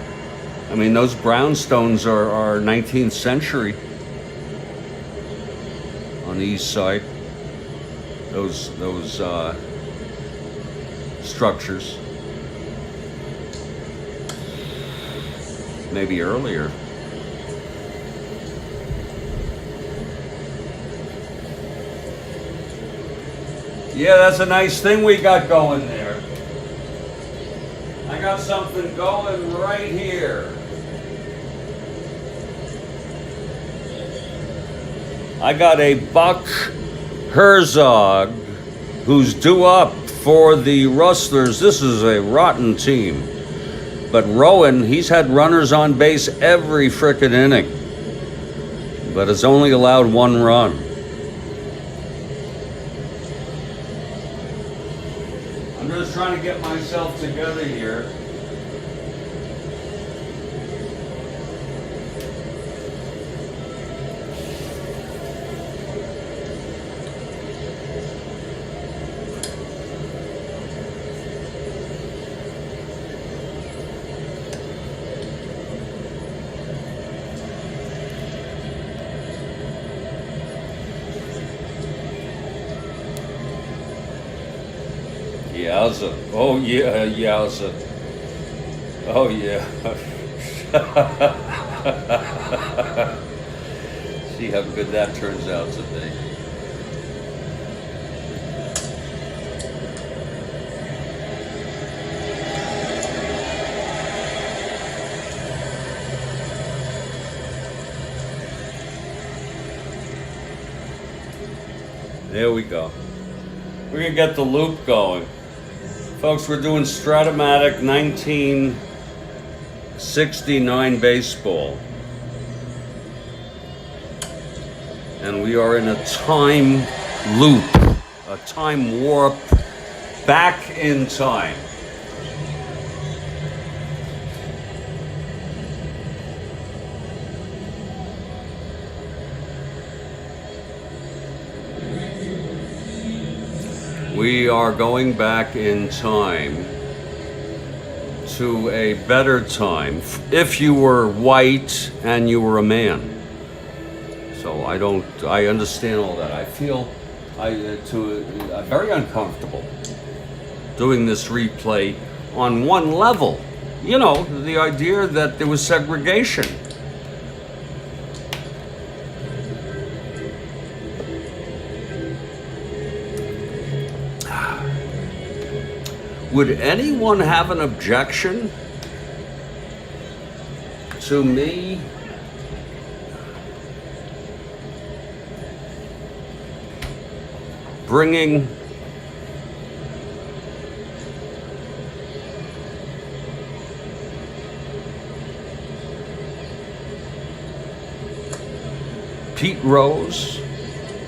I mean, those brownstones are 19th century. On the East Side, those structures, maybe earlier. Yeah, that's a nice thing we got going there. I got something going right here. I got a Buck Herzog who's due up for the Rustlers. This is a rotten team. But Rowan, he's had runners on base every frickin' inning, but has only allowed one run. I'm just trying to get myself together here. Yowza. Oh yeah, yowza. Oh yeah. See how good that turns out to be. There we go. We're gonna get the loop going. Folks, we're doing Strat-O-Matic 1969 baseball. And we are in a time loop, a time warp, back in time. We are going back in time to a better time if you were white and you were a man. So I understand all that. I feel very uncomfortable doing this replay on one level. You know, the idea that there was segregation. Would anyone have an objection to me bringing Pete Rose,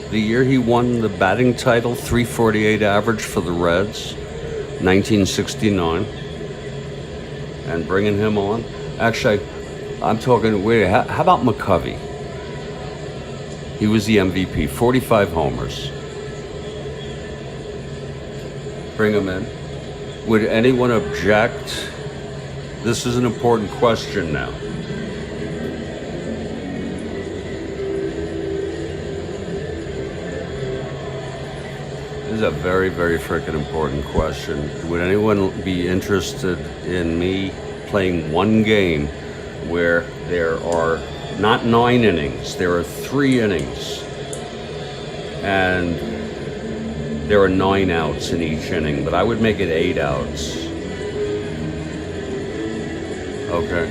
the year he won the batting title, .348 average for the Reds, 1969, and bringing him on? Actually, I'm talking, wait, how about McCovey? He was the MVP, 45 homers. Bring him in. Would anyone object? This is an important question now. This is a very, very freaking important question. Would anyone be interested in me playing one game where there are not 9 innings, there are 3 innings, and there are 9 outs in each inning, but I would make it 8 outs. Okay.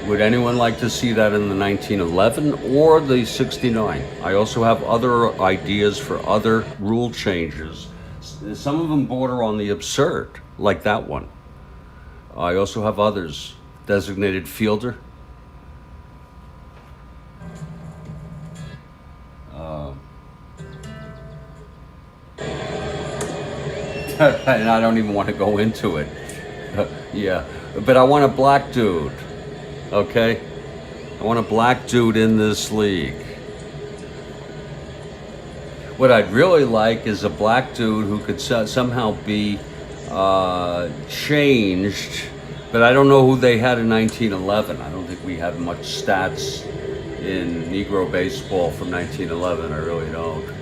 Would anyone like to see that in the 1911 or the 69? I also have other ideas for other rule changes. Some of them border on the absurd, like that one. I also have others. Designated fielder. And I don't even want to go into it. Yeah, but I want a black dude. Okay? I want a black dude in this league. What I'd really like is a black dude who could somehow be changed, but I don't know who they had in 1911. I don't think we have much stats in Negro baseball from 1911. I really don't.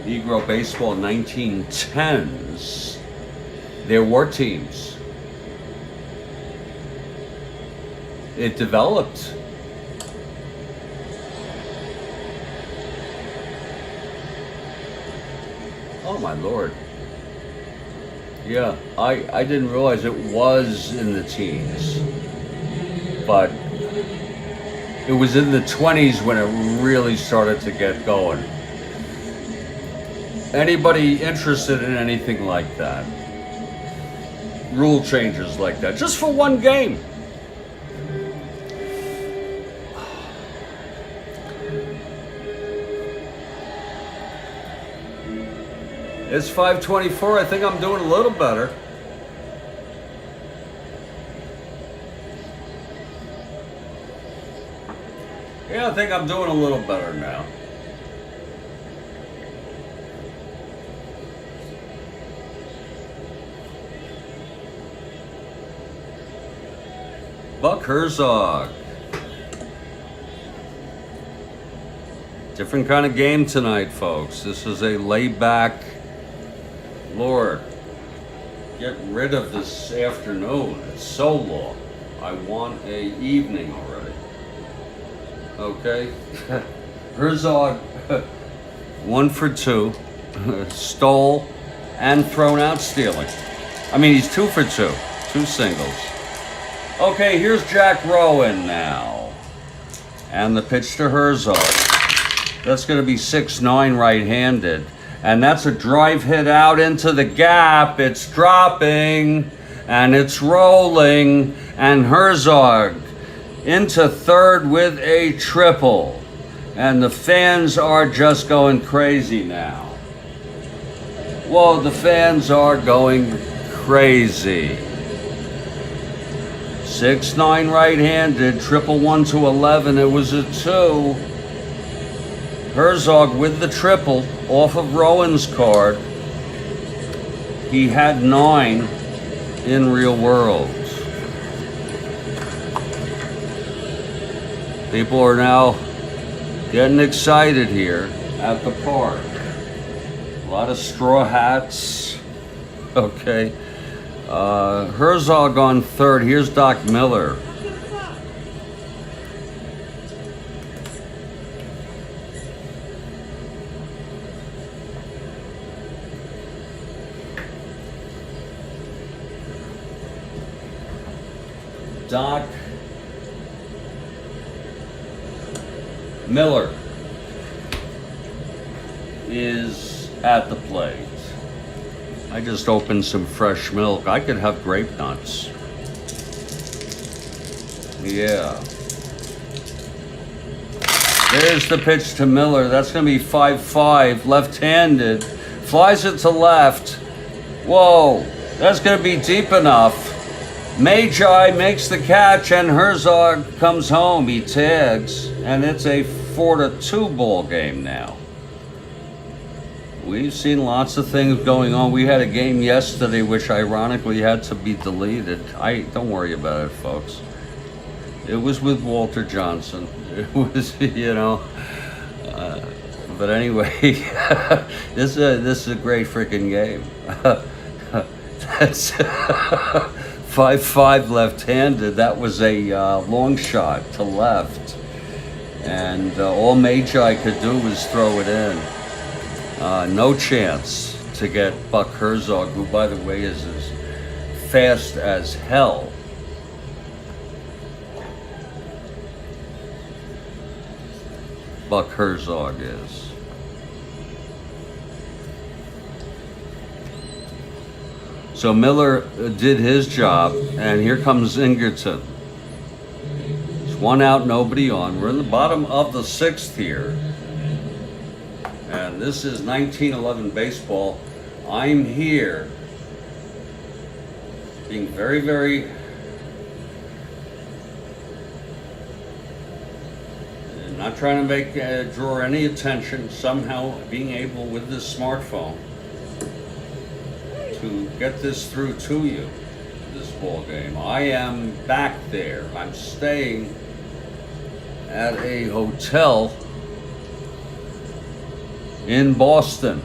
Negro baseball 1910s, there were teams. It developed. Oh my Lord. Yeah, I didn't realize it was in the teens, but it was in the 20s when it really started to get going. Anybody interested in anything like that? Rule changes like that, just for one game. It's 5:24. I think I'm doing a little better. Yeah, I think I'm doing a little better now. Buck Herzog. Different kind of game tonight, folks. This is a laid-back, Lord, get rid of this afternoon. It's so long. I want a evening already. Okay? Herzog, 1 for 2, stole and thrown out stealing. I mean, he's 2 for 2, 2 singles. Okay, here's Jack Rowan now. And the pitch to Herzog. That's going to be 6-9 right-handed. And that's a drive hit out into the gap. It's dropping and it's rolling. And Herzog into third with a triple. And the fans are just going crazy now. Whoa, the fans are going crazy. 6-9 right-handed, triple 1 to 11. It was a 2. Herzog with the triple off of Rowan's card. He had 9 in real world. People are now getting excited here at the park. A lot of straw hats. Okay. Herzog on third. Here's Doc Miller. Doc Miller is at the plate. I just opened some fresh milk. I could have grape nuts. Yeah. There's the pitch to Miller. That's going to be 5-5, left-handed. Flies it to left. Whoa, that's going to be deep enough. Magi makes the catch, and Herzog comes home. He tags, and it's a 4-2 ball game now. We've seen lots of things going on. We had a game yesterday which ironically had to be deleted. Don't worry about it, folks. It was with Walter Johnson. It was, you know. But anyway, this is a great freaking game. That's 5-5 left-handed. That was a long shot to left, and all Magi could do was throw it in. No chance to get Buck Herzog, who, by the way, is as fast as hell. Buck Herzog is. So Miller did his job, and here comes Ingerton. It's 1 out, nobody on. We're in the bottom of the 6th here. And this is 1911 baseball. I'm here being very, very not trying to draw any attention, somehow being able with this smartphone to get this through to you, this ball game. I am back there. I'm staying at a hotel in Boston.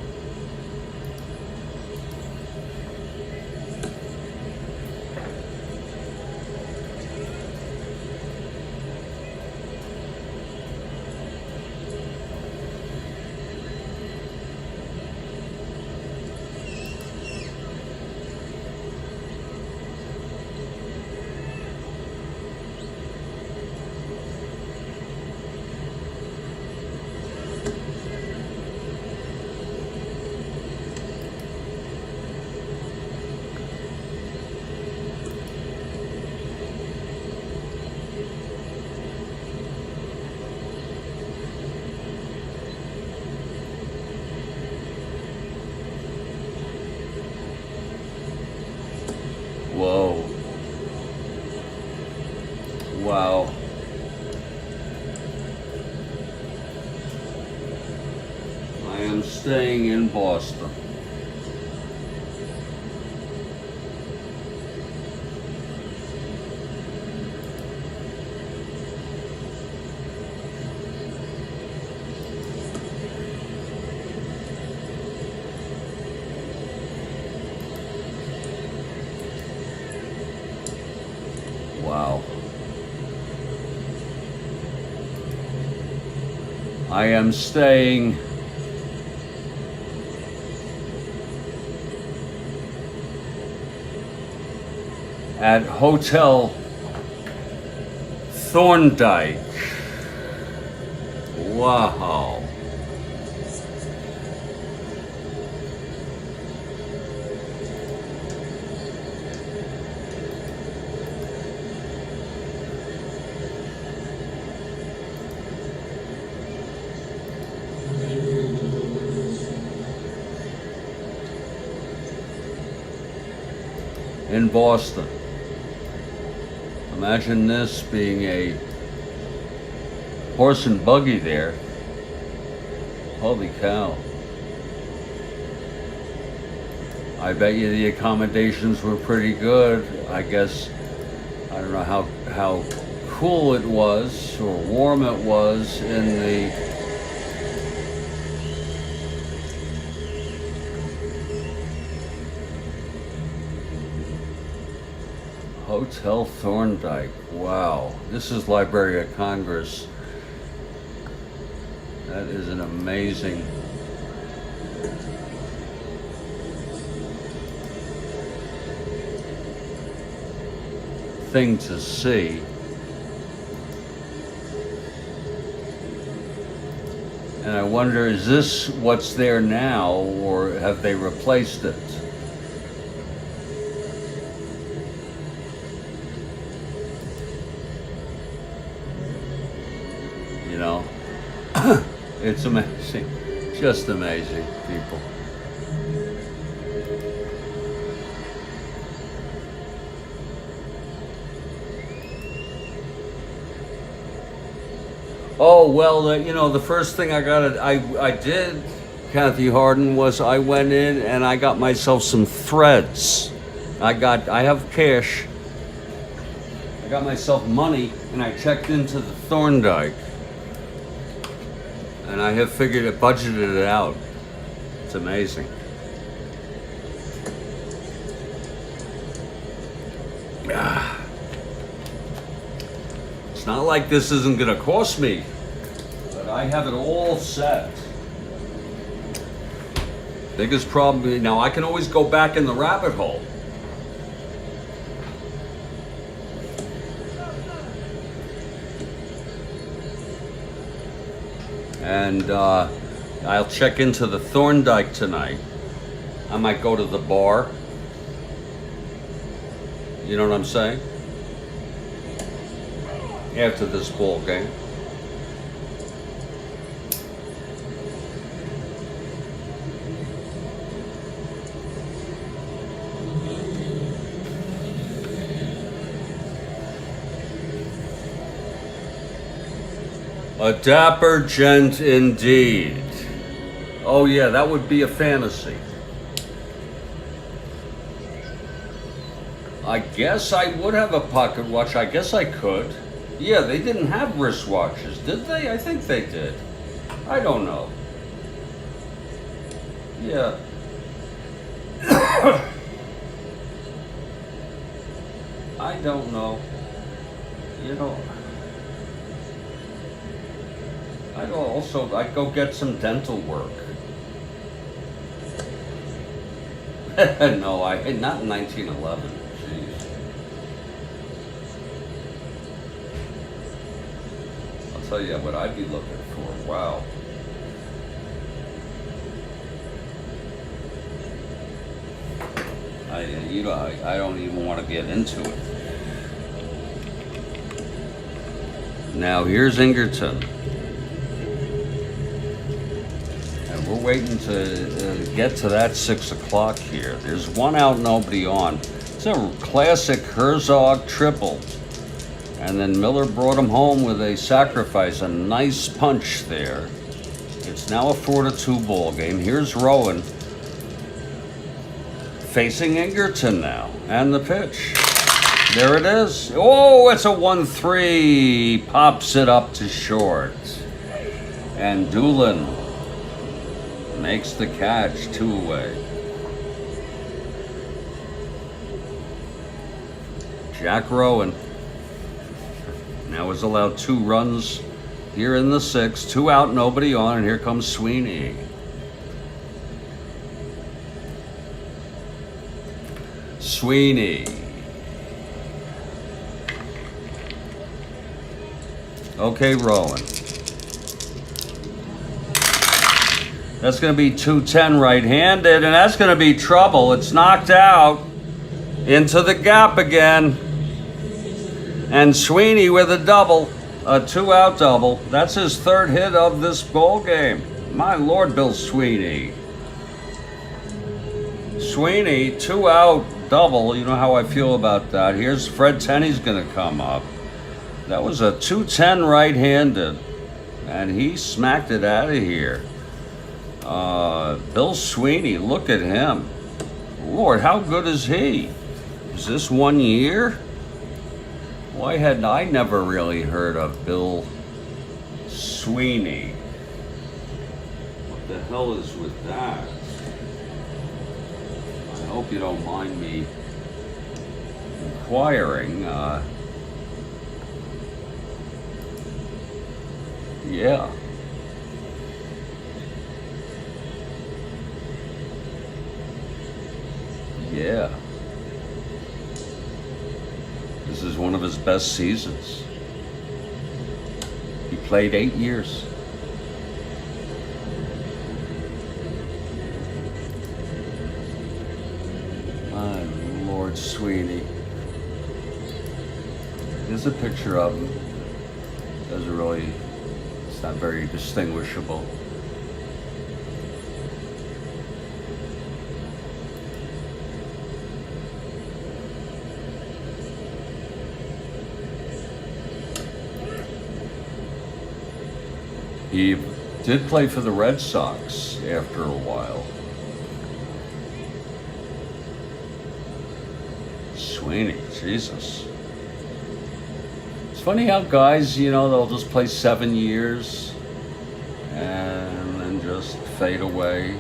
Whoa. Wow. I am staying in Boston. Wow. I am staying at Hotel Thorndike. Wow. In Boston. Imagine this being a horse and buggy there. Holy cow. I bet you the accommodations were pretty good. I guess, I don't know how cool it was or warm it was in the Hotel Thorndike. Wow. This is Library of Congress. That is an amazing thing to see. And I wonder, is this what's there now, or have they replaced it? You know, it's amazing, just amazing, people. Oh, well, you know, the first thing I did, Kathy Harden, was I went in and I got myself some threads. I have cash. I got myself money and I checked into the Thorndike. And I have figured it, budgeted it out. It's amazing. It's not like this isn't gonna cost me, but I have it all set. Biggest problem, now I can always go back in the rabbit hole. And I'll check into the Thorndike tonight. I might go to the bar. You know what I'm saying? After this ball game. A dapper gent indeed. Oh yeah, that would be a fantasy. I guess I would have a pocket watch. I guess I could. Yeah, they didn't have wristwatches, did they? I think they did. I don't know. Yeah. I don't know. You know, I'd go get some dental work. No, not in 1911. Jeez. I'll tell you what I'd be looking for. Wow. I don't even want to get into it. Now here's Ingerton. And we're waiting to get to that 6 o'clock here. There's one out, nobody on. It's a classic Herzog triple. And then Miller brought him home with a sacrifice, a nice punch there. It's now a 4-2 ball game. Here's Rowan facing Ingerton now. And the pitch. There it is. Oh, it's a 1-3. Pops it up to short. And Doolin makes the catch, 2 away. Jack Rowan now is allowed 2 runs here in the 6th. 2 out, nobody on, and here comes Sweeney. Sweeney. Okay, Rowan. That's going to be 210 right-handed, and that's going to be trouble. It's knocked out into the gap again. And Sweeney with a double, a 2-out double. That's his 3rd hit of this ball game. My Lord, Bill Sweeney. Sweeney, 2-out double. You know how I feel about that. Here's Fred Tenney's going to come up. That was a 210 right-handed, and he smacked it out of here. Bill Sweeney, look at him. Lord, how good is he? Is this 1 year? Why had I never really heard of Bill Sweeney? What the hell is with that? I hope you don't mind me inquiring. Yeah. Yeah. This is one of his best seasons. He played 8 years. My Lord, Sweeney. There's a picture of him. Doesn't really, it's not very distinguishable. He did play for the Red Sox after a while. Sweeney, Jesus. It's funny how guys, you know, they'll just play 7 years and then just fade away.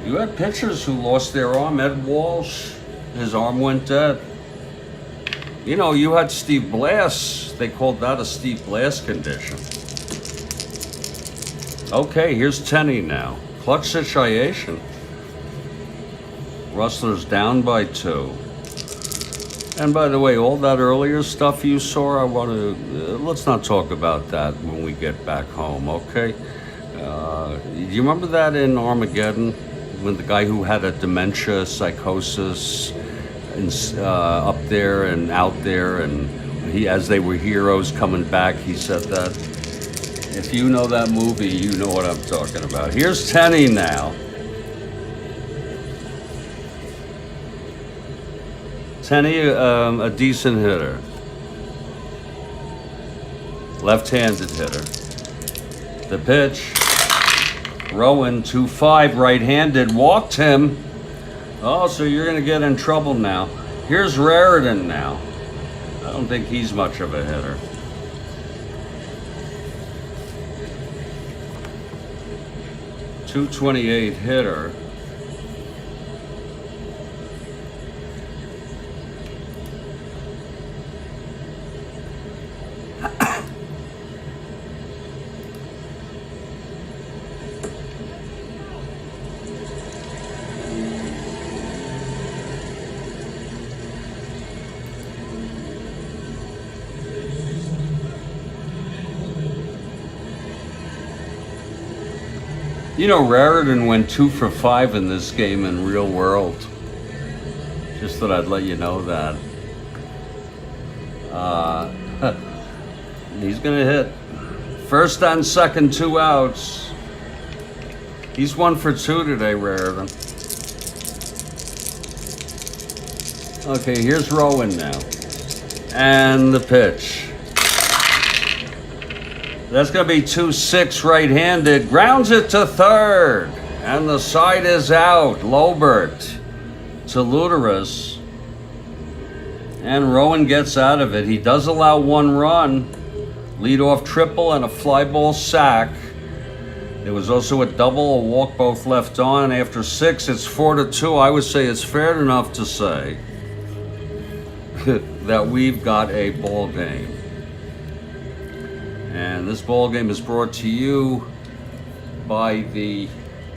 You had pitchers who lost their arm. Ed Walsh, his arm went dead. You know, you had Steve Blass. They called that a Steve Blass condition. Okay, here's Tenney now. Clutch situation. Rustlers down by 2. And by the way, all that earlier stuff you saw, I want to, let's not talk about that when we get back home, okay? Do you remember that in Armageddon? When the guy who had a dementia, psychosis, up there and out there, and he, as they were heroes coming back, he said that. If you know that movie, you know what I'm talking about. Here's Tenney now. Tenney, a decent hitter. Left-handed hitter. The pitch. Rowan, 2-5, right-handed, walked him. Oh, so you're going to get in trouble now. Here's Raritan now. I don't think he's much of a hitter. .228 hitter. You know, Raritan went 2 for 5 in this game in real world. Just thought I'd let you know that. He's gonna hit. First and second, 2 outs. He's 1 for 2 today, Raritan. Okay, here's Rowan now. And the pitch. That's going to be 2-6 right-handed. Grounds it to third. And the side is out. Lobert to Luteris. And Rowan gets out of it. He does allow 1 run. Leadoff triple and a fly ball sack. There was also a double, a walk, both left on. After 6, it's 4-2. I would say it's fair enough to say that we've got a ball game. And this ball game is brought to you by the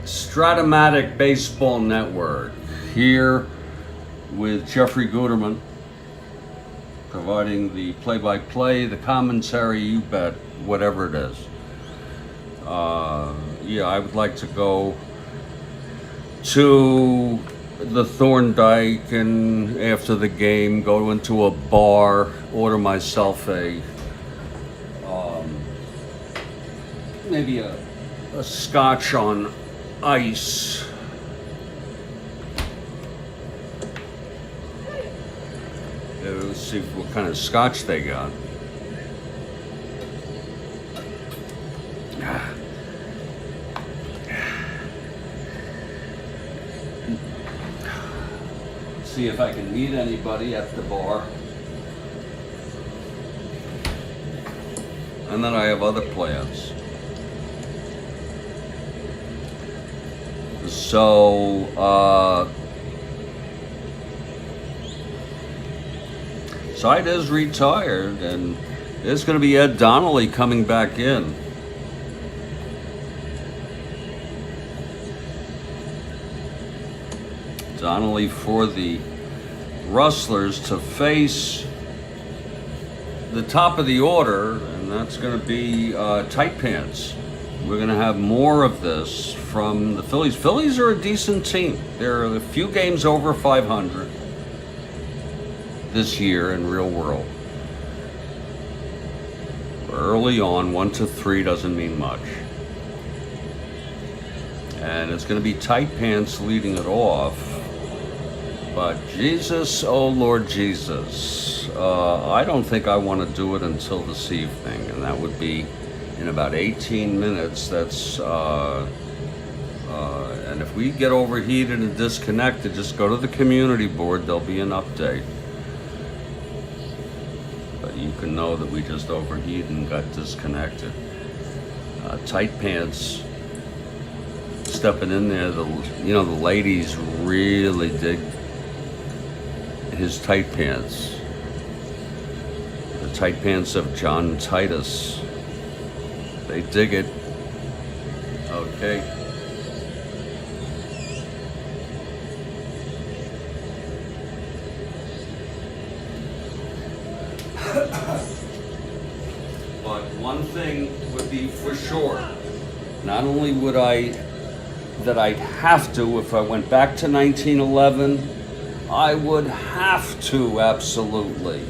Strat-O-Matic Baseball Network. Here with Jeffrey Guterman, providing the play-by-play, the commentary, you bet, whatever it is. Yeah, I would like to go to the Thorndike and after the game, go into a bar, order myself a maybe a scotch on ice. Let's see what kind of scotch they got. See if I can meet anybody at the bar. And then I have other plans. So, Side is retired, and it's going to be Ed Donnelly coming back in. Donnelly for the Rustlers to face the top of the order, and that's going to be Tight Pants. We're going to have more of this from the Phillies. Phillies are a decent team. They're a few games over 500 this year in real world. Early on, 1-3 doesn't mean much. And it's going to be Tight Pants leading it off. But Jesus, oh Lord Jesus, I don't think I want to do it until this evening, and that would be in about 18 minutes. That's and if we get overheated and disconnected, just go to the community board. There'll be an update. But you can know that we just overheated and got disconnected. Tight Pants stepping in there. The ladies really dig his tight pants. The tight pants of John Titus. They dig it. Okay. But one thing would be for sure. Not only would I'd have to, if I went back to 1911, I would have to absolutely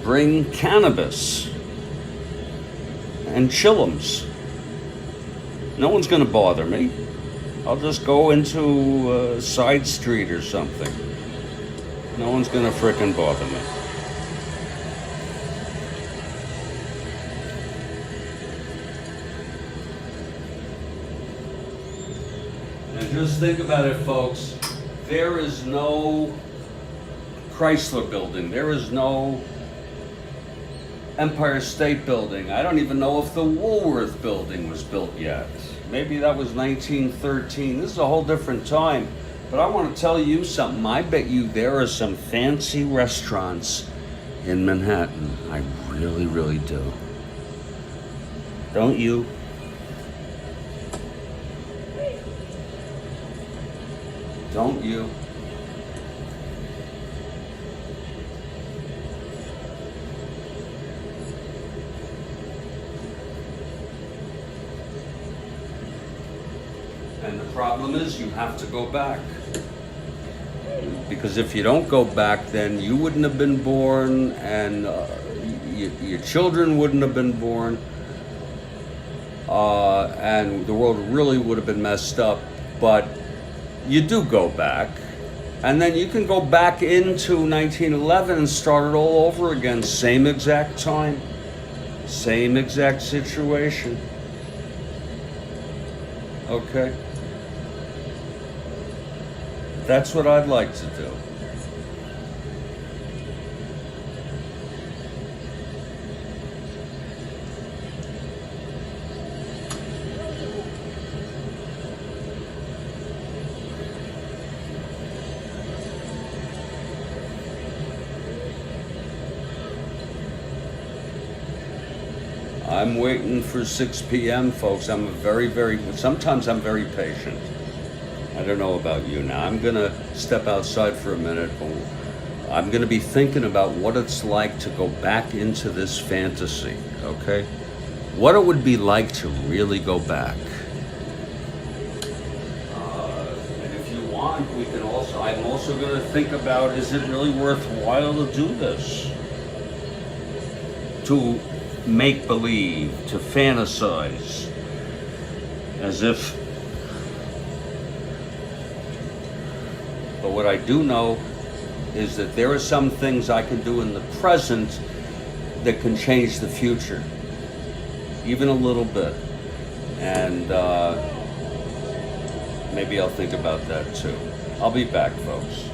bring cannabis and chillums. No one's going to bother me. I'll just go into a side street or something. No one's going to frickin' bother me. And just think about it, folks. There is no Chrysler building. There is no Empire State Building. I don't even know if the Woolworth Building was built yet. Maybe that was 1913. This is a whole different time. But I want to tell you something. I bet you there are some fancy restaurants in Manhattan. I really, really do. Don't you? Don't you? And the problem is you have to go back. Because if you don't go back, then you wouldn't have been born, and your children wouldn't have been born, and the world really would have been messed up. But you do go back, and then you can go back into 1911 and start it all over again. Same exact time, same exact situation. Okay? That's what I'd like to do. I'm waiting for 6 p.m., folks. Sometimes I'm very patient. I don't know about you now. I'm going to step outside for a minute. I'm going to be thinking about what it's like to go back into this fantasy, okay? What it would be like to really go back. And if you want, I'm also going to think about, is it really worthwhile to do this? To make believe, to fantasize, as if. But what I do know is that there are some things I can do in the present that can change the future, even a little bit. And maybe I'll think about that too. I'll be back, folks.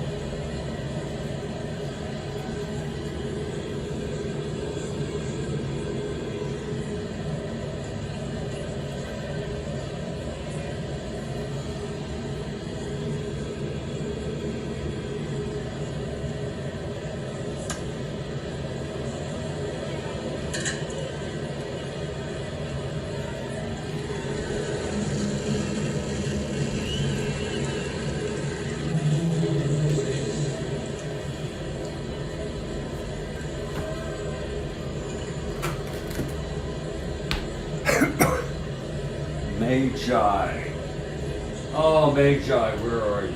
Magi. Oh, Magi, where are you?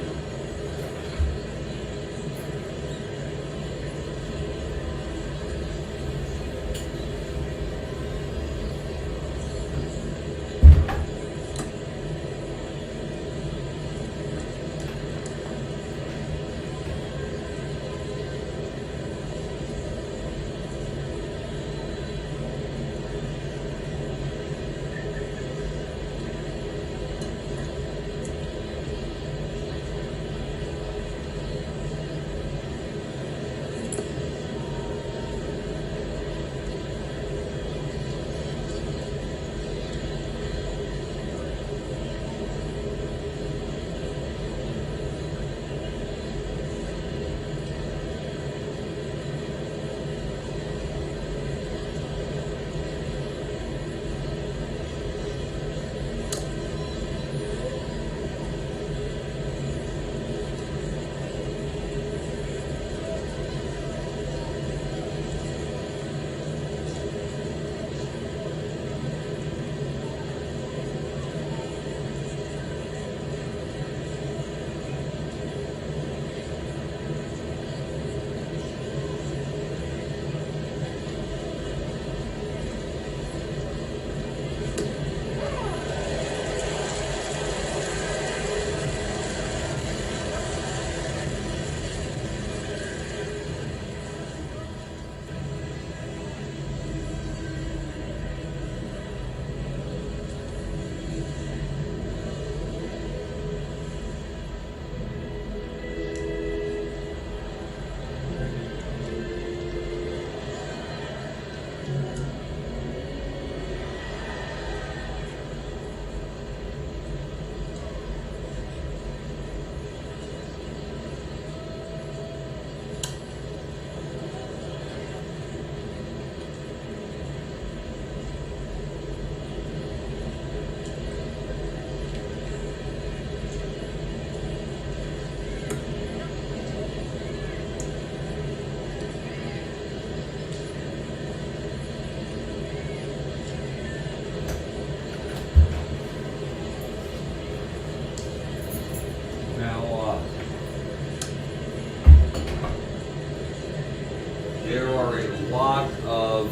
There are a lot of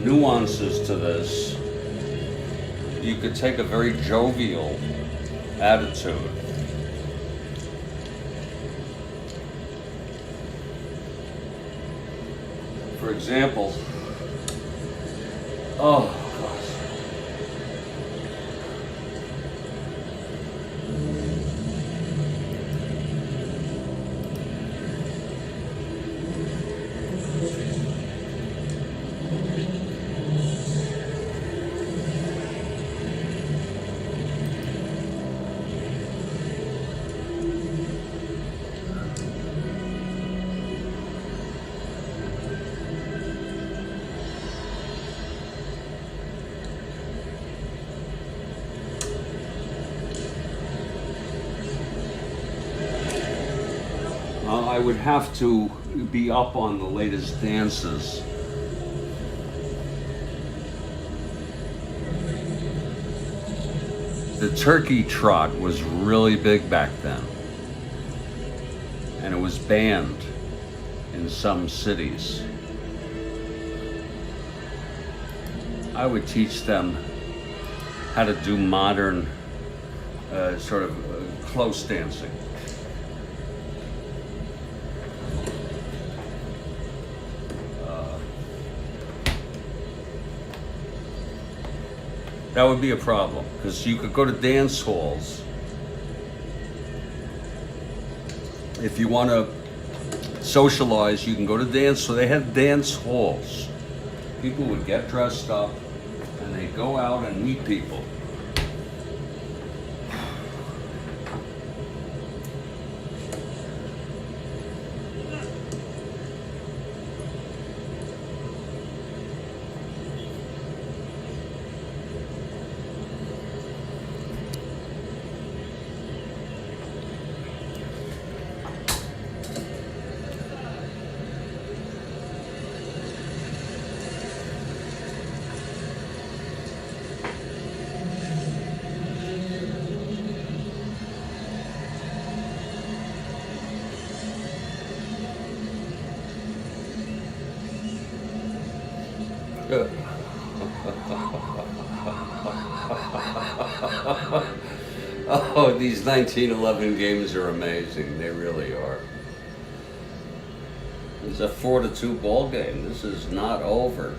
nuances to this. You could take a very jovial attitude. For example, oh gosh. I would have to be up on the latest dances. The turkey trot was really big back then, and it was banned in some cities. I would teach them how to do modern sort of close dancing. That would be a problem, because you could go to dance halls. If you want to socialize, you can go to dance. So they had dance halls. People would get dressed up and they'd go out and meet people. Oh, these 1911 games are amazing. They really are. It's a 4-2 ball game. This is not over.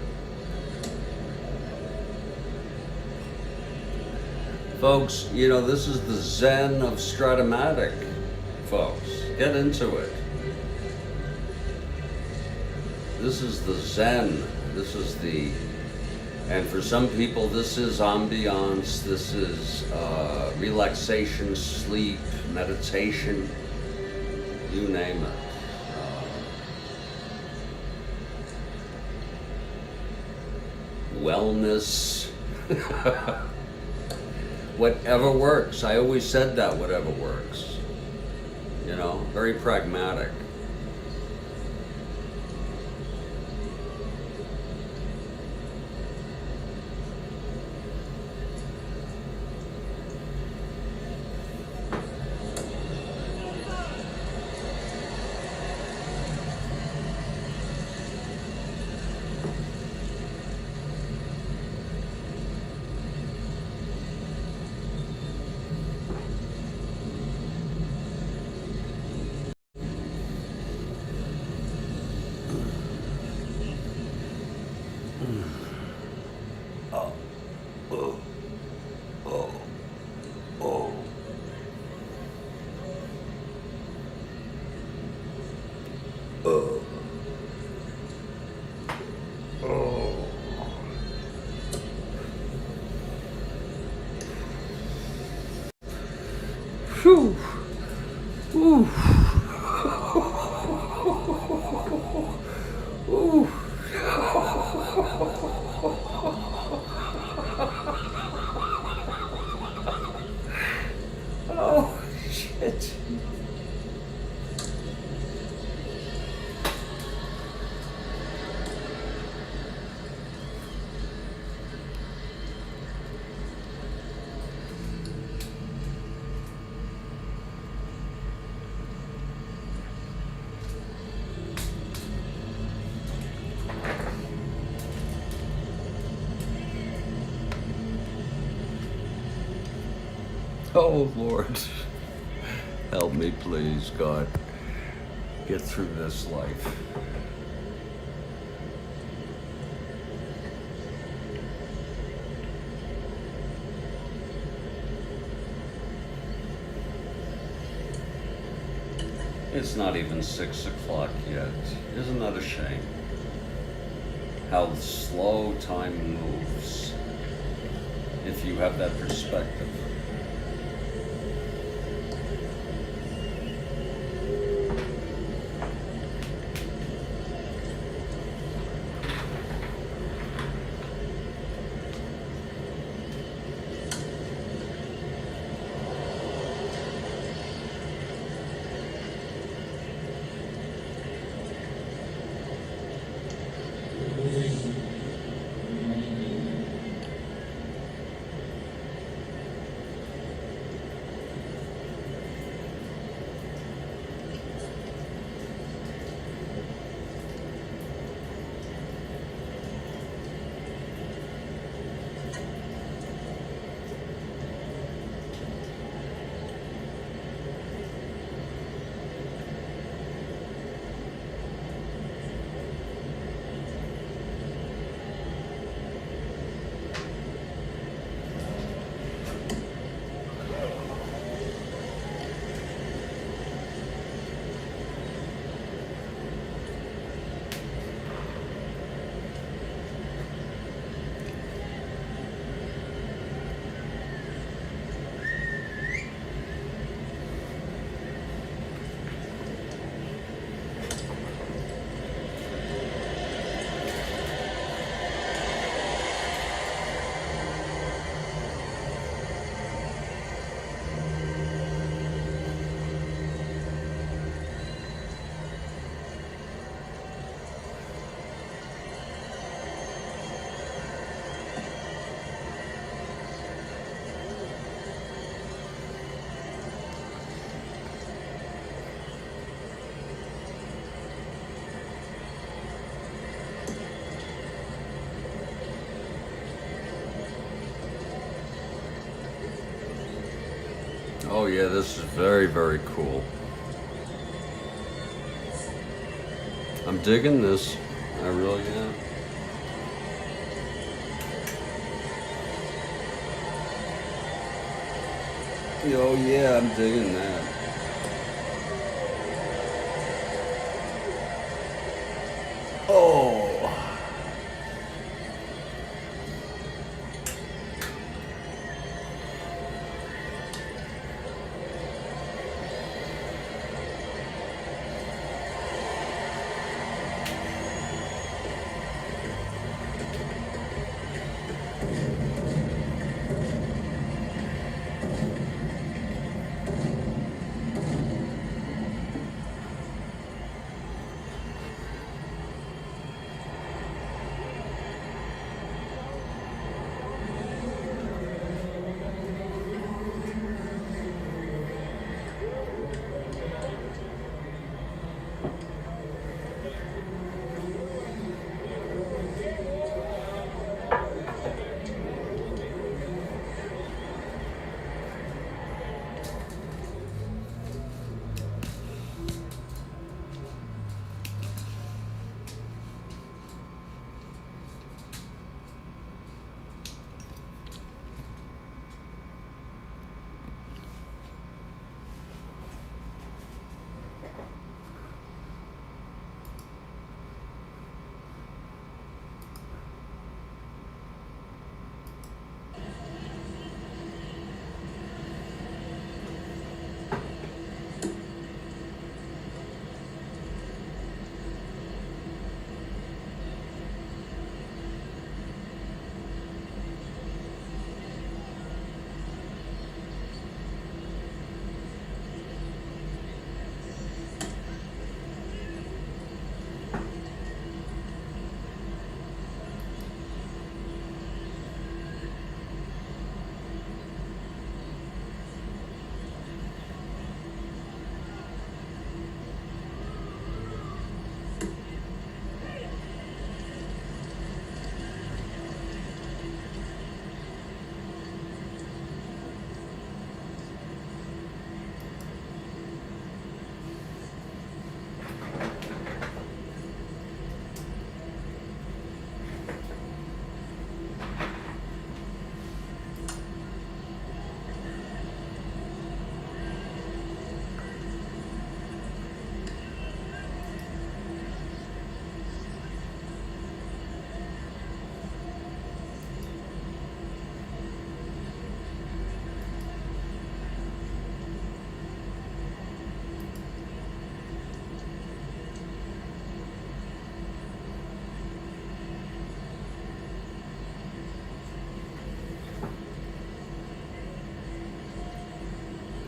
Folks, you know, this is the zen of Strat-O-Matic, folks. Get into it. This is the zen. This is the, and for some people, this is ambiance. This is relaxation, sleep, meditation, you name it. Wellness. Whatever works. I always said that, whatever works. You know, very pragmatic. Whew. Ooh. Ooh. Oh, shit. Oh, Lord, help me, please, God, get through this life. It's not even 6 o'clock yet. Isn't that a shame? How slow time moves, if you have that perspective. Oh yeah, this is very, very cool. I'm digging this. I really am. Oh yeah, I'm digging that. Oh.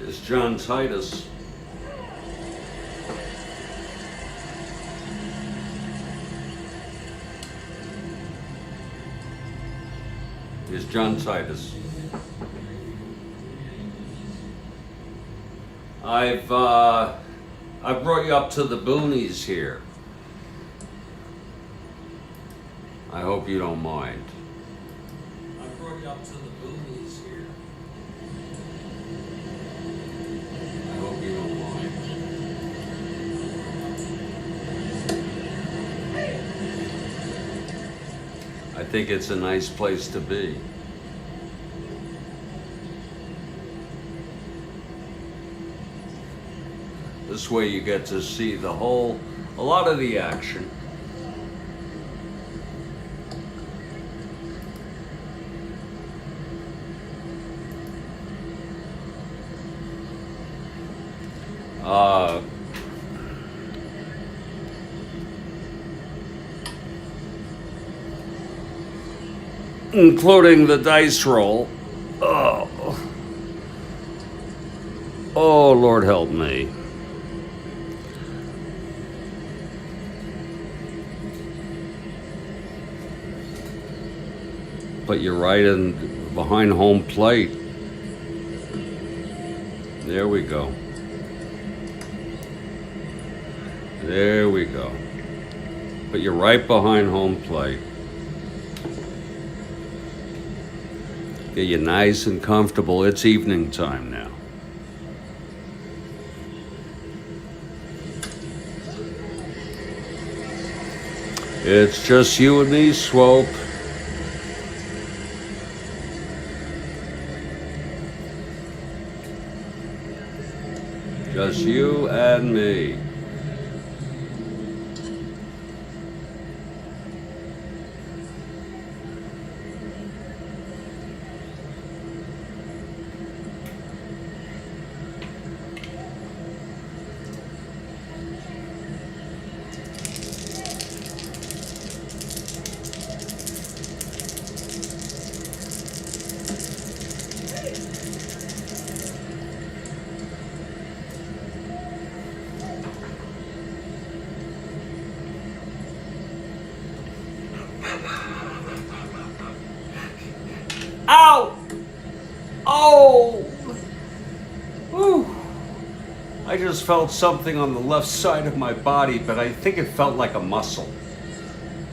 It's John Titus. It's John Titus. I've brought you up to the boonies here. I hope you don't mind. I brought you up to the boonies here. I hope you don't mind. I think it's a nice place to be. This way you get to see a lot of the action. Including the dice roll. Oh, Lord help me. But you're right in behind home plate. There we go. There we go. But you're right behind home plate. Get you nice and comfortable. It's evening time now. It's just you and me, Swope. Just you and me. Ow! Oh! Whew. I just felt something on the left side of my body, but I think it felt like a muscle.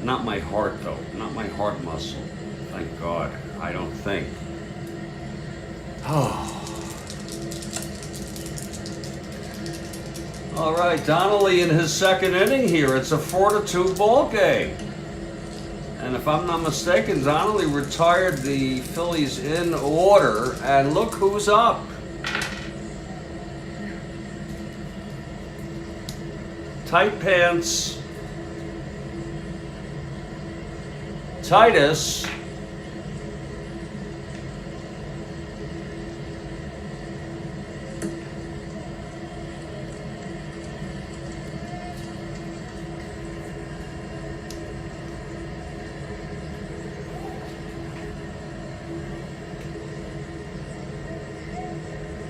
Not my heart, though. Not my heart muscle. Thank God. I don't think. Oh. All right, Donnelly in his second inning here. It's a 4-2 ball game. And if I'm not mistaken, Donnelly retired the Phillies in order, and look who's up. Tight pants. Titus.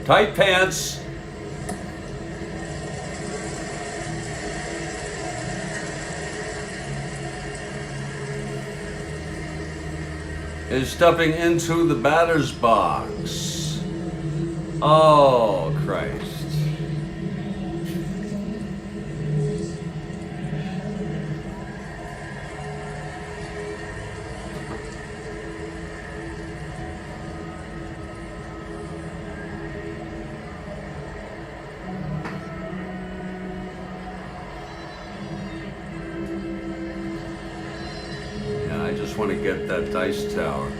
Tight pants. Is stepping into the batter's box. Oh, Christ. I just want to get that dice tower.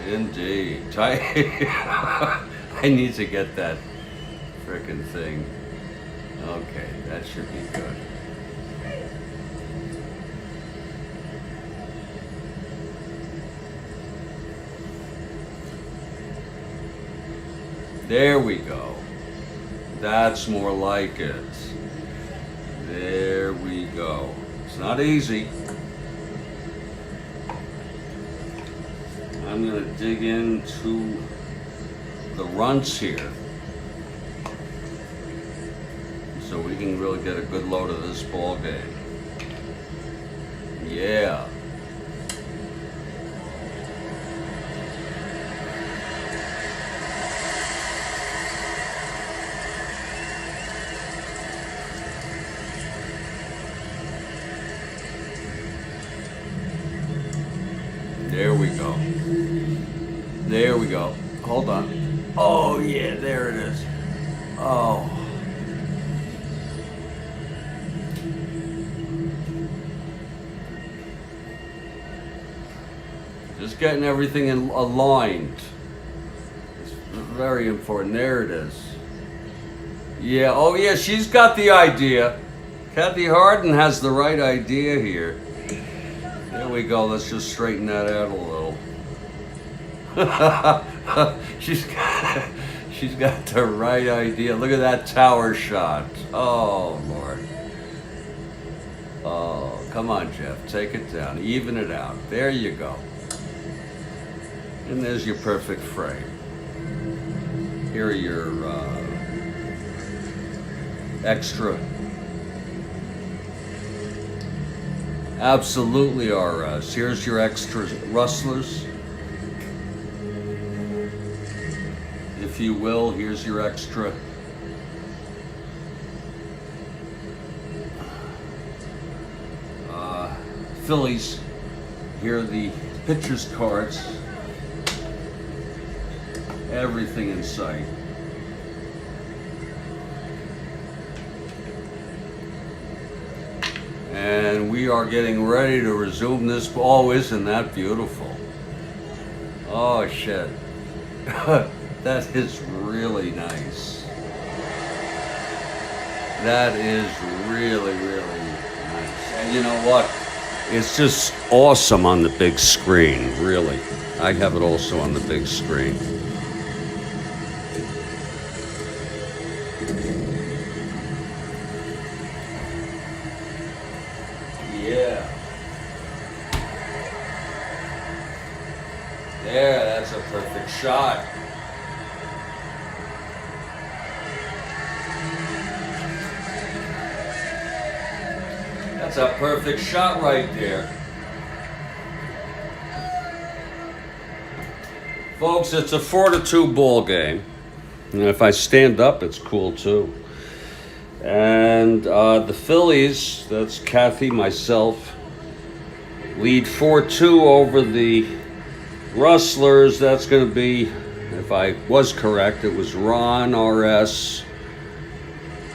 Indeed. I need to get that frickin' thing. Okay, that should be good. There we go. That's more like it. There we go. It's not easy. I'm going to dig into the runts here so we can really get a good load of this ball game. Yeah. There we go. There we go. Hold on. Oh, yeah, there it is. Oh. Just getting everything aligned. It's very important. There it is. Yeah, oh yeah, she's got the idea. Kathy Harden has the right idea here. There we go. Let's just straighten that out a little. she's got the right idea. Look at that tower shot. Oh Lord. Oh, come on, Jeff. Take it down. Even it out. There you go. And there's your perfect frame. Here are your extra. Absolutely are. Here's your extra Rustlers. If you will, here's your extra. Phillies. Here are the pitcher's cards. Everything in sight. And we are getting ready to resume this. Oh, isn't that beautiful? Oh, shit. That is really nice. That is really, really nice. And you know what? It's just awesome on the big screen, really. I have it also on the big screen. Yeah. There, that's a perfect shot. That's a perfect shot right there. Folks, it's a 4-2 ball game. And if I stand up, it's cool too. And the Phillies, that's Kathy, myself, lead 4-2 over the Rustlers. That's going to be, if I was correct, it was Ron, RS.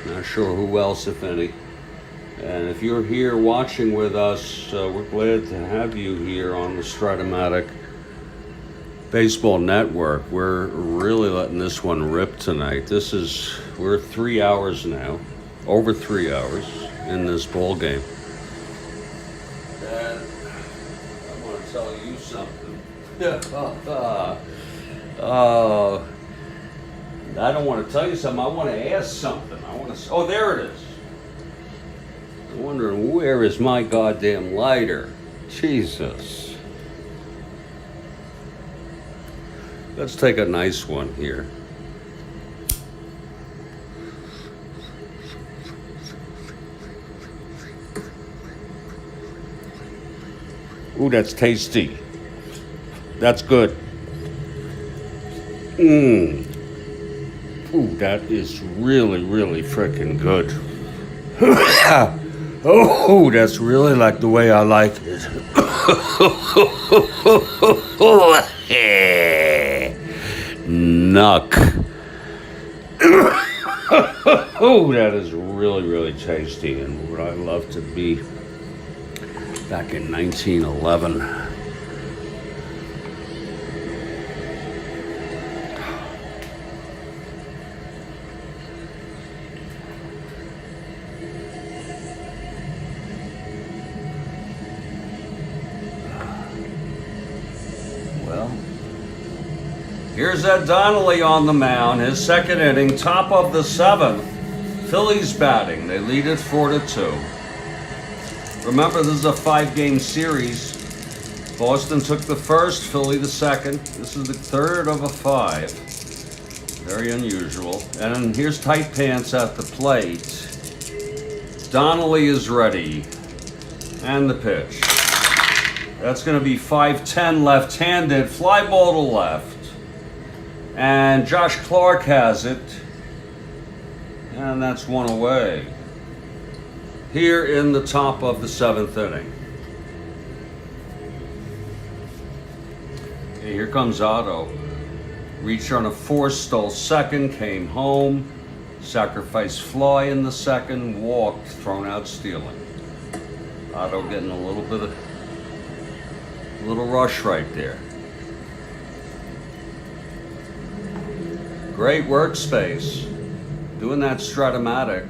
Not sure who else, if any. And if you're here watching with us, we're glad to have you here on the Strat-O-Matic Baseball Network. We're really letting this one rip tonight. We're 3 hours now, over 3 hours in this ball game. And I want to tell you something. I don't want to tell you something. I want to ask something. Oh, there it is. I'm wondering, where is my goddamn lighter? Jesus. Let's take a nice one here. Ooh, that's tasty. That's good. Ooh, that is really, really freaking good. Oh, that's really like the way I like it. Nuck. Oh, that is really, really tasty, and would I love to be back in 1911. Here's Ed Donnelly on the mound, his second inning, top of the seventh. Phillies batting. They lead it 4-2. Remember, this is a 5-game series. Boston took the first, Philly the second. This is the third of a 5. Very unusual. And here's Tight Pants at the plate. Donnelly is ready. And the pitch. That's going to be 5-10 left-handed. Fly ball to left. And Josh Clark has it. And that's one away. Here in the top of the 7th inning. Okay, here comes Otto. Reached on a force, stole second, came home. Sacrifice fly in the second, walked, thrown out stealing. Otto getting a little rush right there. Great workspace. Doing that Strat-O-Matic.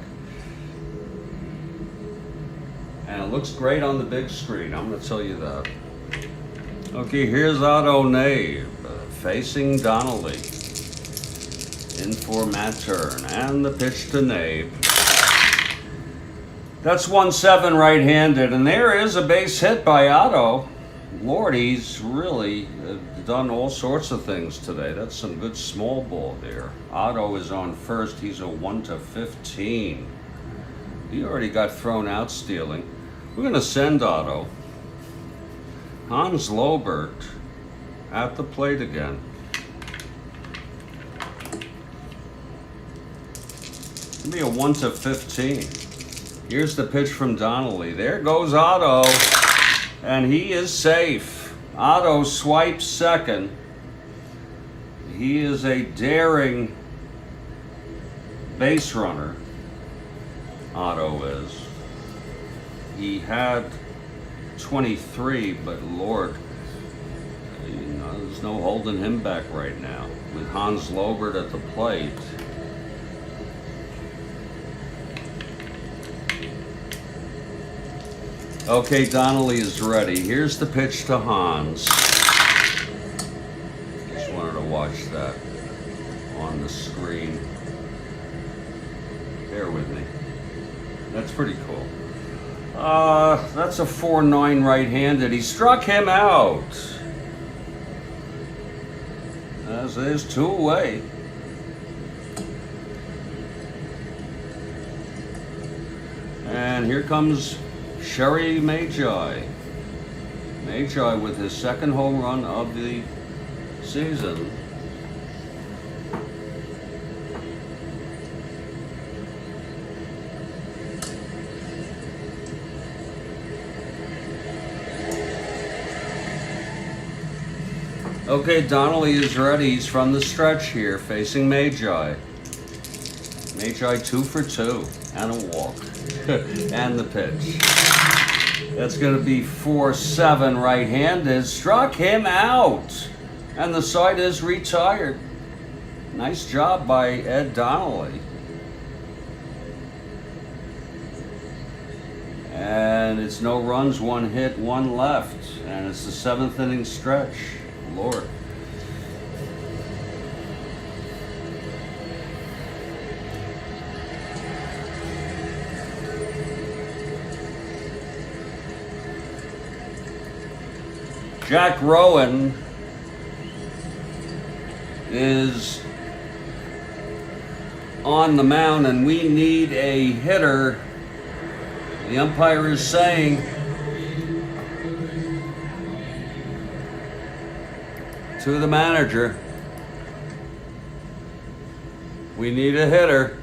And it looks great on the big screen, I'm going to tell you that. Okay, here's Otto Nave facing Donnelly. In for Matt Turn. And the pitch to Nave. That's 1-7 right-handed. And there is a base hit by Otto. Lord, he's really done all sorts of things today. That's some good small ball there. Otto is on first. He's a 1-15. He already got thrown out stealing. We're going to send Otto. Hans Lobert at the plate again. It'll be a 1-15. Here's the pitch from Donnelly. There goes Otto. And he is safe. Otto swipes second. He is a daring base runner. Otto is. He had 23, but Lord, there's no holding him back right now with Hans Lobert at the plate. Okay, Donnelly is ready. Here's the pitch to Hans. Just wanted to watch that on the screen. Bear with me. That's pretty cool. That's a 4-9 right-handed. He struck him out. There's 2 away. And here comes Sherry Magi. Magi with his second home run of the season. Okay, Donnelly is ready. He's from the stretch here, facing Magi. Magi 2 for 2, and a walk, and the pitch. That's going to be 4-7 right-handed. Struck him out, and the side is retired. Nice job by Ed Donnelly. And it's no runs, 1 hit, 1 left, and it's the 7th inning stretch. Lord. Jack Rowan is on the mound, and we need a hitter. The umpire is saying to the manager, we need a hitter.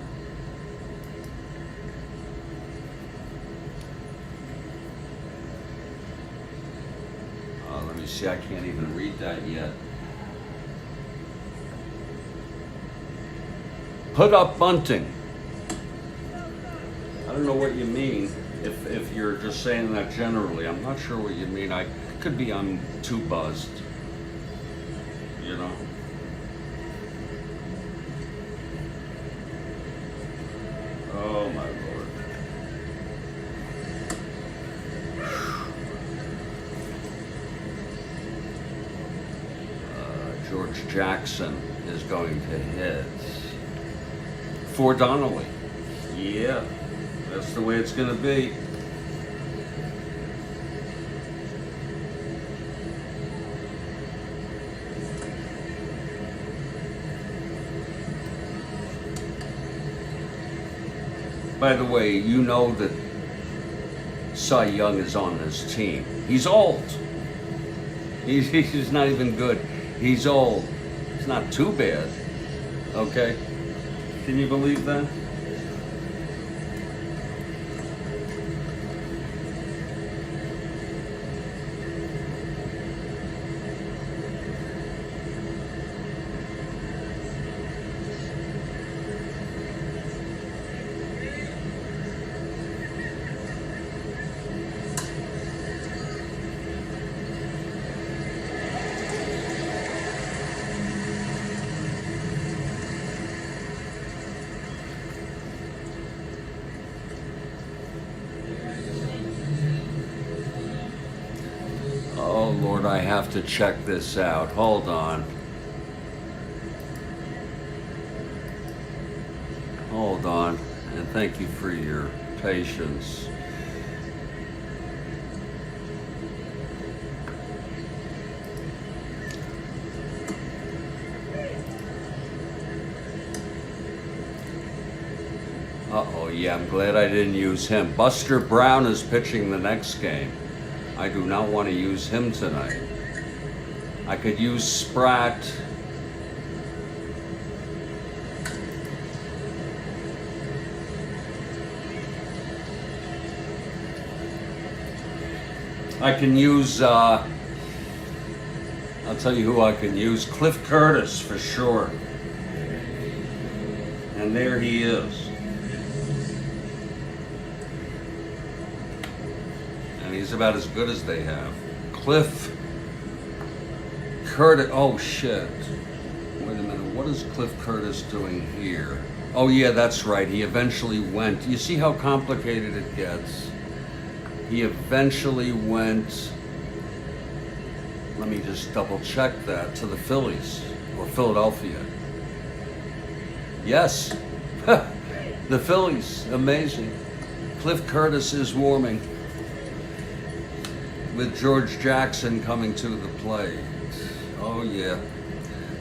Let me see, I can't even read that yet. Put up bunting. I don't know what you mean if you're just saying that generally. I'm not sure what you mean. Could be I'm too buzzed. You know. Oh my Lord. George Jackson is going to hit for Donnelly. Yeah, that's the way it's going to be. By the way, you know that Cy Young is on this team. He's old. He's not even good. He's old. It's not too bad. Okay? Can you believe that? Oh Lord, I have to check this out. Hold on. Hold on. And thank you for your patience. Uh-oh, yeah, I'm glad I didn't use him. Buster Brown is pitching the next game. I do not want to use him tonight. I could use Sprat. I can use, I'll tell you who I can use. Cliff Curtis for sure. And there he is. and he's about as good as they have. Cliff Curtis. Oh shit! Wait a minute. What is Cliff Curtis doing here? Oh yeah, that's right. He eventually went. You see how complicated it gets. He eventually went. Let me just double check that, to the Phillies or Philadelphia. Yes, the Phillies. Amazing. Cliff Curtis is warming with George Jackson coming to the plate. Oh yeah,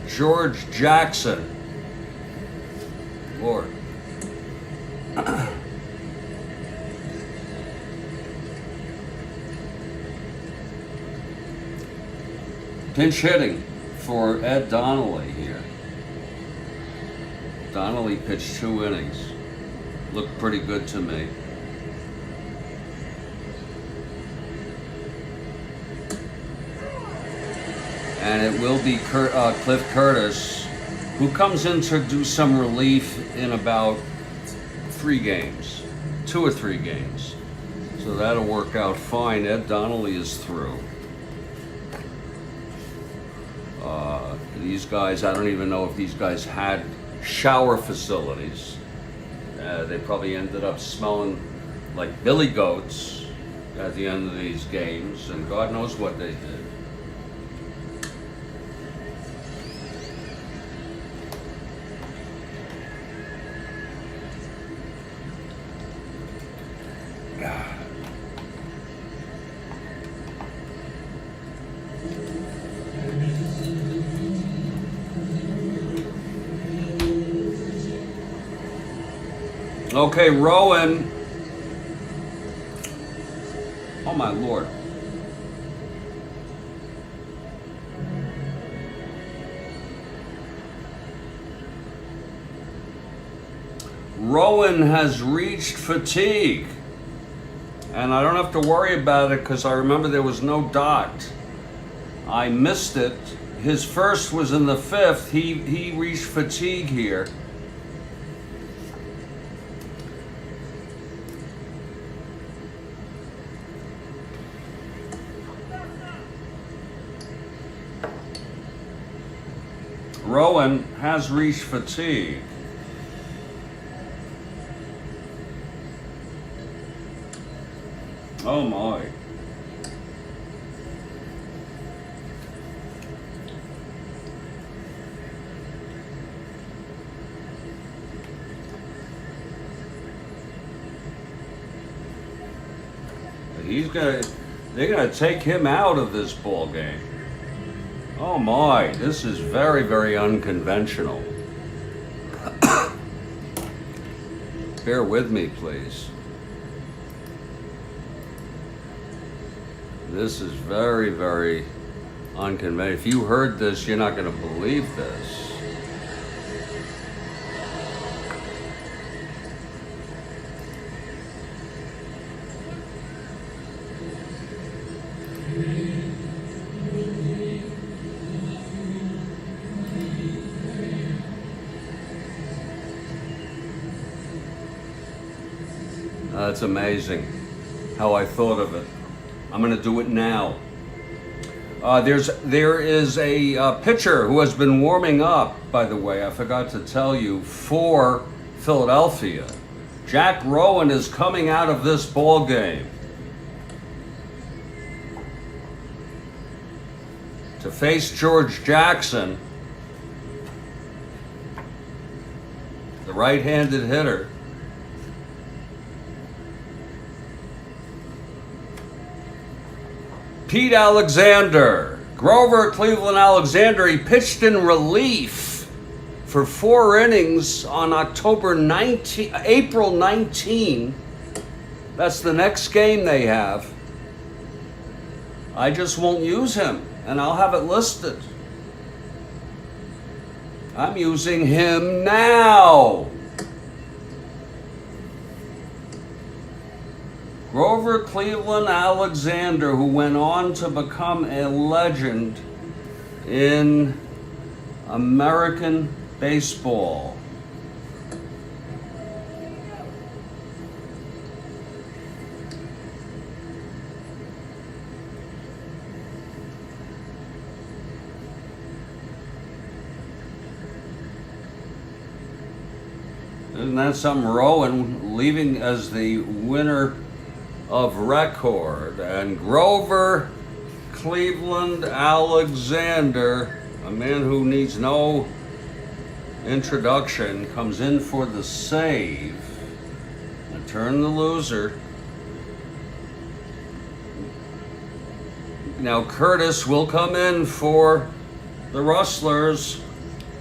George Jackson. Lord. Pinch hitting for Ed Donnelly here. Donnelly pitched 2 innings. Looked pretty good to me. And it will be Cliff Curtis, who comes in to do some relief in about 3 games, 2 or 3 games. So that'll work out fine. Ed Donnelly is through. These guys, I don't even know if these guys had shower facilities. They probably ended up smelling like billy goats at the end of these games, and God knows what they did. Okay, Rowan. Oh my Lord. Rowan has reached fatigue. And I don't have to worry about it because I remember there was no dot. I missed it. His first was in the 5th. He reached fatigue here. Rowan has reached fatigue. Oh my. They're gonna take him out of this ball game. Oh my, this is very, very unconventional. Bear with me, please. This is very, very unconventional. If you heard this, you're not going to believe this. It's amazing how I thought of it. I'm going to do it now. There is a pitcher who has been warming up, by the way, I forgot to tell you, for Philadelphia. Jack Rowan is coming out of this ball game to face George Jackson, the right-handed hitter. Pete Alexander, Grover Cleveland Alexander, he pitched in relief for 4 innings on April 19. That's the next game they have. I just won't use him, and I'll have it listed. I'm using him now. Grover Cleveland Alexander, who went on to become a legend in American baseball. Isn't that something? Rowan leaving as the winner of record. And Grover Cleveland Alexander, a man who needs no introduction, comes in for the save. And turn the loser. Now Curtis will come in for the Rustlers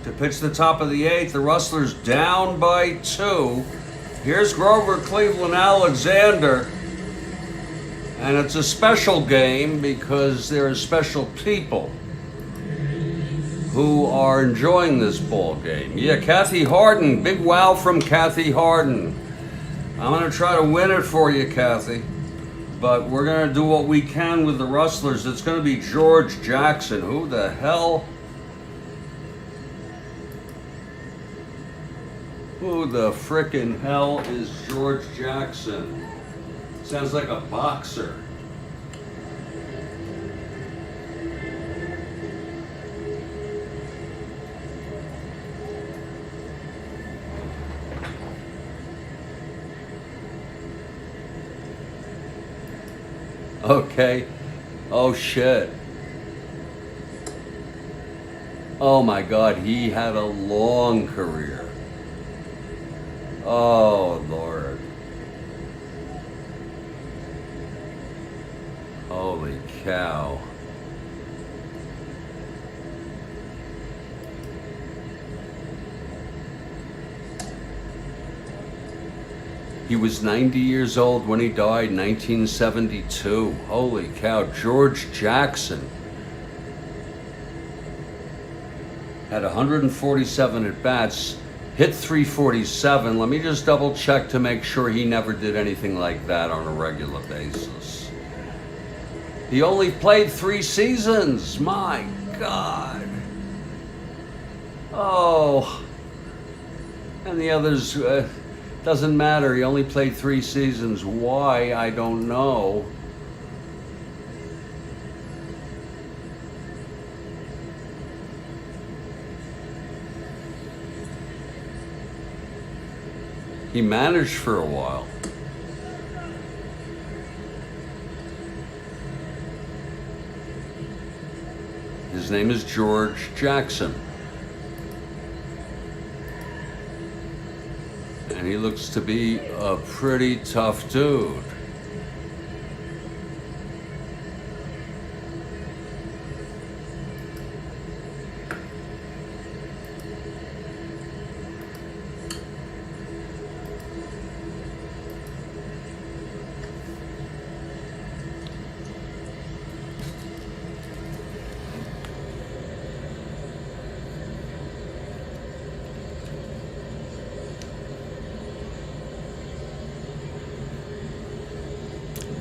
to pitch the top of the 8th. The Rustlers down by 2. Here's Grover Cleveland Alexander. And it's a special game because there are special people who are enjoying this ball game. Yeah, Kathy Harden. Big wow from Kathy Harden. I'm going to try to win it for you, Kathy. But we're going to do what we can with the Rustlers. It's going to be George Jackson. Who the hell? Who the frickin' hell is George Jackson? Sounds like a boxer. Okay. Oh shit. Oh my God, he had a long career. Oh Lord. Holy cow. He was 90 years old when he died in 1972. Holy cow. George Jackson had 147 at-bats, hit 347. Let me just double check to make sure he never did anything like that on a regular basis. He only played 3 seasons. My God. Oh. And the others, doesn't matter. He only played 3 seasons. Why? I don't know. He managed for a while. His name is George Jackson. And he looks to be a pretty tough dude.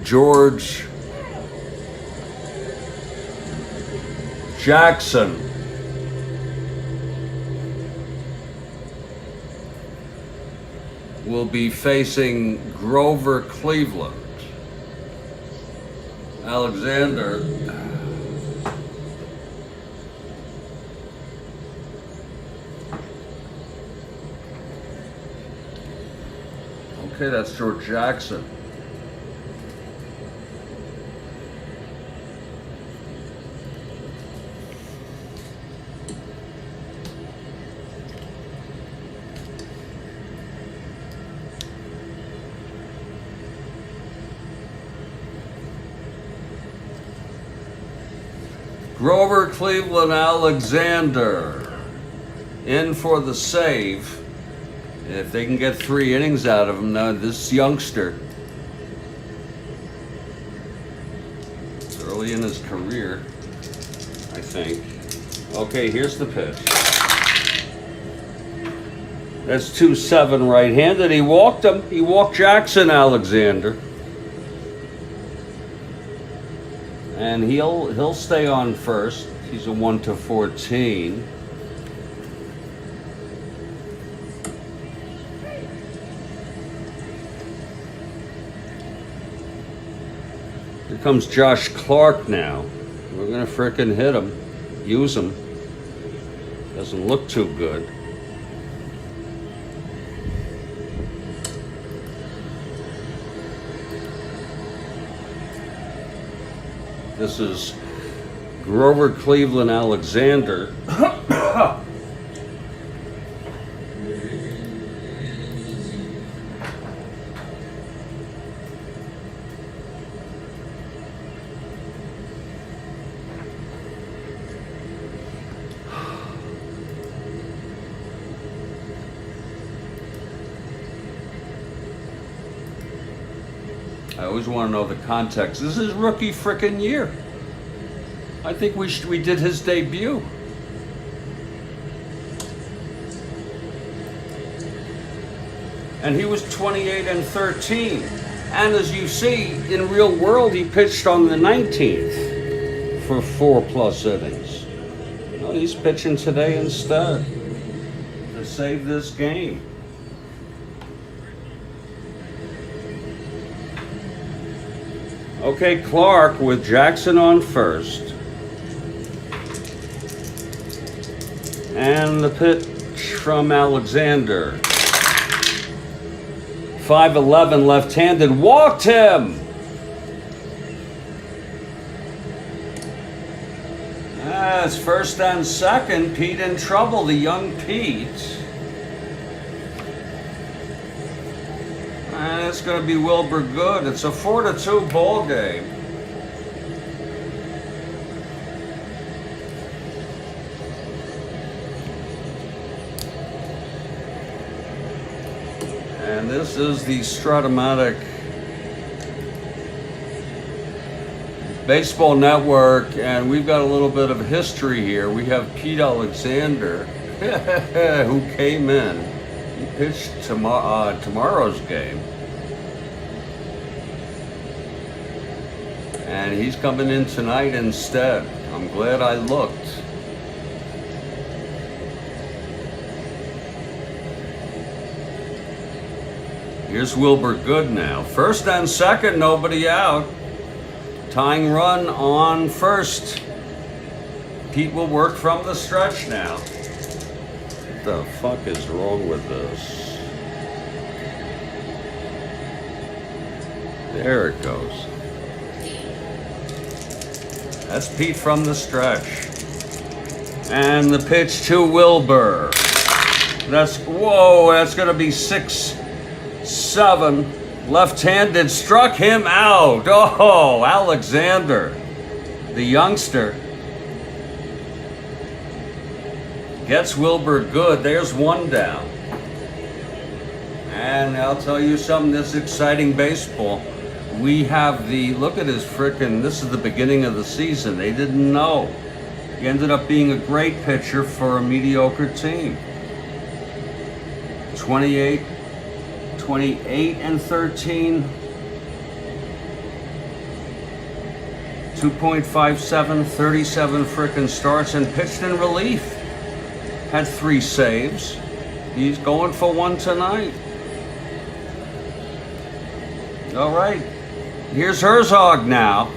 George Jackson will be facing Grover Cleveland Alexander. Okay, that's George Jackson. Grover Cleveland Alexander in for the save. If they can get 3 innings out of him, now this youngster, it's early in his career, I think. Okay, here's the pitch. That's 2-7 right-handed. He walked him. He walked Jackson Alexander. And he'll stay on first. He's a 1-14. Here comes Josh Clark now. We're gonna frickin' hit him, use him. Doesn't look too good. This is Grover Cleveland Alexander. I always want to know the context. This is rookie frickin' year. I think we did his debut. And he was 28-13. And as you see, in real world, he pitched on the 19th for 4+ innings. Well, he's pitching today instead to save this game. Okay, Clark with Jackson on first. And the pitch from Alexander. 5'11", left-handed, walked him! It's first and second. Pete in trouble, the young Pete. And it's going to be Wilbur Good. It's a 4-2 ball game. And this is the Strat-O-Matic Baseball Network, and we've got a little bit of history here. We have Pete Alexander, who came in. He pitched tomorrow's game. And he's coming in tonight instead. I'm glad I looked. Here's Wilbur Good now. First and second, nobody out. Tying run on first. Pete will work from the stretch now. What the fuck is wrong with this? There it goes. That's Pete from the stretch. And the pitch to Wilbur. That's going to be 6-7. Left-handed, struck him out. Oh, Alexander, the youngster, gets Wilbur Good. There's one down. And I'll tell you something, this exciting baseball. We have look at his frickin', this is the beginning of the season. They didn't know. He ended up being a great pitcher for a mediocre team. 28-13, 2.57, 37 frickin' starts, and pitched in relief. Had 3 saves. He's going for one tonight. All right, here's Herzog now.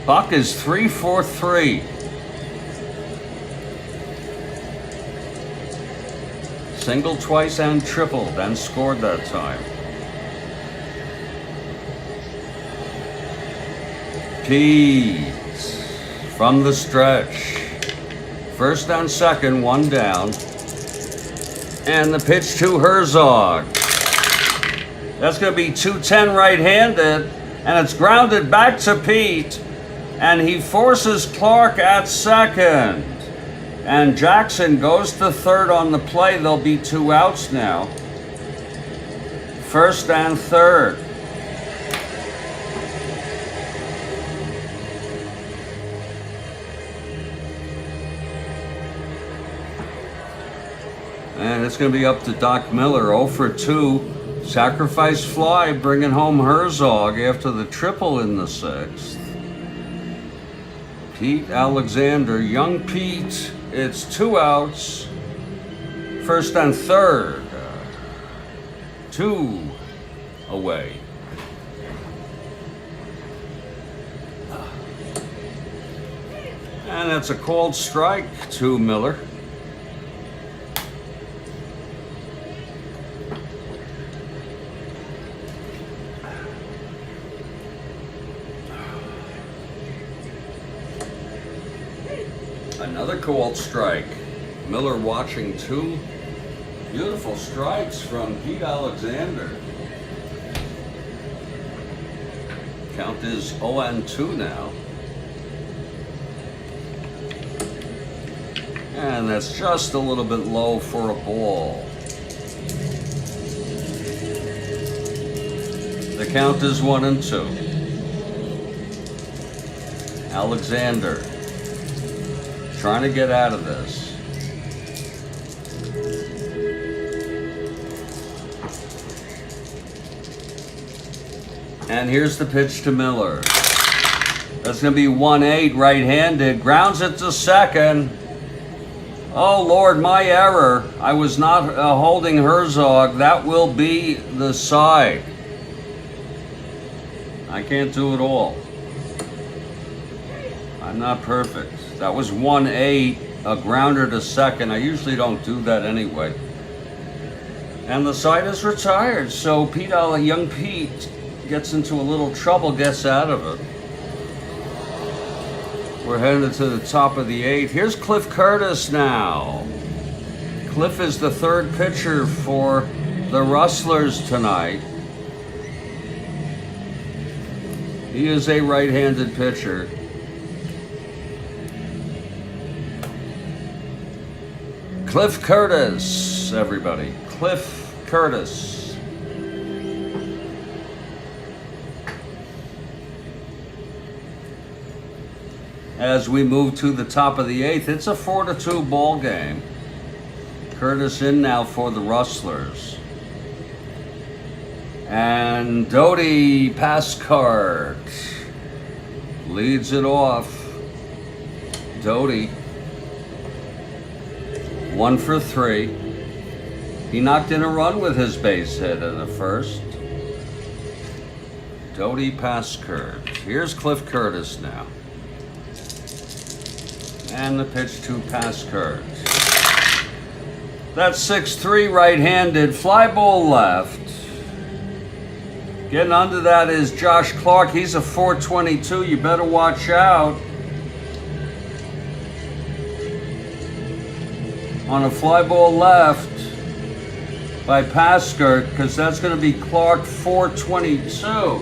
Buck is 3-for-3. Single twice and tripled and scored that time. Pete from the stretch. First and second, one down. And the pitch to Herzog. That's going to be 210 right-handed, and it's grounded back to Pete, and he forces Clark at second. And Jackson goes to third on the play. There'll be 2 outs now. First and third. And it's going to be up to Doc Miller, 0-for-2. Sacrifice fly, bringing home Herzog after the triple in the 6th. Pete Alexander, young Pete. It's 2 outs. First and third. 2 away. And that's a called strike to Miller. called strike. Miller watching 2 beautiful strikes from Pete Alexander. Count is 0-2 now. And that's just a little bit low for a ball. The count is 1-2. Alexander trying to get out of this. And here's the pitch to Miller. That's going to be 1-8 right-handed. Grounds it to second. Oh, Lord, my error. I was not holding Herzog. That will be the side. I can't do it all. I'm not perfect. That was 1-8, a grounder to second. I usually don't do that anyway. And the side is retired. So young Pete gets into a little trouble, gets out of it. We're headed to the top of the 8th. Here's Cliff Curtis now. Cliff is the 3rd pitcher for the Rustlers tonight. He is a right-handed pitcher. Cliff Curtis, everybody. Cliff Curtis. As we move to the top of the 8th, it's a 4-2 ball game. Curtis in now for the Rustlers. And Dodi Pascart leads it off. Dodi, 1 for 3. He knocked in a run with his base hit in the first. Dodi Pascart. Here's Cliff Curtis now. And the pitch to Pascart. That's 6-3 right-handed. Fly ball left. Getting under that is Josh Clark. He's a 422. You better watch out. On a fly ball left by Pascart, because that's going to be Clark 422.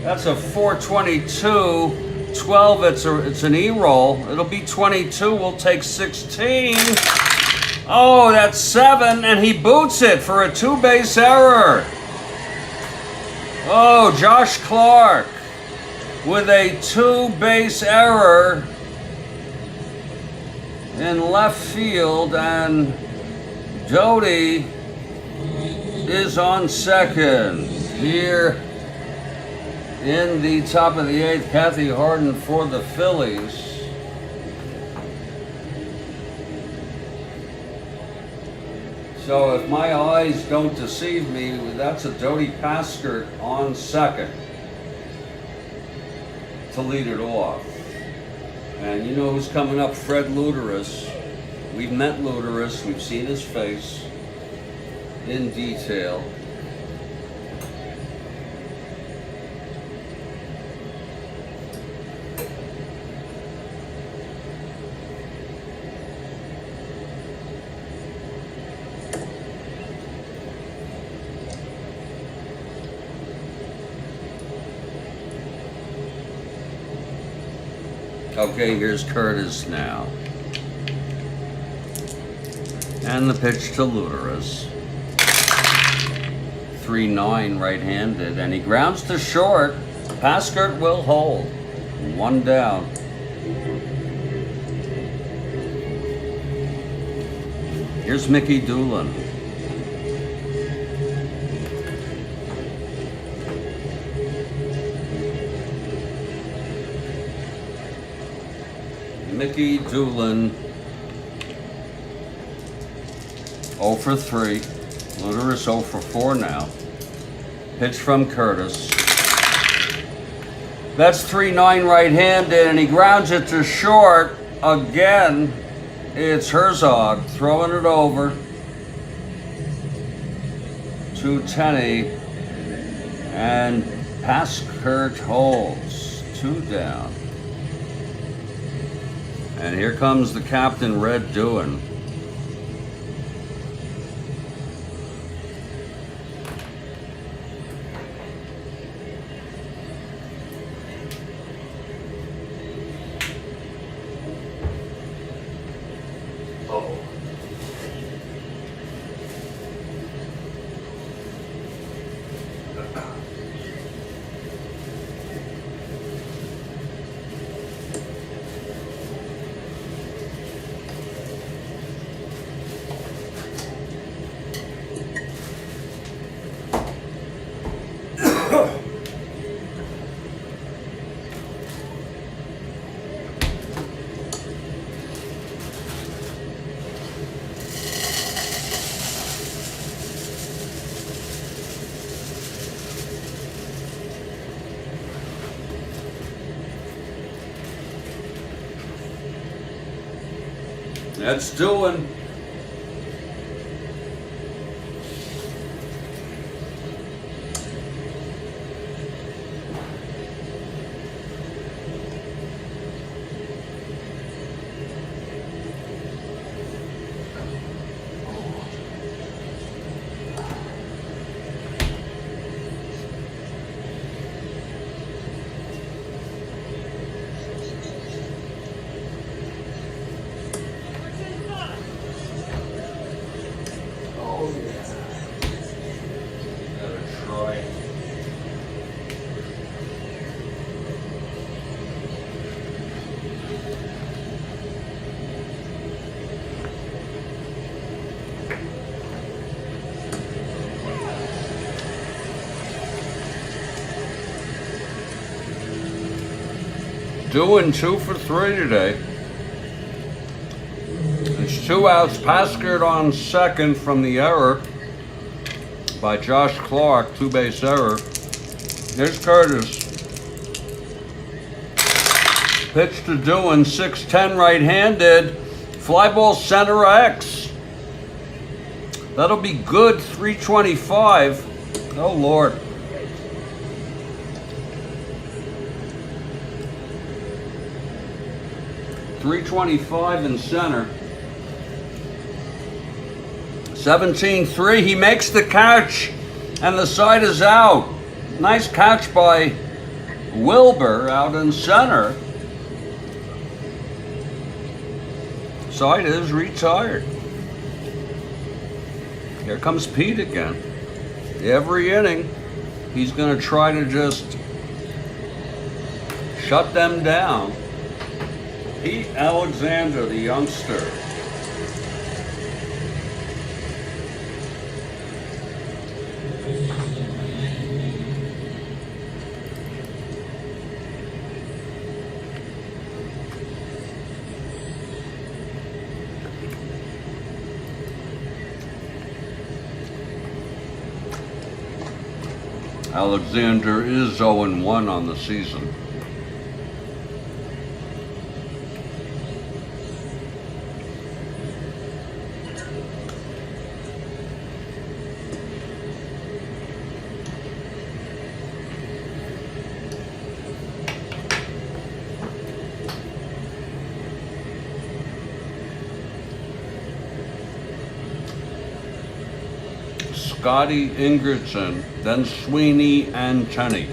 That's a 422. 12, it's an E-roll. It'll be 22. We'll take 16. Oh, that's 7, and he boots it for a 2-base error. Oh, Josh Clark with a 2-base error in left field, and Dodi is on second here in the top of the 8th. Kathy Harden for the Phillies. So if my eyes don't deceive me, that's a Dodi Pascart on second to lead it off. And you know who's coming up? Fred Luderus. We've met Luderus. We've seen his face in detail. Okay, here's Curtis now. And the pitch to Luderus. 3-9 right-handed, and he grounds to short. Pascart will hold. 1 down. Here's Mickey Doolin. Mickey Doolin, 0 for 3. Luderus 0 for 4 now. Pitch from Curtis. That's 3-9 right-handed, and he grounds it to short. Again, it's Herzog throwing it over to Tenney, and Pascart holds. 2 down. And here comes the Captain Red doing. That's doing. Doing 2 for 3 today. It's 2 outs. Paskard on second from the error by Josh Clark, 2-base error. Here's Curtis. Pitch to Doing, 6'10", right-handed. Fly ball center X. That'll be good, 325. Oh, Lord. .325 in center. 17-3. He makes the catch, and the side is out. Nice catch by Wilbur out in center. Side is retired. Here comes Pete again. Every inning, he's going to try to just shut them down. Pete Alexander, the youngster. Alexander is 0-1 on the season. Scotty Ingridson, then Sweeney and Tenney.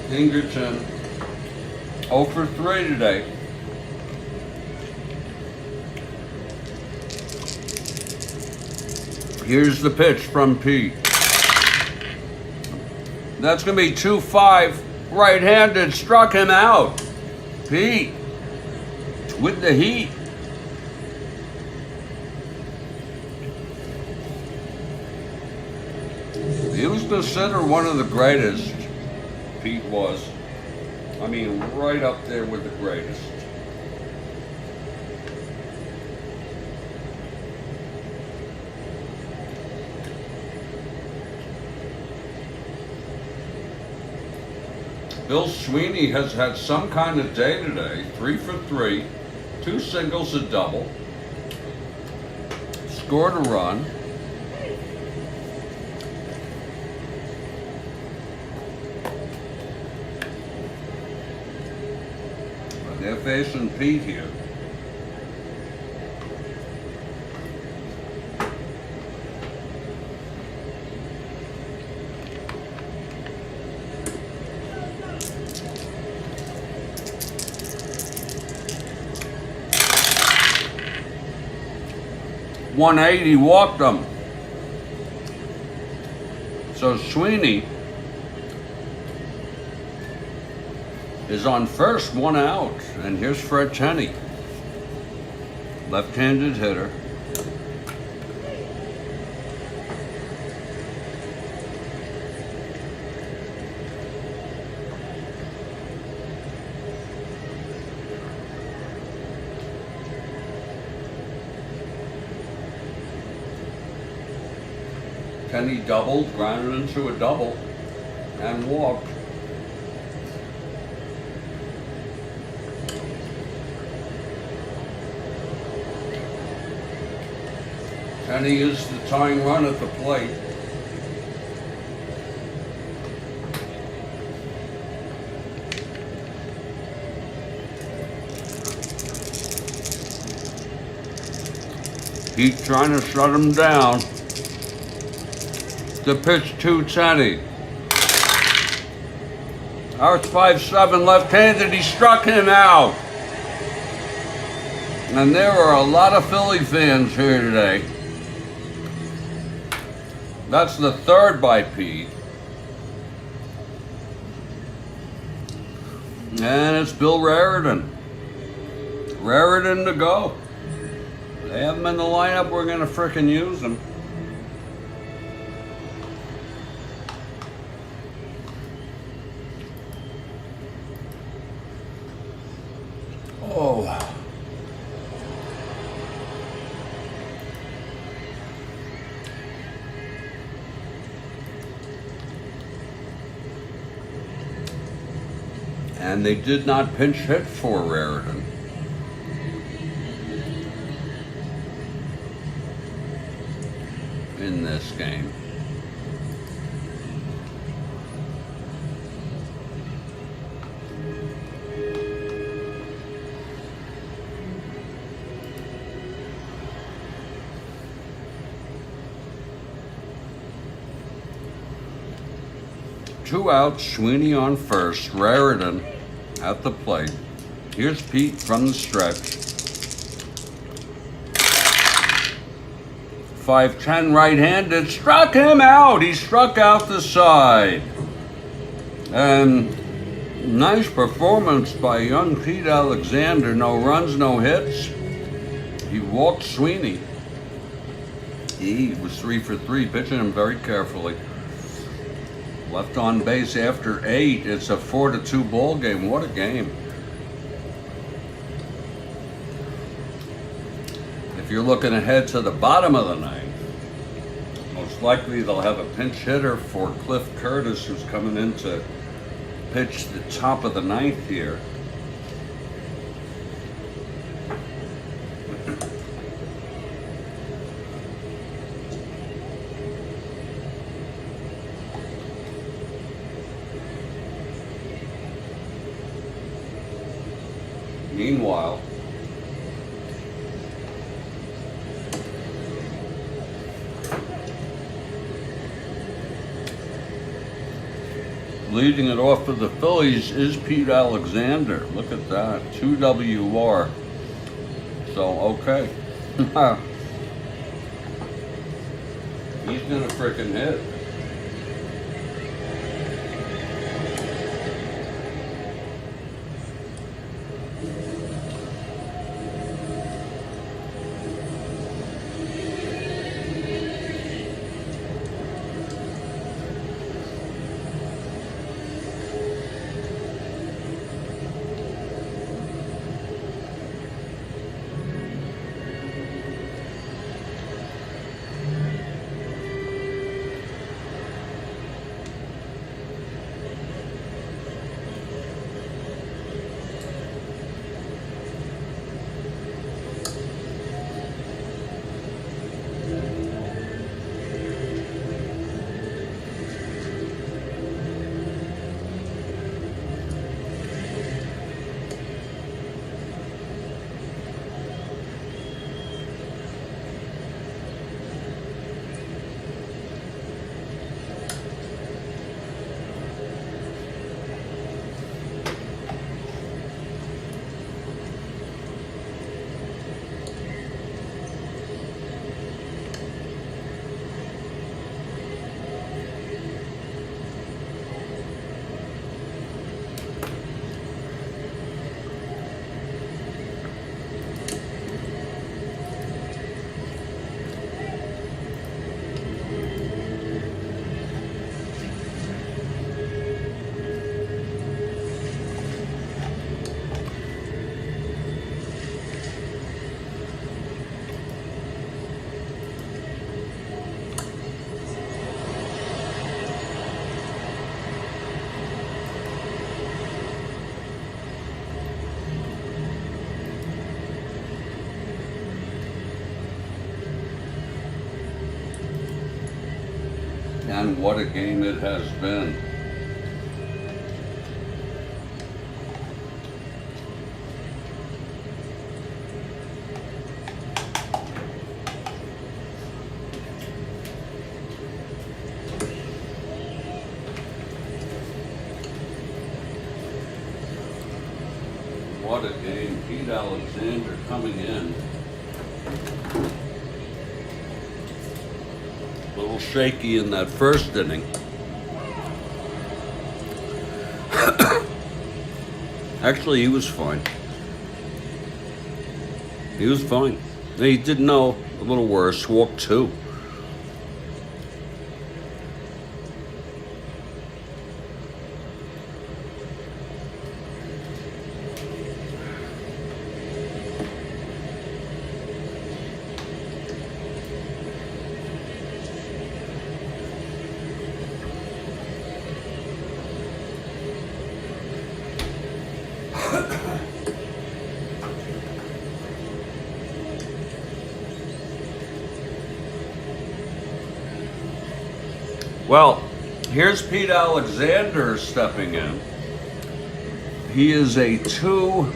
Ingridson 0 for 3 today. Here's the pitch from Pete. That's going to be 2-5, right-handed, struck him out. Pete with the heat. He was considered one of the greatest, Pete was. I mean, right up there with the greatest. Bill Sweeney has had some kind of day today. 3 for 3, 2 singles, a double. Scored a run. But they're facing Pete here. .180 walked them. So Sweeney is on first, 1 out. And here's Fred Tenney, left-handed hitter. Tenney doubled, grounded into a double, and walked. Tenney is the tying run at the plate. He's trying to shut him down. The pitch to Tenney. It's 5-7 left-handed. He struck him out. And there are a lot of Philly fans here today. That's the third by Pete. And it's Bill Raritan. Raritan to go. They have him in the lineup. We're going to frickin' use him. Oh. And they did not pinch hit for Raritan. In this game. Two outs, Sweeney on first, Raritan at the plate. Here's Pete from the stretch. 5'10" right-handed, struck him out. He struck out the side. And nice performance by young Pete Alexander. No runs, no hits. He walked Sweeney. He was 3 for 3, pitching him very carefully. Left on base after 8. It's a 4-2 ball game. What a game. If you're looking ahead to the bottom of the ninth, most likely they'll have a pinch hitter for Cliff Curtis, who's coming in to pitch the top of the ninth here. Meanwhile, leading it off for the Phillies is Pete Alexander. Look at that, 2 WR. So, okay. He's gonna frickin' hit. Man, what a game it has been. What a game. Pete Alexander coming in. A little shaky in that first inning. Actually, he was fine. He was fine. He did know a little worse. Walked 2. Well, here's Pete Alexander stepping in. He is a 2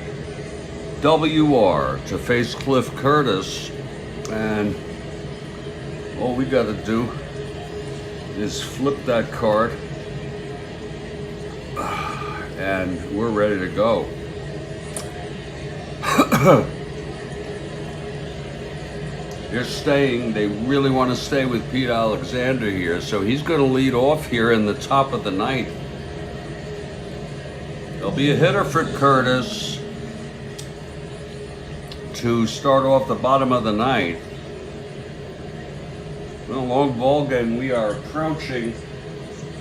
WR to face Cliff Curtis, and all we got to do is flip that card, and we're ready to go. They're staying, they really want to stay with Pete Alexander here, so he's going to lead off here in the top of the ninth. There'll be a hitter for Curtis to start off the bottom of the ninth. In a long ball game, we are approaching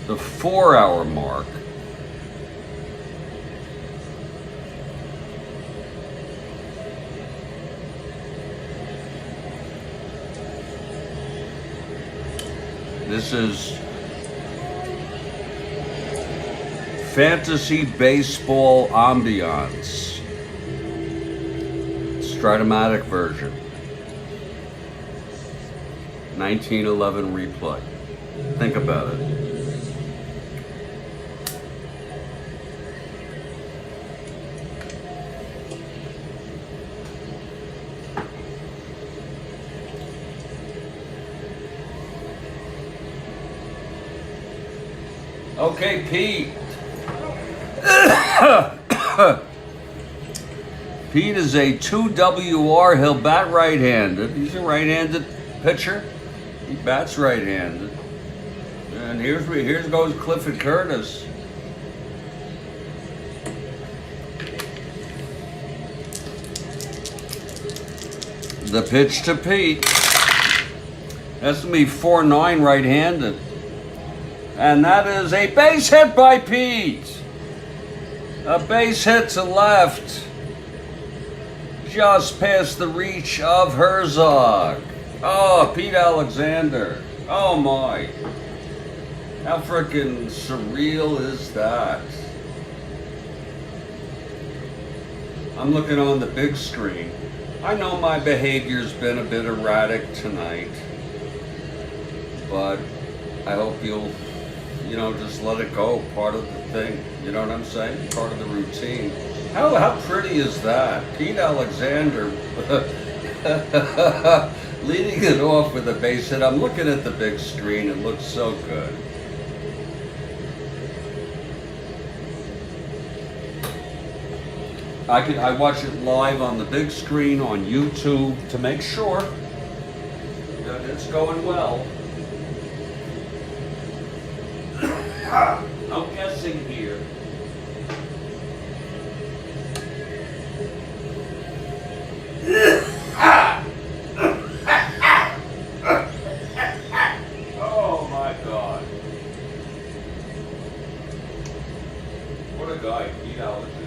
the 4-hour mark. This is fantasy baseball ambiance. Strat-O-Matic version. 1911 replay. Think about it. Okay, Pete. Pete is a 2 WR. He'll bat right-handed. He's a right-handed pitcher. He bats right-handed. And here goes Clifford Curtis. The pitch to Pete. That's going to be 4-9 right-handed. And that is a base hit by Pete. A base hit to left. Just past the reach of Herzog. Oh, Pete Alexander. Oh my. How freaking surreal is that? I'm looking on the big screen. I know my behavior's been a bit erratic tonight, but I hope you'll just let it go. Part of the thing. You know what I'm saying? Part of the routine. How pretty is that? Pete Alexander leading it off with a base hit. I'm looking at the big screen. It looks so good. I watch it live on the big screen on YouTube to make sure that it's going well. No guessing here. Oh my God. What a guy, Pete Alexander.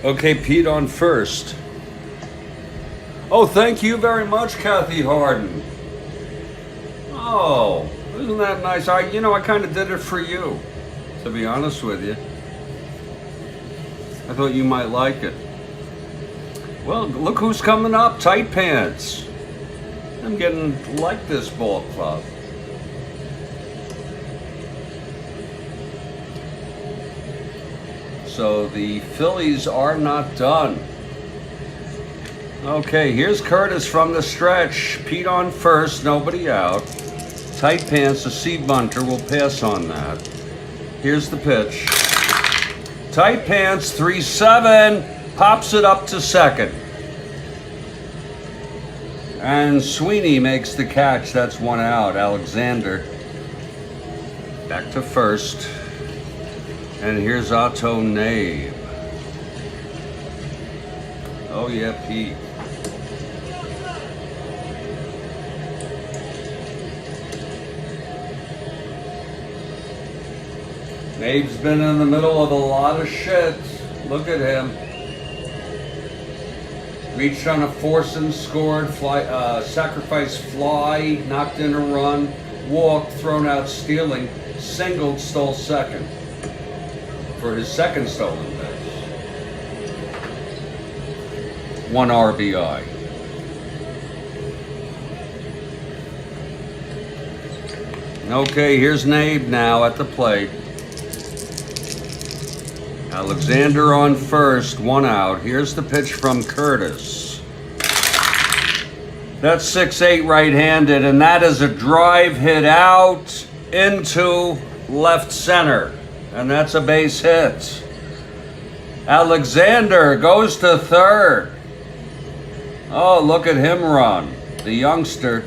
Okay, Pete on first. Oh, thank you very much, Kathy Harden. Oh, isn't that nice? I kind of did it for you, to be honest with you. I thought you might like it. Well, look who's coming up, Tight Pants. I'm getting like this ball club. So the Phillies are not done. Okay, here's Curtis from the stretch. Pete on first, nobody out. Tight Pants, a seed bunter, will pass on that. Here's the pitch. Tight Pants, 3-7, pops it up to second. And Sweeney makes the catch. That's one out. Alexander back to first. And here's Otto Nave. Oh yeah, Pete. Nave's been in the middle of a lot of shit. Look at him. Reached on a force and scored, sacrifice fly, knocked in a run, walked, thrown out stealing, singled, stole second for his second stolen base. 1 RBI. Okay, here's Nabe now at the plate. Alexander on first, 1 out. Here's the pitch from Curtis. That's 6-8 right-handed, and that is a drive hit out into left center. And that's a base hit. Alexander goes to third. Oh, look at him run. The youngster,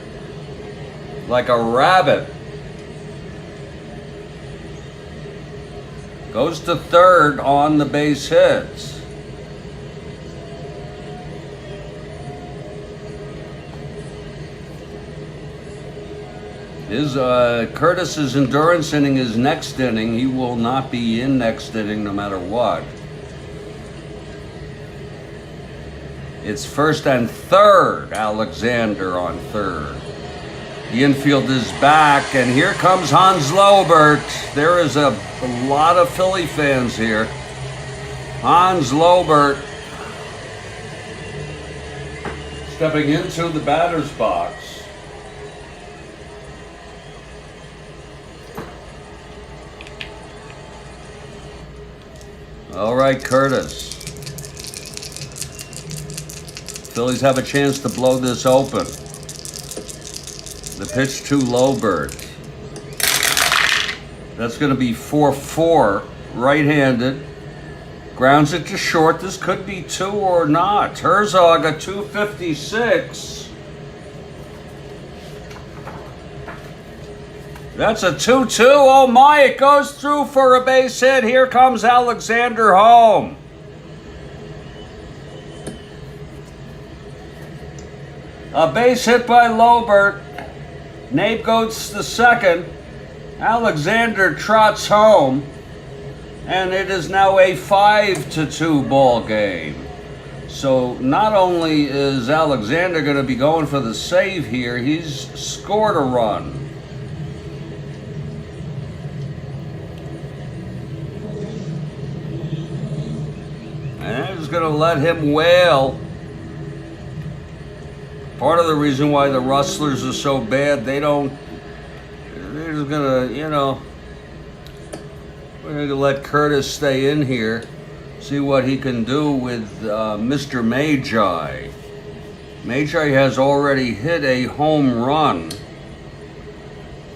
like a rabbit. Goes to third on the base hits. Curtis's endurance inning is next inning. He will not be in next inning no matter what. It's first and third. Alexander on third. The infield is back, and here comes Hans Lobert. There is a lot of Philly fans here. Hans Lobert stepping into the batter's box. All right, Curtis. Phillies have a chance to blow this open. The pitch to Lobert. That's going to be 4-4, right-handed. Grounds it to short. This could be 2 or not. Herzog at 256. That's a 2-2. Oh my, it goes through for a base hit. Here comes Alexander home. A base hit by Lobert. Nabe goes to second. Alexander trots home. And it is now a 5-2 ball game. So not only is Alexander going to be going for the save here, he's scored a run. And he's going to let him wail. Part of the reason why the Rustlers are so bad, they're just going to, we're going to let Curtis stay in here, see what he can do with Mr. Magi. Magi has already hit a home run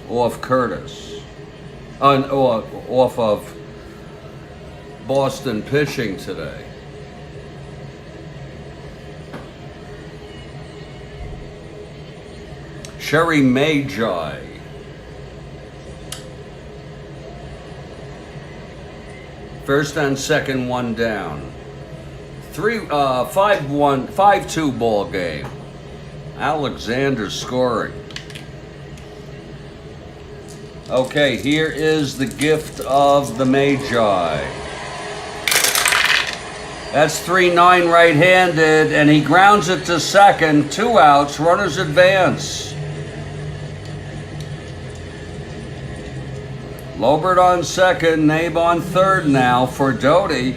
off Curtis, off of Boston pitching today. Sherry Magi. First and second, 1 down. 5-2 ball game. Alexander scoring. Okay, here is the gift of the Magi. That's 3-9 right-handed, and he grounds it to second. 2 outs, runners advance. Lobert on second, Nabe on third now for Doty.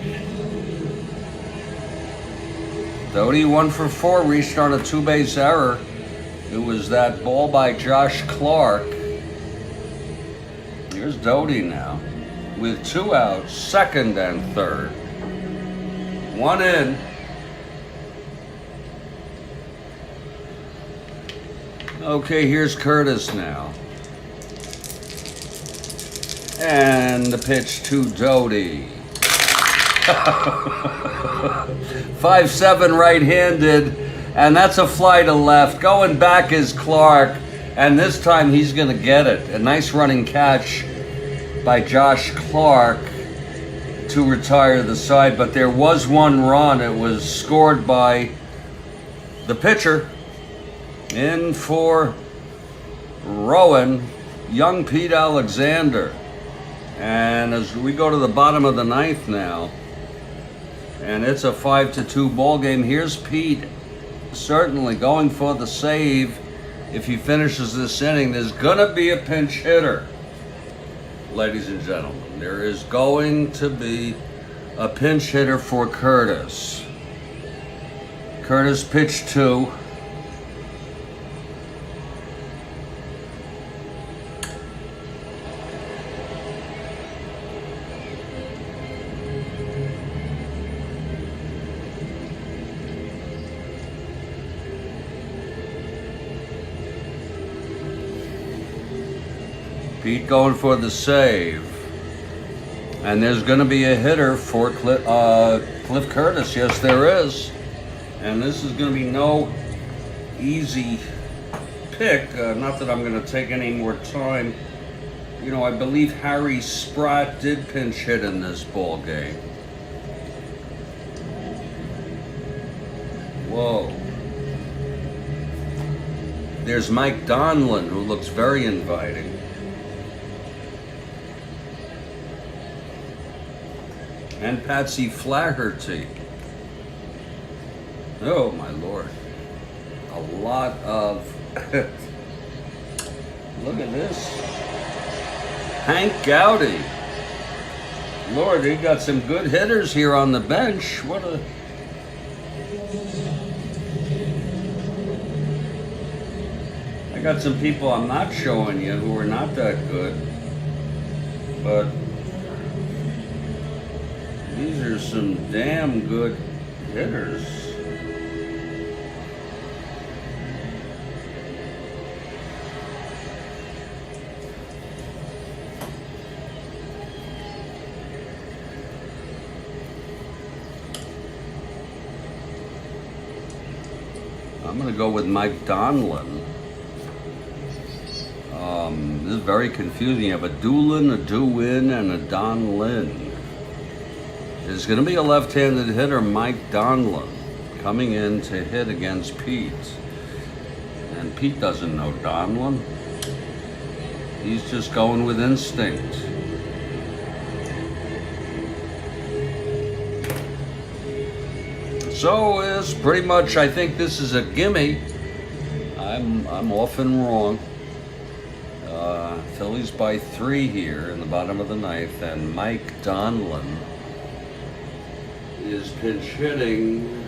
Doty 1 for 4, reached on a 2-base error. It was that ball by Josh Clark. Here's Doty now with 2 outs, second and third. 1 in. Okay, here's Curtis now. And the pitch to Doty. 5-7 right-handed, and that's a fly to left. Going back is Clark, and this time he's going to get it. A nice running catch by Josh Clark to retire the side, but there was 1 run. It was scored by the pitcher. In for Rowan, young Pete Alexander. And as we go to the bottom of the 9th now, and it's a 5-2 ball game. Here's Pete, certainly going for the save. If he finishes this inning, there's gonna be a pinch hitter, ladies and gentlemen. There is going to be a pinch hitter for Curtis. Curtis pitch 2. Pete going for the save. And there's going to be a hitter for Cliff Curtis. Yes, there is. And this is going to be no easy pick. Not that I'm going to take any more time. You know, I believe Harry Spratt did pinch hit in this ball game. Whoa. There's Mike Donlin, who looks very inviting. And Patsy Flaherty. Oh my Lord. A lot of... Look at this. Hank Gowdy. Lord, they got some good hitters here on the bench. What a... I got some people I'm not showing you who are not that good. But... these are some damn good hitters. I'm going to go with Mike Donlin. This is very confusing. You have a Doolin, a Dewin, and a Donlin. There's going to be a left-handed hitter, Mike Donlin, coming in to hit against Pete. And Pete doesn't know Donlin. He's just going with instinct. So it's pretty much, I think this is a gimme. I'm often wrong. Phillies by 3 here in the bottom of the 9th, and Mike Donlin is pinch hitting.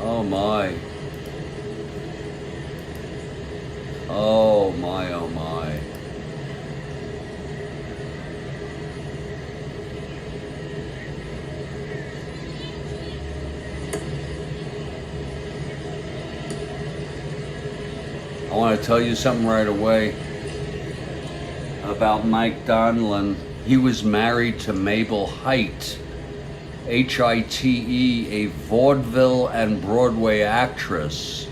Oh my. Oh my, oh my. I want to tell you something right away about Mike Donlin. He was married to Mabel Hite, H-I-T-E, a vaudeville and Broadway actress.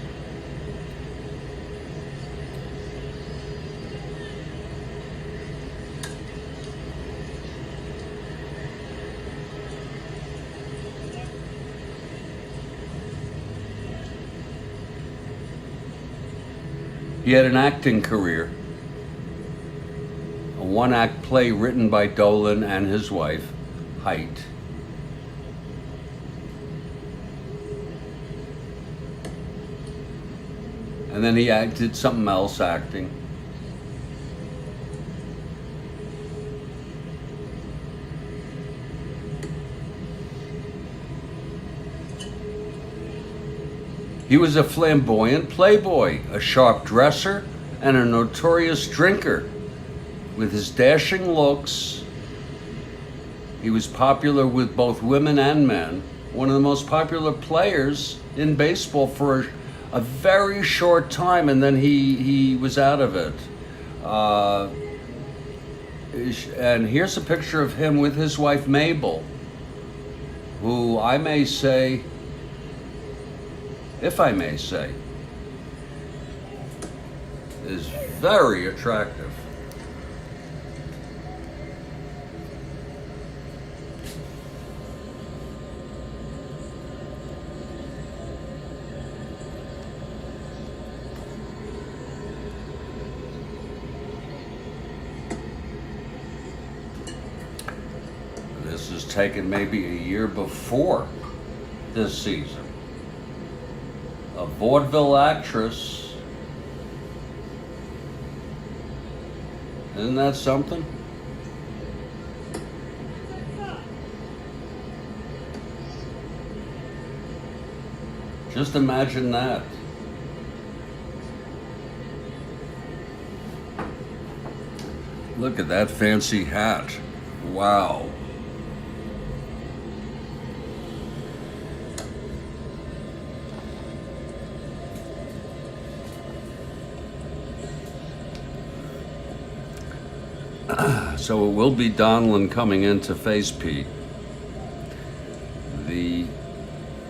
He had an acting career. A one-act play written by Dolan and his wife, Height. And then he did something else acting. He was a flamboyant playboy, a sharp dresser, and a notorious drinker. With his dashing looks, he was popular with both women and men. One of the most popular players in baseball for a very short time, and then he was out of it. And here's a picture of him with his wife Mabel, who I may say, if I may say, is very attractive. This is taken maybe a year before this season. A vaudeville actress. Isn't that something? Just imagine that. Look at that fancy hat. Wow. So it will be Donlin coming in to face Pete. The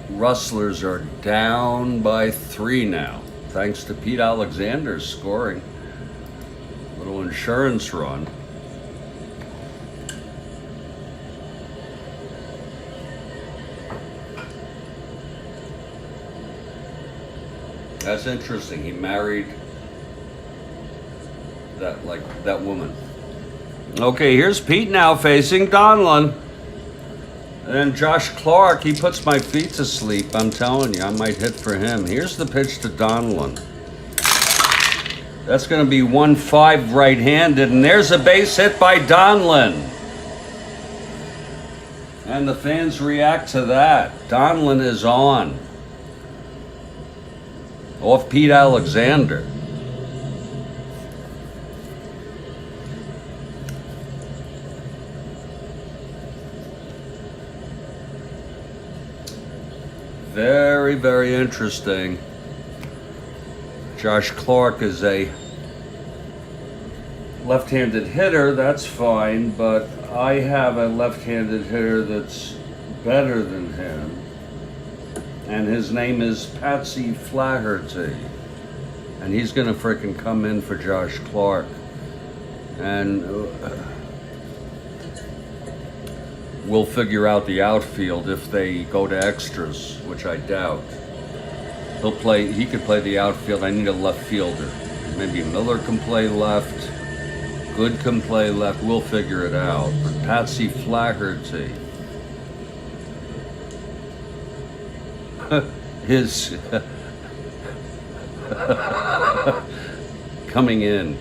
Rustlers are down by 3 now, thanks to Pete Alexander's scoring. Little insurance run. That's interesting. He married that woman. Okay, here's Pete now facing Donlin. And Josh Clark, he puts my feet to sleep. I'm telling you, I might hit for him. Here's the pitch to Donlin. That's going to be 1-5 right-handed, and there's a base hit by Donlin. And the fans react to that. Donlin is on. Off Pete Alexander. Very, very interesting. Josh Clark is a left-handed hitter, that's fine, but I have a left-handed hitter that's better than him, and his name is Patsy Flaherty, and he's gonna frickin' come in for Josh Clark, and we'll figure out the outfield if they go to extras, which I doubt. He could play the outfield. I need a left fielder. Maybe Miller can play left. Good can play left. We'll figure it out. But Patsy Flaherty is coming in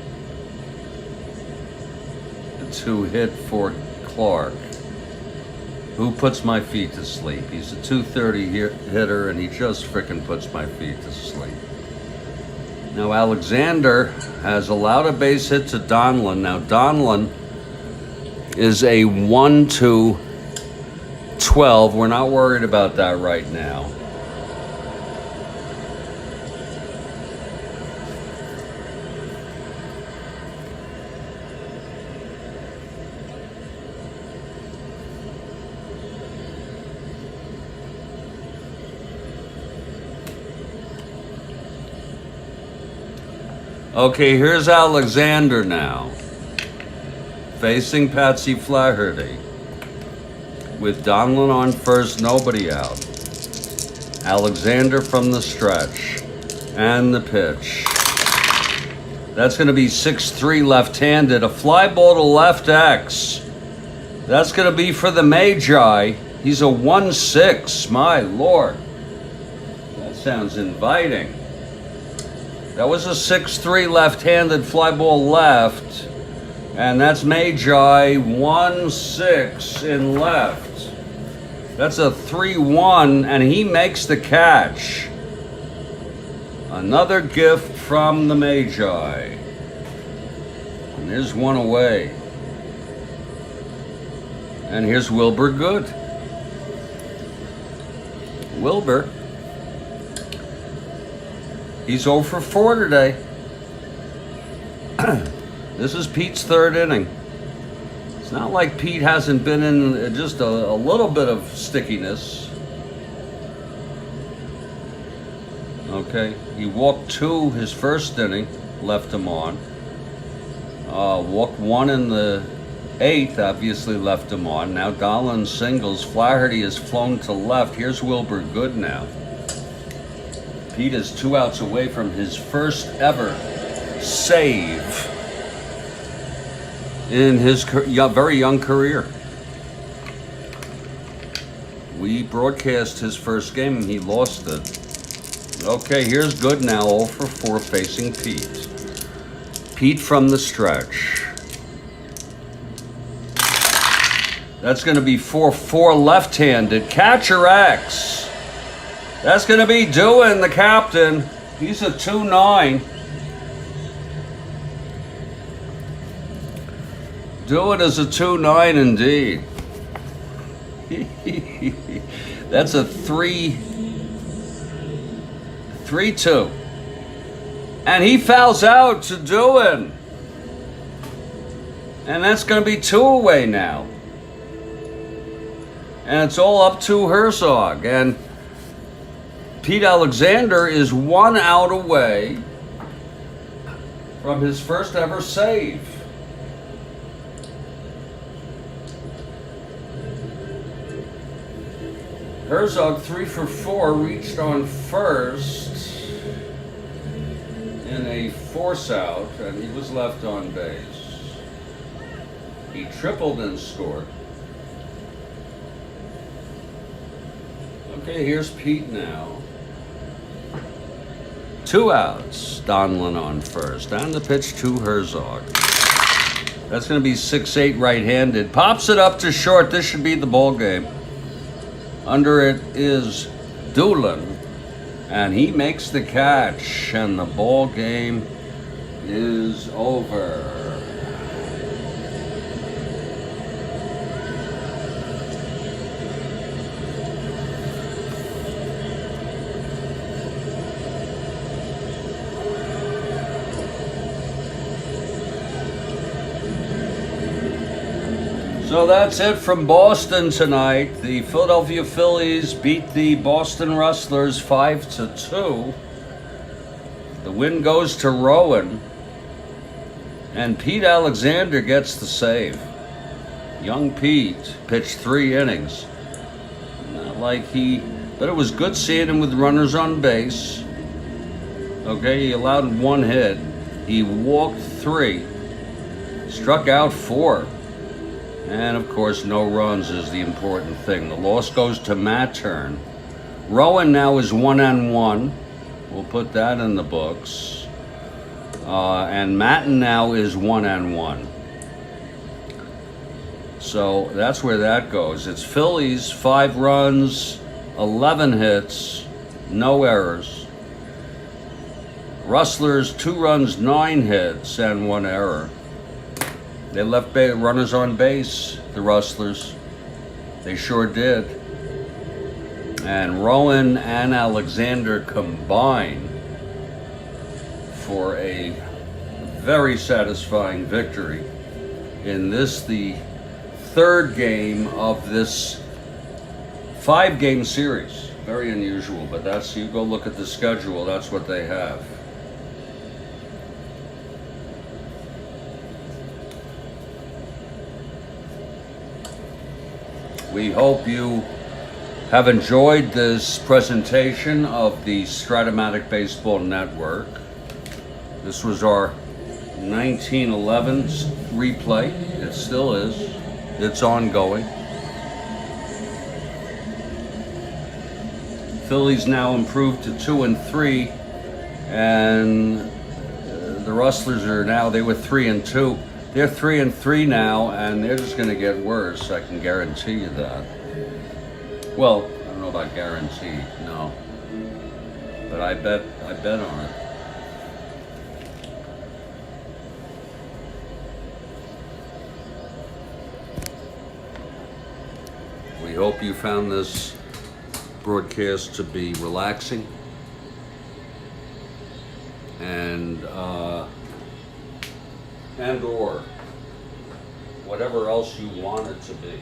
to hit for Clark, who puts my feet to sleep. He's a .230 hitter, and he just frickin' puts my feet to sleep. Now Alexander has allowed a base hit to Donlin. Now Donlin is a 1-2-12. We're not worried about that right now. Okay, here's Alexander now, facing Patsy Flaherty, with Donlin on first, nobody out. Alexander from the stretch, and the pitch. That's going to be 6-3 left-handed. A fly ball to left X. That's going to be for the Magi. He's a 1-6. My Lord. That sounds inviting. That was a 6-3 left-handed fly ball left. And that's Magi 1-6 in left. That's a 3-1, and he makes the catch. Another gift from the Magi. And there's one away. And here's Wilbur Good. Wilbur. He's 0 for 4 today. This is Pete's third inning. It's not like Pete hasn't been in just a little bit of stickiness. Okay, he walked 2 his first inning, left him on. Walked 1 in the 8th, obviously left him on. Now Dolan singles. Flaherty has flown to left. Here's Wilbur Good now. Pete is 2 outs away from his first ever save in his very young career. We broadcast his first game and he lost it. Okay, here's Good now, 0 for 4 facing Pete. Pete from the stretch. That's going to be 4-4 left-handed. Catcher X. That's going to be Doan, the captain. He's a 2-9. Doan is a 2-9 indeed. That's a 3-2. And he fouls out to Doan. And that's going to be 2 away now. And it's all up to Herzog. And Pete Alexander is 1 out away from his first ever save. Herzog 3 for 4, reached on first in a force out, and he was left on base. He tripled and scored. Okay, here's Pete now. 2 outs. Donlin on first. Down the pitch to Herzog. That's going to be 6-8 right-handed. Pops it up to short. This should be the ball game. Under it is Doolin, and he makes the catch, and the ball game is over. So that's it from Boston tonight. The Philadelphia Phillies beat the Boston Rustlers 5-2. The win goes to Rowan. And Pete Alexander gets the save. Young Pete pitched 3 innings. Not like but it was good seeing him with runners on base. Okay, he allowed 1 hit. He walked 3. Struck out 4. And, of course, no runs is the important thing. The loss goes to Mattern. Rowan now is 1-1. We'll put that in the books. And Matten now is 1-1. So that's where that goes. It's Phillies, 5 runs, 11 hits, no errors. Rustlers, 2 runs, 9 hits, and 1 error. They left runners on base, the Rustlers. They sure did. And Rowan and Alexander combine for a very satisfying victory in this, the 3rd game of this 5-game series. Very unusual, but that's, you go look at the schedule, that's what they have. We hope you have enjoyed this presentation of the Strat-O-Matic Baseball Network. This was our 1911 replay. It still is. It's ongoing. Phillies now improved to 2-3, and the Rustlers they were 3-2. They're 3-3 now, and they're just going to get worse. I can guarantee you that. Well, I don't know about guarantee, no, but I bet on it. We hope you found this broadcast to be relaxing and or whatever else you want it to be.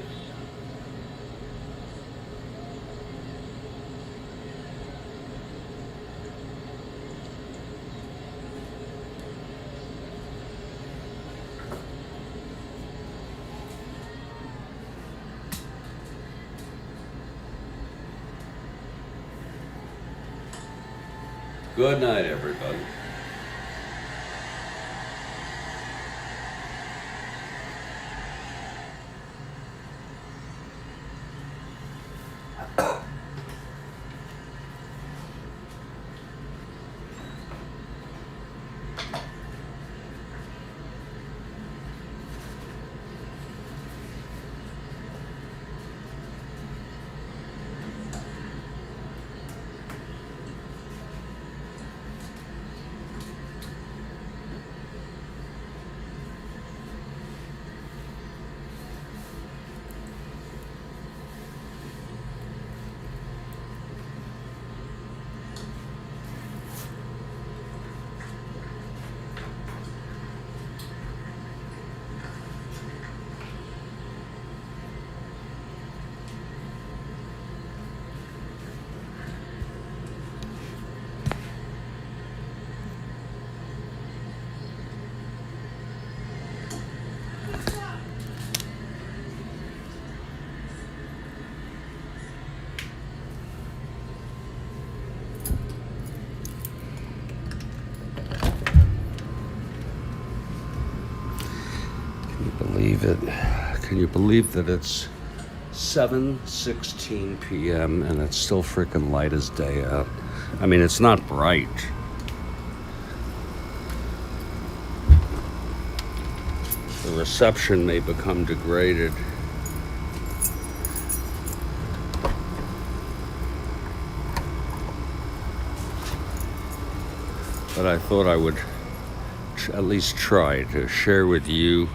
Good night, everybody. Can you believe that it's 7:16 p.m. and it's still freaking light as day out? I mean, it's not bright. The reception may become degraded. But I thought I would at least try to share with you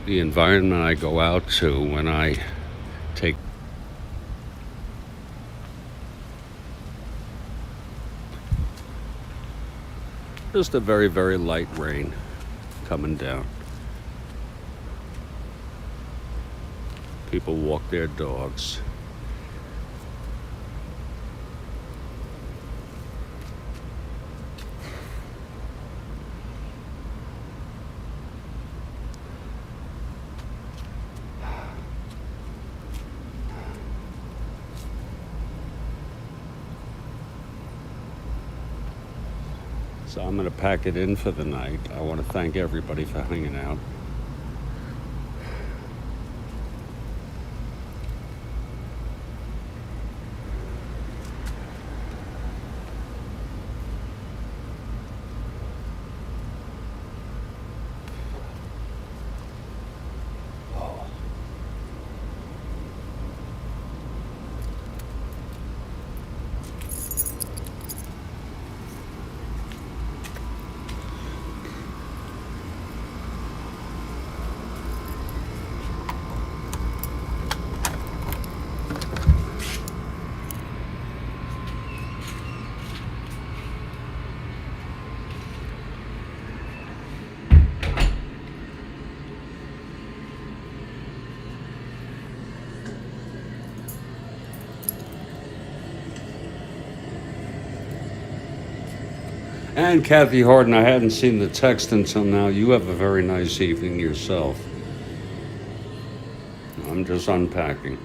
the environment I go out to when I take just a very, very light rain coming down. People walk their dogs. So I'm going to pack it in for the night. I want to thank everybody for hanging out. And Kathy Harden, I hadn't seen the text until now. You have a very nice evening yourself. I'm just unpacking.